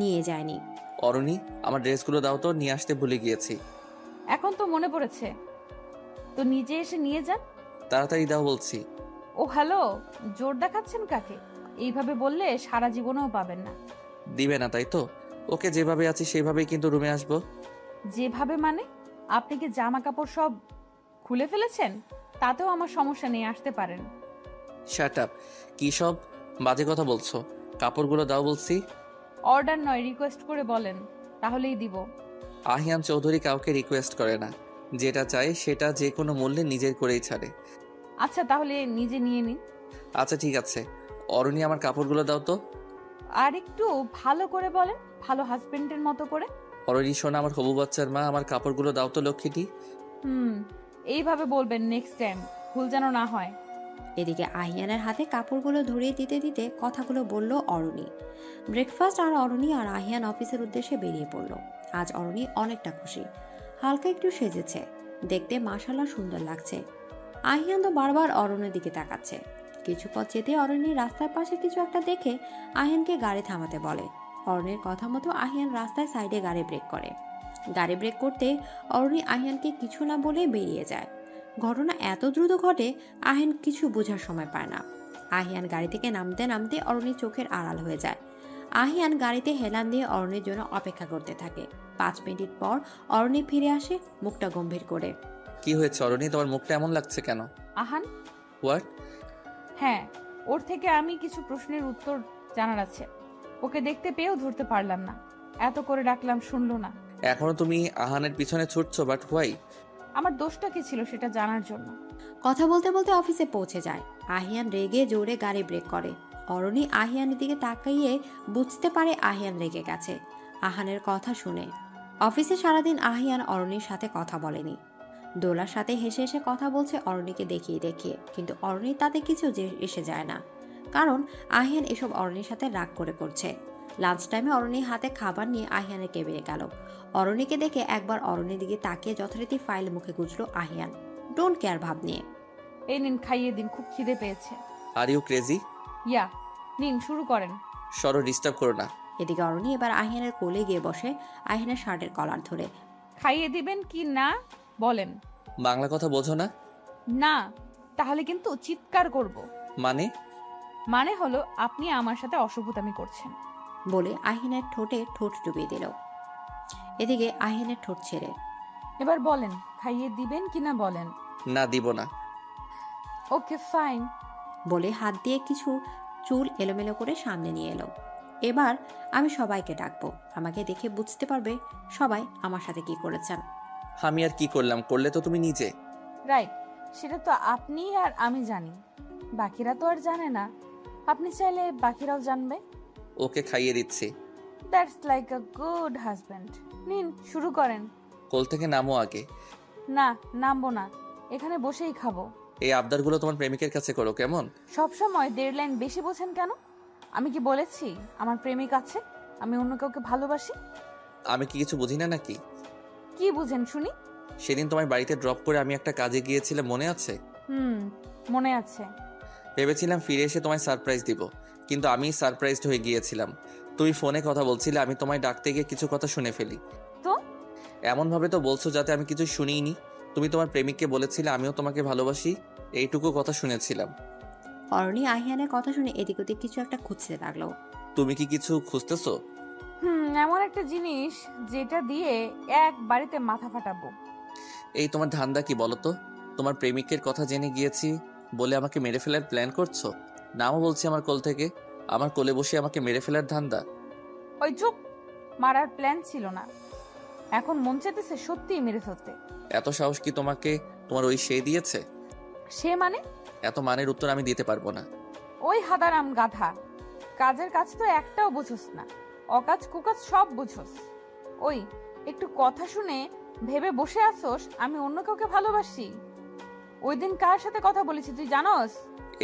নিয়ে যায়নি। অরণি, আমার ড্রেসগুলো দাও তো, নিয়ে আসতে ভুলে গিয়েছি। এখন তো মনে পড়েছে, তো নিজে এসে নিয়ে যান। তাড়াতাড়ি দাও বলছি। ও হ্যালো, জোর দেখাচ্ছেন কাকে? এইভাবে বললে সারা জীবনেও পাবেন না। দিবে না তাই তো? ওকে, যেভাবে আছি সেভাবেই কিন্তু রুমে আসবো। যেভাবে মানে? আপনি কি জামা কাপড় সব খুলে ফেলেছেন? তাতেও আমার সমস্যা নেই, আসতে পারেন। শাট আপ, কি সব বাজে কথা বলছো? কাপড়গুলো দাও বলছি। অর্ডার নয়, রিকোয়েস্ট করে বলেন, তাহলেই দিব। আহিয়ান চৌধুরী কাউকে রিকোয়েস্ট করে না, যেটা চায় সেটা যে কোনো মূল্যে নিজের করেই ছাড়ে। আচ্ছা তাহলে নিজে নিয়ে নিন। আচ্ছা ঠিক আছে। অরণি, আমার কাপড়গুলো দাও তো। আর একটু ভালো করে বলেন, ভালো হাজবেন্ডের মতো করে। অরণি শোনা, আমার হবু বাচ্চার মা, আমার কাপড়গুলো দাও তো লক্ষ্মীটি। এইভাবে বলবেন নেক্সট টাইম, ভুল যেন না হয়। এদিকে আহিয়ানের হাতে কাপড়গুলো ধরিয়ে দিতে দিতে কথাগুলো বলল অরণি। ব্রেকফাস্ট আর অরণি আর আহিয়ান অফিসের উদ্দেশ্যে বেরিয়ে পড়ল। আজ অরণি অনেকটা খুশি, হালকা একটু সেজেছে, দেখতে মাশাআল্লাহ সুন্দর লাগছে। আহিয়ান তো বারবার অরণের দিকে তাকাচ্ছে। কিছু পথ যেতে অরণি রাস্তার পাশে কিছু একটা দেখে আহিয়ানকে গাড়ি থামাতে বলে। অরণির কথা মতো আহিয়ান রাস্তায় সাইডে গাড়ি ব্রেক করে। গাড়ি ব্রেক করতে অরণি আহিয়ানকে কিছু না বলে বেরিয়ে যায়। ঘটনা এত দ্রুত ঘটে আহিয়ান কিছু বোঝার সময় পায় না। আহিয়ান গাড়ি থেকে নামতে নামতে অরণির চোখের আড়াল হয়ে যায়। আহিয়ান গাড়িতে হেলান দিয়ে অরণির জন্য অপেক্ষা করতে থাকে। 5 মিনিট পর অরণি ফিরে আসে, মুখটা গম্ভীর করে। কি হয়েছে অরণি, তোমার মুখটা এমন লাগছে কেন? আহান। হোয়াট? হ্যাঁ, ওর থেকে আমি কিছু প্রশ্নের উত্তর জানার আছে। ওকে দেখতে পেয়েও ধরতে পারলাম না, এত করে ডাকলাম শুনলো না। এখনো তুমি আহানের পিছনে ছুটছো, বাট হোয়াই? আমার দোষটা কি ছিল সেটা জানার জন্য। কথা বলতে বলতে অফিসে পৌঁছে যায়। আহিয়ান রেগে জোরে গাড়ি ব্রেক করে। অরণি আহিয়ানের দিকে তাকাইয়ে বুঝতে পারে আহিয়ান রেগে গেছে আহানের কথা শুনে। অফিসে সারাদিন আহিয়ান অরণির সাথে কথা বলেনি। দোলার সাথে হেসে হেসে কথা বলছে অরণিকে দেখিয়ে দেখিয়ে, কিন্তু অরণি তাতে কিছু এসে যায় না, কারণ আহিয়ান এসব অরণির সাথে রাগ করে করছে। লাঞ্চ টাইমে অরণির হাতে খাবার নিয়ে আহিয়ানের কেবিনে গেল। অরণিকে দেখে একবার অরণির দিকে তাকিয়ে যথারীতি ফাইল মুখে গুজলো আহিয়ান, ডোন্ট কেয়ার ভাব নিয়ে। এই নিন, খাইয়ে দিন, খুব খিদে পেয়েছে। Are you crazy? ইয়া, নিন শুরু করেন। সরো, ডিস্টার্ব করো না। এদিকে অরণি এবার আহিয়ানের কোলে গিয়ে বসে, আহিয়ানের শার্টের কলার ধরে। খাইয়ে দিবেন কি না বলেন। বাংলা কথা বোঝো না? না, তাহলে কিন্তু চিৎকার করব। মানে হলো আপনি আমার সাথে অসভ্যতামি করছেন বলে আহিনের ঠোঁটে ঠোঁট ডুবিয়ে দিল। এদিকে আহিনের ঠোঁট ছেড়ে, এবার বলেন খাইয়ে দিবেন কিনা বলেন। না, দিব না। ওকে ফাইন বলে হাত দিয়ে কিছু চুল এলোমেলো করে সামনে নিয়ে এলো। এবার আমি সবাইকে ডাকবো, আমাকে দেখে বুঝতে পারবে সবাই আমার সাথে কি করেছেন। আমি আর কি করলাম? করলে তো তুমি নিজে। রাইট, সেটা তো আপনি আর আমি জানি, বাকিরা তো আর জানে না। আপনি চাইলে বাকিরাও জানবে। ওকে খাইয়ে দিচ্ছি। That's like a good husband. নিন শুরু করেন। কোল থেকে নামো আগে। না, নামবো না, এখানে বসেই খাবো। এই আবদারগুলো তোমার প্রেমিকের কাছে করো কেমন? সব সময় 1.5 লাইন বেশি বোঝেন কেন? আমি কি বলেছি আমার প্রেমিক আছে, আমি অন্য কাউকে ভালোবাসি? আমি কি কিছু বুঝি না নাকি? কি বুঝেন শুনি? সেদিন তোমার বাড়িতে ড্রপ করে আমি একটা কাজে গিয়েছিলাম, মনে আছে? মনে আছে। ভেবেছিলাম ফিরে এসে তোমায় সারপ্রাইজ দিব, কিন্তু আমি সারপ্রাইজড হয়ে গিয়েছিলাম। তুমি ফোনে কথা বলছিলে, আমি তোমায় ডাকতে গিয়ে কিছু কথা শুনে ফেলি। তো এমনভাবে তো বলছো যাতে আমি কিছু শুনিনি। তুমি তোমার প্রেমিককে বলেছিলে আমিও তোমাকে ভালোবাসি, এইটুকু কথা শুনেছিলাম। অরণি আহিয়ানের কথা শুনে এদিক ওদিক কিছু একটা খুঁজতে লাগলো। তুমি কি কিছু খুঁজতেছো? এমন একটা জিনিস যেটা দিয়ে এক বাড়িতে মাথা ফাটাবো। এই তোমার ধান্দা কি বলো তো? তোমার প্রেমিকের কথা জেনে গিয়েছি বলে আমাকে মেরে ফেলার প্ল্যান করছো? নামও বলছি আমার কোল থেকে, আমার কোলে বসে আমাকে মেরে ফেলার ধান্দা। ওই চুপ, মারার প্ল্যান ছিল না, এখন মন চাইতেছে সত্যিই মেরে ফেলতে। এত সাহস কি তোমাকে তোমার ওই সে দিয়েছে? সে মানে? এত মানের উত্তর আমি দিতে পারবো না। ওই হাদারাম গাধা, কাজের কাজ তো একটাও বুঝোস না, অকাজ কুকাজ সব বুঝোস। ওই একটু কথা শুনে ভেবে বসে আসোস আমি অন্য কাউকে ভালোবাসি? ওই দিন কার সাথে কথা বলেছি তুই জানোস?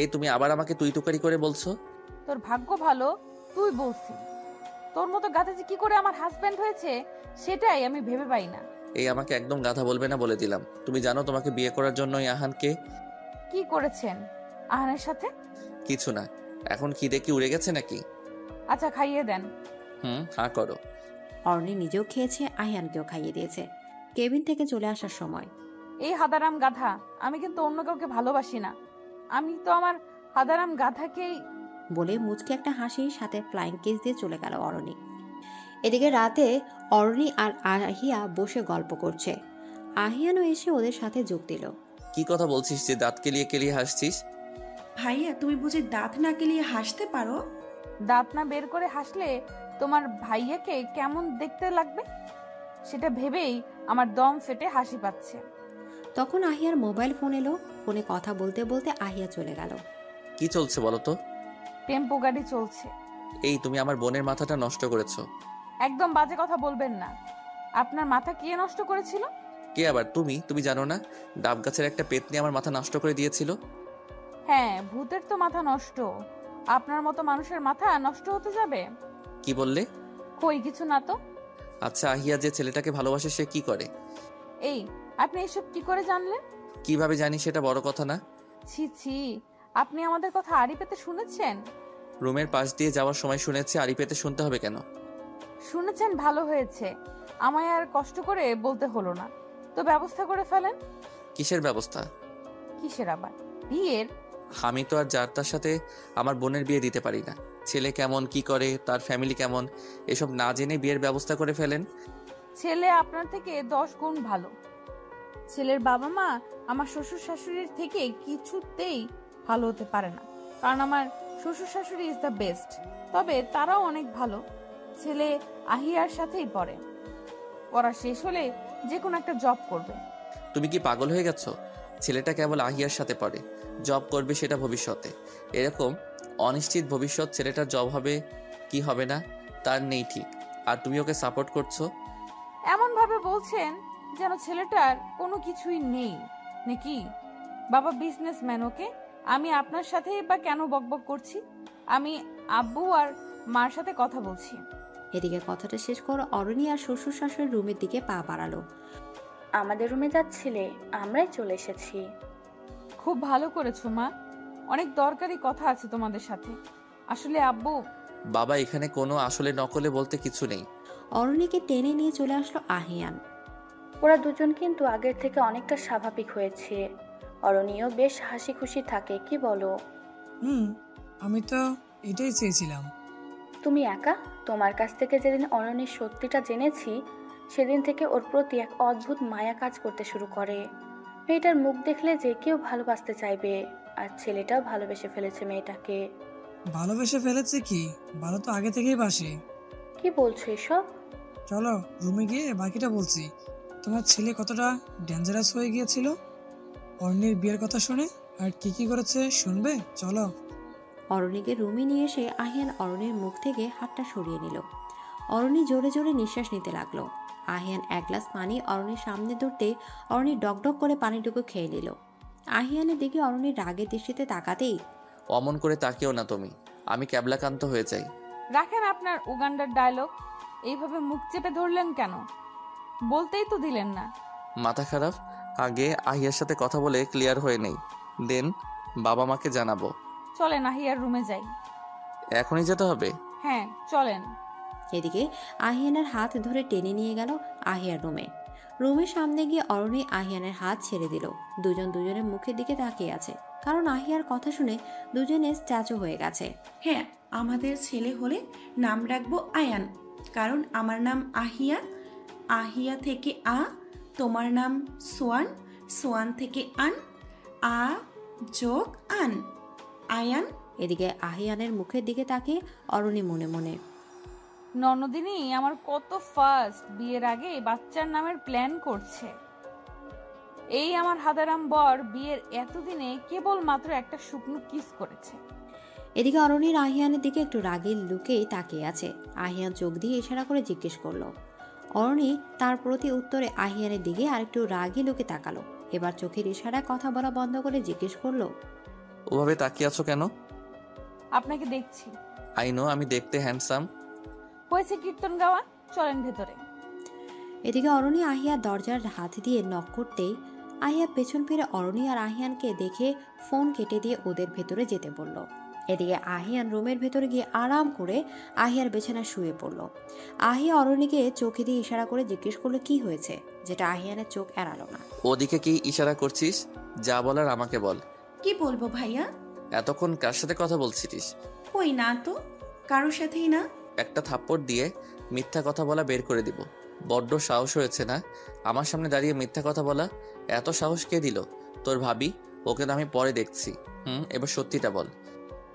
এই তুমি আবার আমাকে তুই তুকারি করে বলছো? তোর ভাগ্য ভালো তুই বলছি, তোর মতো গাধা যে কি করে আমার হাজবেন্ড হয়েছে সেটাই আমি ভেবে পাই না। এই আমাকে একদম গাধা বলবে না বলে দিলাম। তুমি জানো তোমাকে বিয়ে করার জন্য আহানকে কি করেছেন আহানের সাথে? কিছু না। এখন কি দেখি উড়ে গেছে নাকি? আচ্ছা খাইয়ে দেন। হ্যাঁ করো। অরণি নিজেও খেয়েছে, আহিয়ানকেও খাইয়ে দিয়েছে। কেবিন থেকে চলে আসার সময়, এই হাদারাম গাধা, আমি কিন্তু অন্য কাউকে ভালোবাসি না, আমি তো আমার হাদারাম গাধাকেই বলে মুচকে একটা হাসির সাথে ফ্লাইং কিস দিয়ে চলে গেল অরণি। এদিকে রাতে অরণি আর আহিয়া বসে গল্প করছে। আহিয়ানও এসে ওদের সাথে যোগ দিল। কি কথা বলছিস যে দাঁত কেলিয়ে কেলিয়ে হাসছিস? ভাইয়া তুমি বুঝি দাঁত না কেলিয়ে হাসতে পারো? দাঁত না বের করে হাসলে তোমার ভাইয়াকে কেমন দেখতে লাগবে সেটা ভেবেই আমার দম ফেটে হাসি পাচ্ছে। তখন আহিয়ার মোবাইল ফোন এলো। ফোনে কথা বলতে বলতে আহিয়া চলে গেল। কি চলছে বলো তো? টেম্পো গাড়ি চলছে। এই তুমি আমার বোনের মাথাটা নষ্ট করেছো। একদম বাজে কথা বলবেন না। আপনার মাথা কে নষ্ট করেছিল? কে আবার? তুমি জানো না ডাব গাছের একটা পেতনি আমার মাথা নষ্ট করে দিয়েছিল? হ্যাঁ, ভূতের তো মাথা নষ্ট, আপনার মতো মানুষের মাথা নষ্ট হতে যাবে? কি বললে? কই কিছু না তো। আচ্ছা, আহিয়া যে ছেলেটাকে ভালোবাসে সে কি করে? এই আপনি এসব কি করে জানলেন? কিভাবে জানি সেটা বড় কথা না। ছি ছি, আপনি আমাদের কথা আড়ি পেতে শুনেছেন? রুমের পাশ দিয়ে যাওয়ার সময় শুনেছি। আড়ি পেতে শুনতে হবে কেন? শুনেছেন ভালো হয়েছে, আমায় আর কষ্ট করে বলতে হলো না। তো ব্যবস্থা করে ফেলেন। কিসের ব্যবস্থা? কিসের আবার? বিয়ের। আমি তো আর যার তার সাথে আমার বোনের বিয়ে দিতে পারি না। ছেলে কেমন, কি করে, তার ফ্যামিলি কেমন, এসব না জেনে বিয়ের ব্যবস্থা করে ফেলেন। ছেলে আপনার থেকে 10 গুণ ভালো। ছেলের বাবা মা আমার শ্বশুর শাশুড়ির থেকে কিছুতেই ভালো হতে পারে না, কারণ আমার শ্বশুর শাশুড়ি ইজ দ্য বেস্ট। তবে তারাও অনেক ভালো। ছেলে আহিয়ার সাথেই পড়ে, পড়া শেষ হলে যে কোনো একটা জব করবে। তুমি কি পাগল হয়ে গেছো? ছেলেটা কেবল আহিয়ার সাথে পড়ে, জব করবে সেটা ভবিষ্যতে। এরকম অনিশ্চিত ভবিষ্যৎ ছেলেটার জব হবে কি হবে না তার নেই ঠিক, আর তুমি ওকে সাপোর্ট করছো। এমন ভাবে বলছেন যেন ছেলেটার কোনো কিছুই নেই নাকি? বাবা বিজনেসম্যান, ওকে আমি আপনার সাথে বা কেন বকবক করছি? আমি আব্বু আর মার সাথে কথা বলছি। এদিকে কথাটা শেষ করে অরণি আর শ্বশুর শাশুড়ির রুমের দিকে পা বাড়ালো। আমাদের রুমে যাচ্ছিলে, আমরাই চলে এসেছি। খুব ভালো করেছো মা, অনেক দরকারি কথা আছে তোমাদের সাথে। আসলে আব্বু। বাবা, এখানে কোনো আসলে নকলে বলতে কিছু নেই। অরণিকে টেনে নিয়ে চলে আসলো আহিয়ান। ওরা দুজন কিন্তু আগের থেকে অনেকটা স্বাভাবিক হয়েছে। অরণিও বেশ হাসি খুশি থাকে, কি বলো? আমি তো এটাই চেয়েছিলাম। তুমি একা? তোমার কাছ থেকে যেদিন অরণির সত্যিটা জেনেছি সেদিন থেকে ওর প্রতি এক অদ্ভুত মায়া কাজ করতে শুরু করে। মেয়েটার মুখ দেখলে যে কেউ ভালোবাসতে চাইবে, আর ছেলেটাও ভালোবেসে ফেলেছে মেয়েটাকে। ভালোবেসে ফেলেছে কি? ভালো তো আগে থেকেই বাসে। কি বলছো এসব? চলো রুমে গিয়ে বাকিটা বলছি। তোমার ছেলে কতটা ডেঞ্জারাস হয়ে গিয়েছিল অরণির বিয়ের কথা শুনে, আর কি কি করেছে শুনবে? চলো। অরণিকে রুমে নিয়ে এসে আহিয়ান অরণির মুখ থেকে হাতটা সরিয়ে নিল। অরণি জোরে জোরে নিঃশ্বাস নিতে লাগলো। আহিয়ান এক গ্লাস পানি অরণির সামনে ধরতে অরণি ডকডক করে পানিটুকু খেয়ে নিল। আহিয়ানের দিকে অরণির রাগের দৃষ্টিতে তাকাতেই, অমন করে তাকিও না তুমি, আমি ক্যাবলাকান্ত হয়ে যাই। রাখেন আপনার উগান্ডার ডায়লগ, এইভাবে মুখ চেপে ধরলেন কেন? বলতেই তো দিলেন না। মাথা খারাপ, আগে আহিয়ার সাথে কথা বলে ক্লিয়ার হয়ে নেই, দেন বাবা মাকে জানাবো। চলেন আহিয়ার রুমে যাই। এখনই যেতে হবে? হ্যাঁ চলেন। এদিকে আহিয়ানের হাত ধরে টেনে নিয়ে গেল আহিয়ার রুমে। রুমের সামনে গিয়ে অরণি আহিয়ানের হাত ছেড়ে দিল। দুজন দুজনের মুখের দিকে তাকিয়ে আছে, কারণ আহিয়ার কথা শুনে দুজনে স্ট্যাচু হয়ে গেছে। হ্যাঁ, আমাদের ছেলে হলে নাম রাখবো আয়ান, কারণ আমার নাম আহিয়া, আহিয়া থেকে আ, তোমার নাম সোয়ান, সোয়ান থেকে আন, আ যোগ আন, আয়ান। এদিকে আহিয়ানের মুখের দিকে তাকিয়ে অরণি মনে মনে, ননদিনী আমার কত ফার্স্ট, বিয়ের আগে বাচ্চার নামের প্ল্যান করছে। এই আমার হাদারাম বর বিয়ের এতদিনে কেবল মাত্র একটা শুকনো কিস করেছে। এদিকে অরণির আহিয়ানের দিকে একটু রাগের লুকেই তাকিয়ে আছে। আহিয়ান চোখ দিয়ে ইশারা করে জিজ্ঞেস করলো। অরণি তার প্রতি উত্তরে আহিয়ানের দিকে আরেকটু রাগী লুকে তাকালো। এবার চোখের ইশারায় কথা বলা বন্ধ করে জিজ্ঞেস করলো, ওভাবে তাকিয়ে আছো কেন? আপনাকে দেখছি। আই নো আমি দেখতে হ্যান্ডসাম। হয়েছে কীর্তন গাওয়া, চলেন ভেতরে। এদিকে অরণি আহিয়া দরজার হাত দিয়ে নক করতেই আহিয়া পেছন ফিরে অরণি আর আহিয়ানকে দেখে ফোন কেটে দিয়ে ওদের ভেতরে যেতে বলল। এদিকে আহিয়ান রুমের ভেতরে গিয়ে আরাম করে আহিয়ার বিছানায় শুয়ে পড়ল। আহিয়া অরণিকে চোখে দিয়ে ইশারা করে জিজ্ঞেস করলো কি হয়েছে, যেটা আহিয়ানের চোখ এড়ালো না। ওদিকে কি ইশারা করছিস? যা বলার আমাকে বল। কি বলবো ভাইয়া? এতক্ষণ কার সাথে কথা বলছিস? কই না তো, কারোর সাথেই না। একটা থাপ্পড় দিয়ে মিথ্যা কথা বলা বের করে দিব। বড্ড সাহস হয়েছে না আমার সামনে দাঁড়িয়ে মিথ্যা কথা বলা? এত সাহস কে দিল? তোর ভাবি, ওকে তো আমি পরে দেখছি। এবার সত্যিটা বল।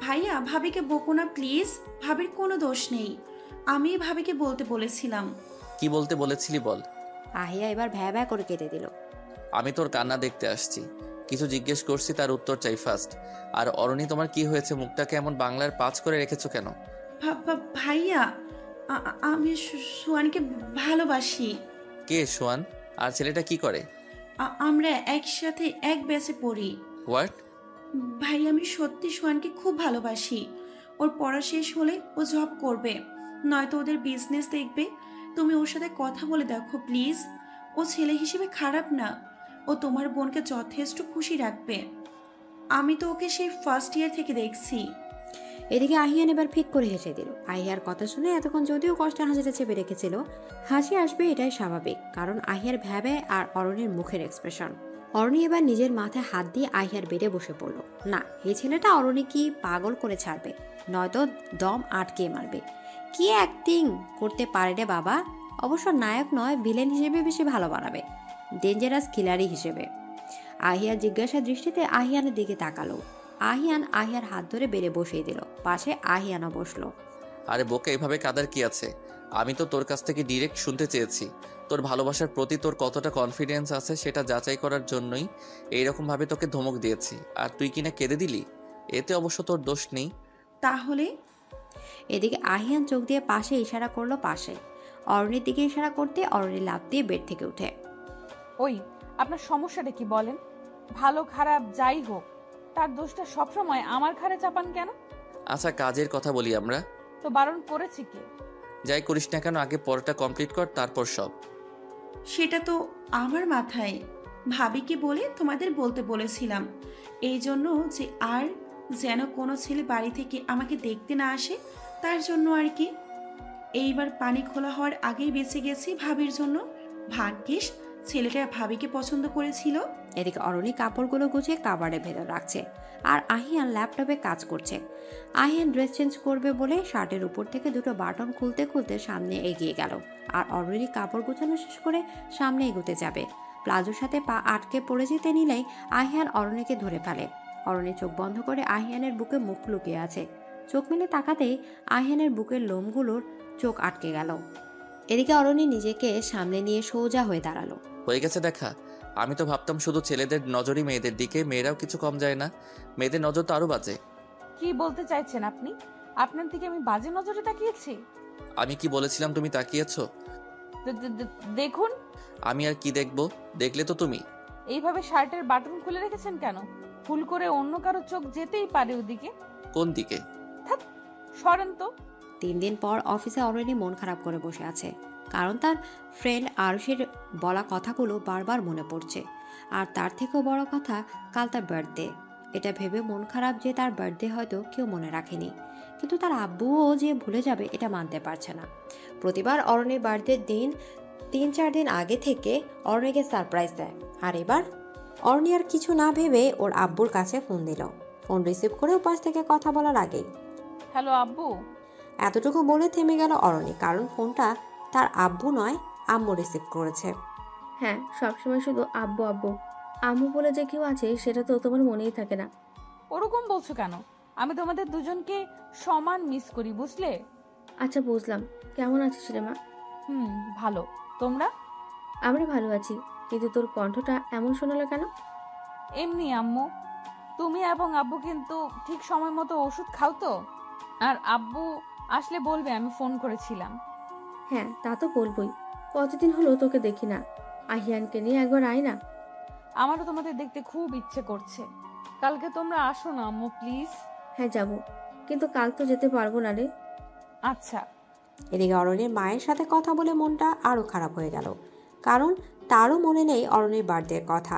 ভাইয়া ভাবিকে বকো না প্লিজ, ভাবির কোনো দোষ নেই, আমি ভাবিকে বলতে বলেছিলাম। কি বলতে বলেছিলি বল। আহিয়া এবার ভ্যা ভ্যা করে কেটে দিল। আমি তোর কান্না দেখতে আসছি, কিছু জিজ্ঞেস করছি তার উত্তর চাই ফার্স্ট। আর অরণি তোমার কি হয়েছে? মুখটাকে এমন বাংলার পাঁচ করে রেখেছো কেন? ভাইয়া আমি সোয়ানকে ভালোবাসি। কে সোয়ান? আর ছেলেটা কি করে? আমরা একসাথে এক ব্যাচে পড়ি। হোয়াট? ভাই আমি সত্যি সোয়ানকে খুব ভালোবাসি। ওর পড়া শেষ হলে ও জব করবে, নয়তো ওদের বিজনেস দেখবে। তুমি ওর সাথে কথা বলে দেখো প্লিজ। ও ছেলে হিসেবে খারাপ না, ও তোমার বোনকে যথেষ্ট খুশি রাখবে। আমি তো ওকে সেই ফার্স্ট ইয়ার থেকে দেখছি। এদিকে আহিয়ান এবার ফিক করে হেসে দিল। আহিয়ার কথা শুনে এতক্ষণ যদিও কষ্টে হাসিটা চেপে রেখেছিল, হাসি আসবে এটাই স্বাভাবিক, কারণ আহিয়ার ভ্যাবে আর অরণির মুখের এক্সপ্রেশন। অরণি এবার নিজের মাথায় হাত দিয়ে আহিয়ার বেডে বসে পড়ল। না, এই ছেলেটা অরণি কি পাগল করে ছাড়বে, নয়তো দম আটকে মারবে। কি অ্যাক্টিং করতে পারে রে বাবা! অবশ্য নায়ক নয়, ভিলেন হিসেবে বেশি ভালো বানাবে, ডেঞ্জারাস খিলাড়ি হিসেবে। আহিয়া জিজ্ঞাসা দৃষ্টিতে আহিয়ানের দিকে তাকালো। আহিয়ান আহিয়ার হাত ধরে বেড়ে বসিয়ে দিল। পাশে আহিয়ানও বসলো। আরে বোকা, এভাবে কাদার কি আছে? আমি তো তোর কাছ থেকে ডিরেক্ট শুনতে চেয়েছি তোর ভালোবাসার প্রতি তোর কতটা কনফিডেন্স আছে সেটা যাচাই করার জন্যই এইরকম ভাবে তোকে ধমক দিয়েছি। আর তুই কিনা কেঁদে দিলি, এতে অবশ্য তোর দোষ নেই। তাহলে? এদিকে আহিয়ান চোখ দিয়ে পাশে ইশারা করলো। পাশে অরণির দিকে ইশারা করতে অরণি লাফ দিয়ে বেড থেকে উঠে। ওই আপনার সমস্যাটা কি বলেন? ভালো খারাপ যাই হোক, তার দোষটা সবসময় আমার ঘাড়ে চাপান কেন? আচ্ছা কাজের কথা বলি আমরা। তো বারণ করেছি কি? যাই করিস না কেন আগে পড়াটা কমপ্লিট কর, তারপর সব। সেটা তো আমার মাথায়, ভাবিকে বলে তোমাদের বলতে বলেছিলাম, এই জন্য যে আর যেন কোনো ছেলে বাড়ি থেকে আমাকে দেখতে না আসে, তার জন্য আর কি। এইবার পানি খোলা হওয়ার আগেই বেঁচে গেছি ভাবির জন্য। ভাগ্যিস ছেলেটা ভাবিকে পছন্দ করেছিল। এদিকে অরণি কাপড়গুলো গুছিয়ে কাবারের ভেতর রাখছে, আর আহিয়ান ল্যাপটপে কাজ করছে। আহিয়ান ড্রেস চেঞ্জ করবে বলে শার্টের উপর থেকে দুটো বাটন খুলতে খুলতে সামনে এগিয়ে গেল। আর অরণি কাপড় গোছানো শেষ করে সামনে এগোতে যাবে, প্লাজোর সাথে পা আটকে পড়ে যেতে নিলেই আহিয়ান অরণিকে ধরে ফেলে। অরণি চোখ বন্ধ করে আহিয়ানের বুকে মুখ লুকিয়ে আছে। চোখ মেলে তাকাতেই আহিয়ানের বুকের লোমগুলোর চোখ আটকে গেল। এদিকে অরণি নিজেকে সামনে নিয়ে সোজা হয়ে দাঁড়ালো। হয়ে গেছে দেখা। আমি তো ভাবতাম শুধু ছেলেদের নজরই মেয়েদের দিকে, মেয়েরাও কিছু কম যায় না। মেয়েদের নজর তো আরো বাজে। কি বলতে চাইছেন আপনি? আপনার দিকে আমি বাজে নজরে তাকিয়েছি? আমি কি বলেছিলাম তুমি তাকিয়েছো? দেখুন। আমি আর কি দেখবো? দেখলে তো তুমি। এইভাবে শার্টের বাটন খুলে রেখেছেন কেন? ভুল করে অন্য কারো চোখ যেতেই পারে ওদিকে। কোন দিকে? সরেন তো। 3 দিন পর অফিসে অরণি মন খারাপ করে বসে আছে, কারণ তার ফ্রেন্ড আরুষের বলা কথাগুলো বারবার মনে পড়ছে। আর তার থেকেও বড় কথা, কাল তার বার্থডে। এটা ভেবে মন খারাপ যে তার বার্থডে হয়তো কেউ মনে রাখেনি, কিন্তু তার আব্বুও যে ভুলে যাবে এটা মানতে পারছে না। প্রতিবার অরণির বার্থডের দিন 3-4 দিন আগে থেকে অরণিকে সারপ্রাইজ দেয়। আর এবার অরণি আর কিছু না ভেবে ওর আব্বুর কাছে ফোন দিল। ফোন রিসিভ করে উপাস থেকে কথা বলার আগেই হ্যালো আব্বু। এতটুকু বলে থেমে গেল অরণি, কারণ ফোনটা তার আব্বু নয় আম্মু রিসিভ করেছে। হ্যাঁ, সবসময় শুধু আব্বু আব্বু আম্মু বলে যে কেউ আছে সেটা তো তোমার মনেই থাকে না। ওরকম বলছো কেন? আমি তোমাদের দুজনকে সমান মিস করি, বুঝলে? আচ্ছা বুঝলাম। কেমন আছিস রে মা? ভালো। তোমরা? আমরা ভালো আছি, কিন্তু তোর কণ্ঠটা এমন শোনালো কেন? এমনি আম্মু। তুমি এবং আব্বু কিন্তু ঠিক সময় মতো ওষুধ খাও তো? আর আব্বু আসলে বলবে আমি ফোন করেছিলাম। হ্যাঁ, তা তো বলবই। কতদিন হলো তোকে দেখি না। আহিয়ানকে নিয়ে একবার আয় না। আমারও তোমাদের দেখতে খুব ইচ্ছে করছে। কালকে তোমরা আসো না আম্মু, প্লিজ। হ্যাঁ যাব, কিন্তু কাল তো যেতে পারবো না রে। আচ্ছা। এদিকে অরণির মায়ের সাথে কথা বলে মনটা আরো খারাপ হয়ে গেল, কারণ তারও মনে নেই অরণির বার্থডের কথা।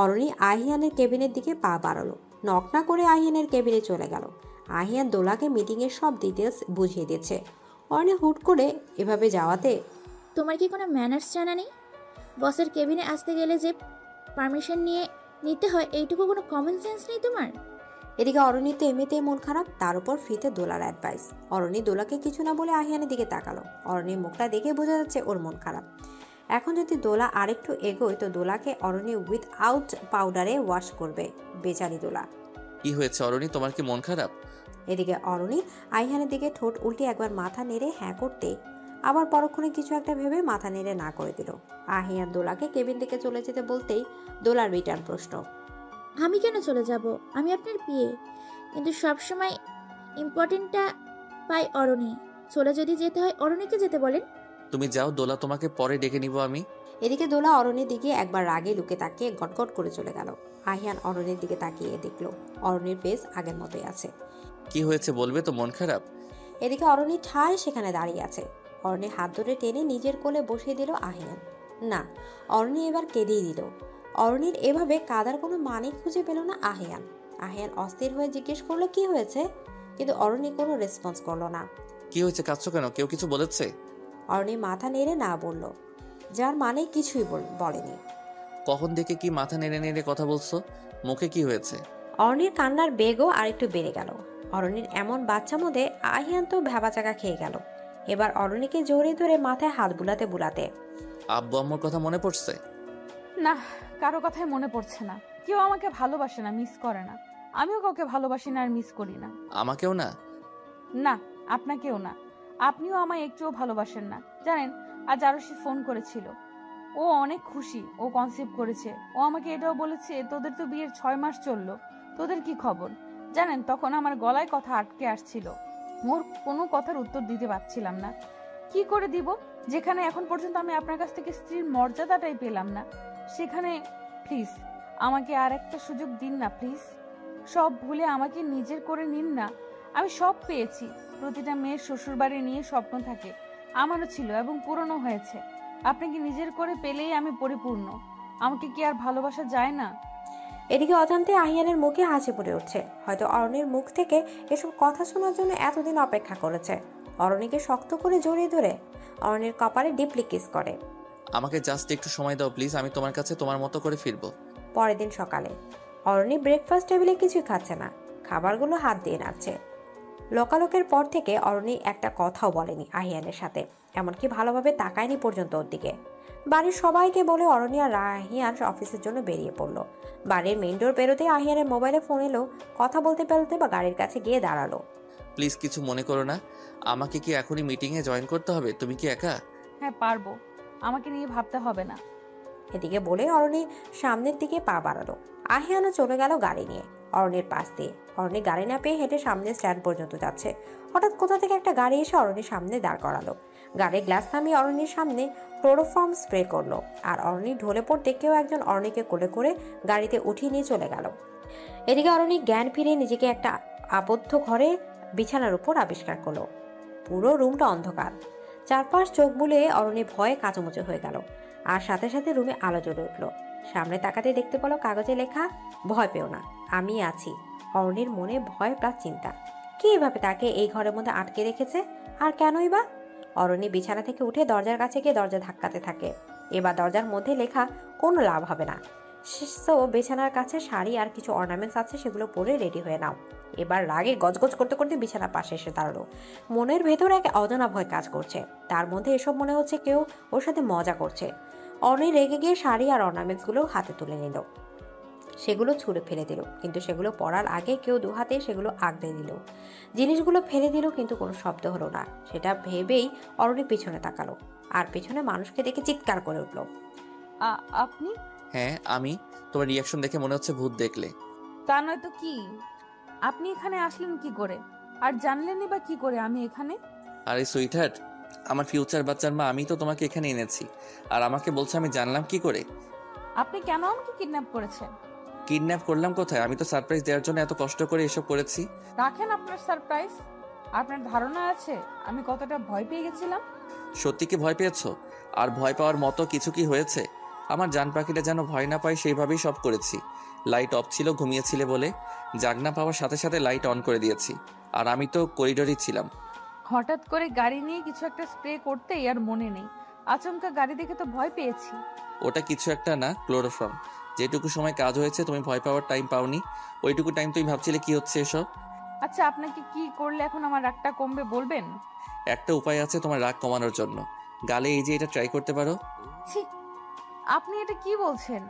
অরণি আহিয়ানের কেবিনের দিকে পা বাড়ালো। নক না করে আহিয়ানের কেবিনে চলে গেল। আহিয়ান দোলাকে মিটিংয়ের সব ডিটেলস বুঝিয়ে দিচ্ছে। অরণি হুট করে এভাবে যাওয়াতে, তোমার কি কোনো ম্যানার্স জানা নেই? বসের কেবিনে আসতে গেলে যে পারমিশন নিতে হয়, এইটুকু কোনো কমন সেন্স নেই তোমার? এদিকে অরণি তো এমনিতেই মন খারাপ, তার উপর ফ্রিতে দোলার অ্যাডভাইস। অরণি দোলাকে কিছু না বলে আহিয়ানের দিকে তাকালো। অরণির মুখটা দেখে বোঝা যাচ্ছে ওর মন খারাপ। এখন যদি দোলা আরেকটু এগোয় তো দোলাকে অরণি উইথআউট পাউডারে ওয়াশ করবে। বেচারি দোলা। কি হয়েছে অরণি, তোমার কি মন খারাপ? এদিকে অরণি আহিয়ানের দিকে ঠোঁট উল্টে একবার মাথা নেড়ে হ্যাঁ করতে, আবার পরক্ষণে কিছু একটা ভেবে মাথা নেড়ে না করে দিল। আহিয়ান দোলাকে কেবিন থেকে চলে যেতে বলতেই দোলার রিটার্ন প্রশ্ন, আমি কেন চলে যাব? আমি আপনার বিয়ে, কিন্তু সবসময় ইম্পর্টেন্টটা পাই অরণি। চলে যদি যেতে হয় অরণিকে যেতে বলেন। তুমি যাও, দোলা তোমাকে পরে ডেকে নিব আমি। এদিকে দোলা অরণির দিকে একবার রাগে লুকে তাকিয়ে গটগট করে চলে গেল। আহিয়ান অরণির দিকে তাকিয়ে দেখলো অরণির ফেস আগের মতোই আছে। কি হয়েছে বলবে তো, মন খারাপ? এদিকে অরণি ঠায় সেখানে দাঁড়িয়ে আছে। অরণির হাত ধরে টেনে নিজের কোলে বসিয়ে দিল আহিয়ান। না, অরণি এবার কেঁদেই দিল। অরণির এভাবে কাদার কোনো মানে খুঁজে পেল না আহিয়ান। আহিয়ান অস্থির হয়ে জিজ্ঞেস করলো কি হয়েছে, কিন্তু অরণি কোনো রেসপন্স করলো না। কি হয়েছে, কাঁদছো কেন? কেউ কিছু বলেছে? অরণি মাথা নেড়ে না বলল, যার মানে কিছুই বলেনি। কখন দেখে কি মাথা নেড়ে নেড়ে কথা বলছো? মুখে কি হয়েছে? অরণির কান্নার বেগও আরেকটু বেড়ে গেল। অরণির এমন বাচ্চা মধ্যে আহিয়ান তো ভ্যাবাচাকা খেয়ে গেল। এবার অরণিকে জড়িয়ে ধরে মাথায় হাত বুলাতে বুলাতে, আব্বু আম্মুর কথা মনে পড়ছে? না, কারো কথাই মনে পড়ছে না। কেউ আমাকে ভালোবাসে না, মিস করে না। আমিও কাউকে ভালোবাসি না আর মিস করি না। আমাকেও না? না, আপনাকেও না। আপনিও আমায় একটুও ভালোবাসেন না। জানেন, আজ আরুষি ফোন করেছিল। ও অনেক খুশি, ও কনসিভ করেছে। ও আমাকে এটাও বলেছে তোদের তো বিয়ের 6 মাস চললো, তোদের কি খবর? জানেন, তখন আমার গলায় কথা আটকে আসছিল। ওর কোনো কথার উত্তর দিতে পারছিলাম না। কি করে দিব, যেখানে এখন পর্যন্ত আমি আপনার কাছ থেকে স্ত্রীর মর্যাদাটাই পেলাম না, সেখানে প্লিজ আমাকে আর একটা সুযোগ দিন না প্লিজ। সব ভুলে আমাকে নিজের করে নিন না। আমি সব পেয়েছি। প্রতিটা মেয়ের শ্বশুরবাড়ি নিয়ে স্বপ্ন থাকে, আমারও ছিল এবং পূরণও হয়েছে। আপনাকে নিজের করে পেলেই আমি পরিপূর্ণ। আমাকে কি আর ভালোবাসা যায় না? এদিকে অজান্তে আহিয়ানের মুখে হাসি পড়ে উঠছে। হয়তো অরণির মুখ থেকে এসব কথা শোনার জন্য এতদিন অপেক্ষা করেছে। অরণিকে শক্ত করে জড়িয়ে ধরে অরণির কপালে ডিপলি কিস করে। আমাকে জাস্ট একটু সময় দাও প্লিজ, আমি তোমার কাছে তোমার মতো করে ফিরবো। পরের দিন সকালে অরণি ব্রেকফাস্ট টেবিলে কিছুই খাচ্ছে না, খাবারগুলো হাত দিয়ে নাড়ছে। লোকালোকের পর থেকে অরণি একটা কথাও বলেনি আহিয়ানের সাথে, এমনকি ভালোভাবে তাকায়নি পর্যন্ত ওর দিকে। বাড়ির সবাইকে বলে অরণি আর আহিয়ান অফিসের জন্য বেরিয়ে পড়লো। বাড়ির মেইন ডোর বেরোতে আহিয়ানের মোবাইলে ফোন এলো। কথা বলতে বলতে বা গাড়ির কাছে গিয়ে দাঁড়ালো। প্লিজ কিছু মনে করো না, আমাকে কি এখনই মিটিংয়ে জয়েন করতে হবে? তুমি কি একা? হ্যাঁ পারবো, আমাকে নিয়ে ভাবতে হবে না। এদিকে বলে অরণি সামনের দিকে পা বাড়ালো। আহিয়ানও চলে গেল গাড়ি নিয়ে অরণির পাশ দিয়ে। অরণি গাড়ি না পেয়ে হেঁটে সামনে স্ট্যান্ড পর্যন্ত যাচ্ছে। হঠাৎ কোথা থেকে একটা গাড়ি এসে অরণির সামনে দাঁড় করালো। গাড়ির গ্লাস নামিয়ে অরণির সামনে ক্লোরোফর্ম স্প্রে করলো। আর অরণি ঢলে পড়তে কেউ একজন অরণিকে কোলে করে গাড়িতে উঠিয়ে নিয়ে চলে গেল। এদিকে অরণি জ্ঞান ফিরে নিজেকে একটা আবদ্ধ ঘরে বিছানার উপর আবিষ্কার করলো। পুরো রুমটা অন্ধকার। চারপাশ চোখ বুলিয়ে অরণি ভয়ে কাঁচুমুচু হয়ে গেল, আর সাথে সাথে রুমে আলো জ্বলে উঠল। সামনে তাকাতে দেখতে পেল কাগজে লেখা, ভয় পেও না, আমি আছি। অরণির মনে ভয় প্লাস চিন্তা। কি এভাবে তাকে এই ঘরের মধ্যে আটকে রেখেছে, আর কেনই বা? অরণি বিছানা থেকে উঠে দরজার কাছে গিয়ে দরজা ধাক্কাতে থাকে। এবার দরজার মধ্যে লেখা কোনো লাভ হবে না। সো বিছানার কাছে শাড়ি আর কিছু অর্নামেন্টস আছে, সেগুলো পরে রেডি হয়ে নাও। এবার রাগে গজগজ করতে করতে বিছানার পাশে এসে দাঁড়ালো। মনের ভেতর এক অজানা ভয় কাজ করছে। তার মধ্যে এসব মনে হচ্ছে কেউ ওর সাথে মজা করছে। অরণি রেগে গিয়ে শাড়ি আর অর্নামেন্টসগুলো হাতে তুলে নিল, সেগুলো ছুঁড়ে ফেলে দিল। কিন্তু সেগুলো পরার আগে কেউ দু হাতে সেগুলো আগলে দিল। জিনিসগুলো ফেলে দিল, কিন্তু কোনো শব্দ হলো না। সেটা ভেবেই অরণি পিছনে তাকালো, আর পিছনে মানুষকে দেখে চিৎকার করে উঠল, আপনি? হ্যাঁ আমি। তোমার রিয়াকশন দেখে মনে হচ্ছে ভূত দেখলে। তা নয় তো কি? আপনি এখানে আসলেন কি করে, আর জানলেনই বা কি করে আমি এখানে? আরে সুইটহার্ট, আমার ফিউচার বাচ্চার মা, আমি তো তোমাকে এখানে এনেছি, আর আমাকে বলছে আমি জানলাম কি করে? আপনি কেন আমাকে কিডন্যাপ করেছেন? কিডন্যাপ করলাম কোথায়? আমি তো সারপ্রাইজ দেওয়ার জন্য এত কষ্ট করে এসব করেছি। রাখেন আপনার সারপ্রাইজ। আপনার ধারণা আছে আমি কতটা ভয় পেয়ে গেছিলাম? সত্যি কি ভয় পেয়েছো? আর ভয় পাওয়ার মতো কিছু কি হয়েছে? আমার জান পাখিটা যেন ভয় না পায় সেইভাবেই সব করেছি। লাইট অফ ছিল, ঘুমিয়েছিলে বলে। জাগ না পাওয়ার সাথে সাথে লাইট অন করে দিয়েছি, আর আমি তো করিডোরেই ছিলাম। হঠাৎ করে গাড়ি নিয়ে কিছু একটা স্প্রে করতেই আর মনে নেই। আচমকা গাড়ি দেখে তো ভয় পেয়েছি। ওটা কিছু একটা না, ক্লোরোফর্ম। যেটুকু সময় কাজ হয়েছে তুমি ভয় পাওয়ার টাইম পাওনি, ওইটুকু টাইম তুমি ভাবছিলে কি হচ্ছে এসব। আচ্ছা, আপনাকে কি করলে এখন আমার রাগটা কমবে বলবেন? একটা উপায় আছে তোমার রাগ কমানোর জন্য। গালে এই যে এটা ট্রাই করতে পারো। ছি, আপনি এটা কি বলছেন?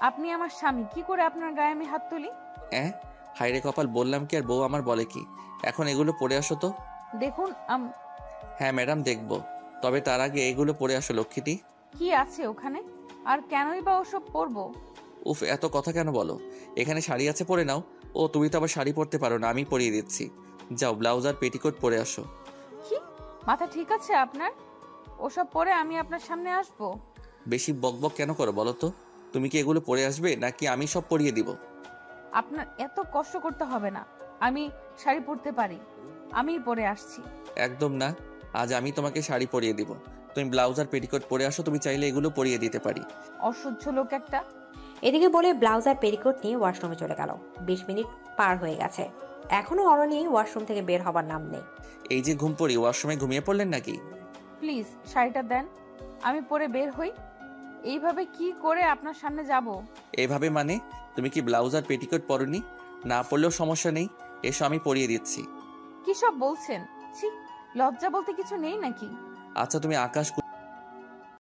আপনি আমার স্বামী, কি করে আপনার গায়ে আমি হাত তুলি? হাইরে কপাল, বললাম কি আর বউ আমার বলে কি। এখন এগুলো পরে আসো তো। দেখুন হ্যাঁ ম্যাডাম, দেখবো, তবে তার আগে এগুলো পরে আসো লক্ষ্মীটি। কি আছে ওখানে, আর কেনই বা ওসব পরবো? উফ, এত কথা কেন বলো? এখানে শাড়ি আছে, পরে নাও। ও তুমি তো আবার শাড়ি পরতে পারো না, আমি পরিয়ে দিচ্ছি। যাও, ব্লাউজ আর পেটিকোট পরে আসো। কি মাথা ঠিক আছে আপনার? ওসব পরে আমি আপনার সামনে আসবো? বেশি বকবক কেন করো বলো তো? তুমি কি এগুলো পরে আসবে, নাকি আমি সব পরিয়ে দিব? আপনার এত কষ্ট করতে হবে না, আমি শাড়ি পরতে পারি, আমিই পরে আসছি। একদম না, আজ আমি তোমাকে শাড়ি পরিয়ে দিব। তুমি ব্লাউজ আর পেটিকোট পরে আসো, তুমি চাইলে এগুলো পরিয়ে দিতে পারি। অসহ্য লোক একটা। এদিকে বলে ব্লাউজ আর পেটিকোট নিয়ে ওয়াশরুমে চলে গেল। 20 মিনিট পার হয়ে গেছে, এখনো অরণি ওয়াশরুম থেকে বের হবার নাম নেই। এই যে ঘুম পড়ি, ওয়াশরুমে ঘুমিয়ে পড়লেন নাকি? প্লিজ শাড়িটা দেন, আমি পরে বের হই। এইভাবে কি করে আপনার সামনে যাব? এইভাবে মানে? তুমি কি ব্লাউজ আর পেটিকোট পরনি? না পরলেও সমস্যা নেই, এসো আমি পরিয়ে দিচ্ছি। কি সব বলছেন? ছি, লজ্জা বলতে কিছু নেই নাকি? আচ্ছা তুমি আকাশ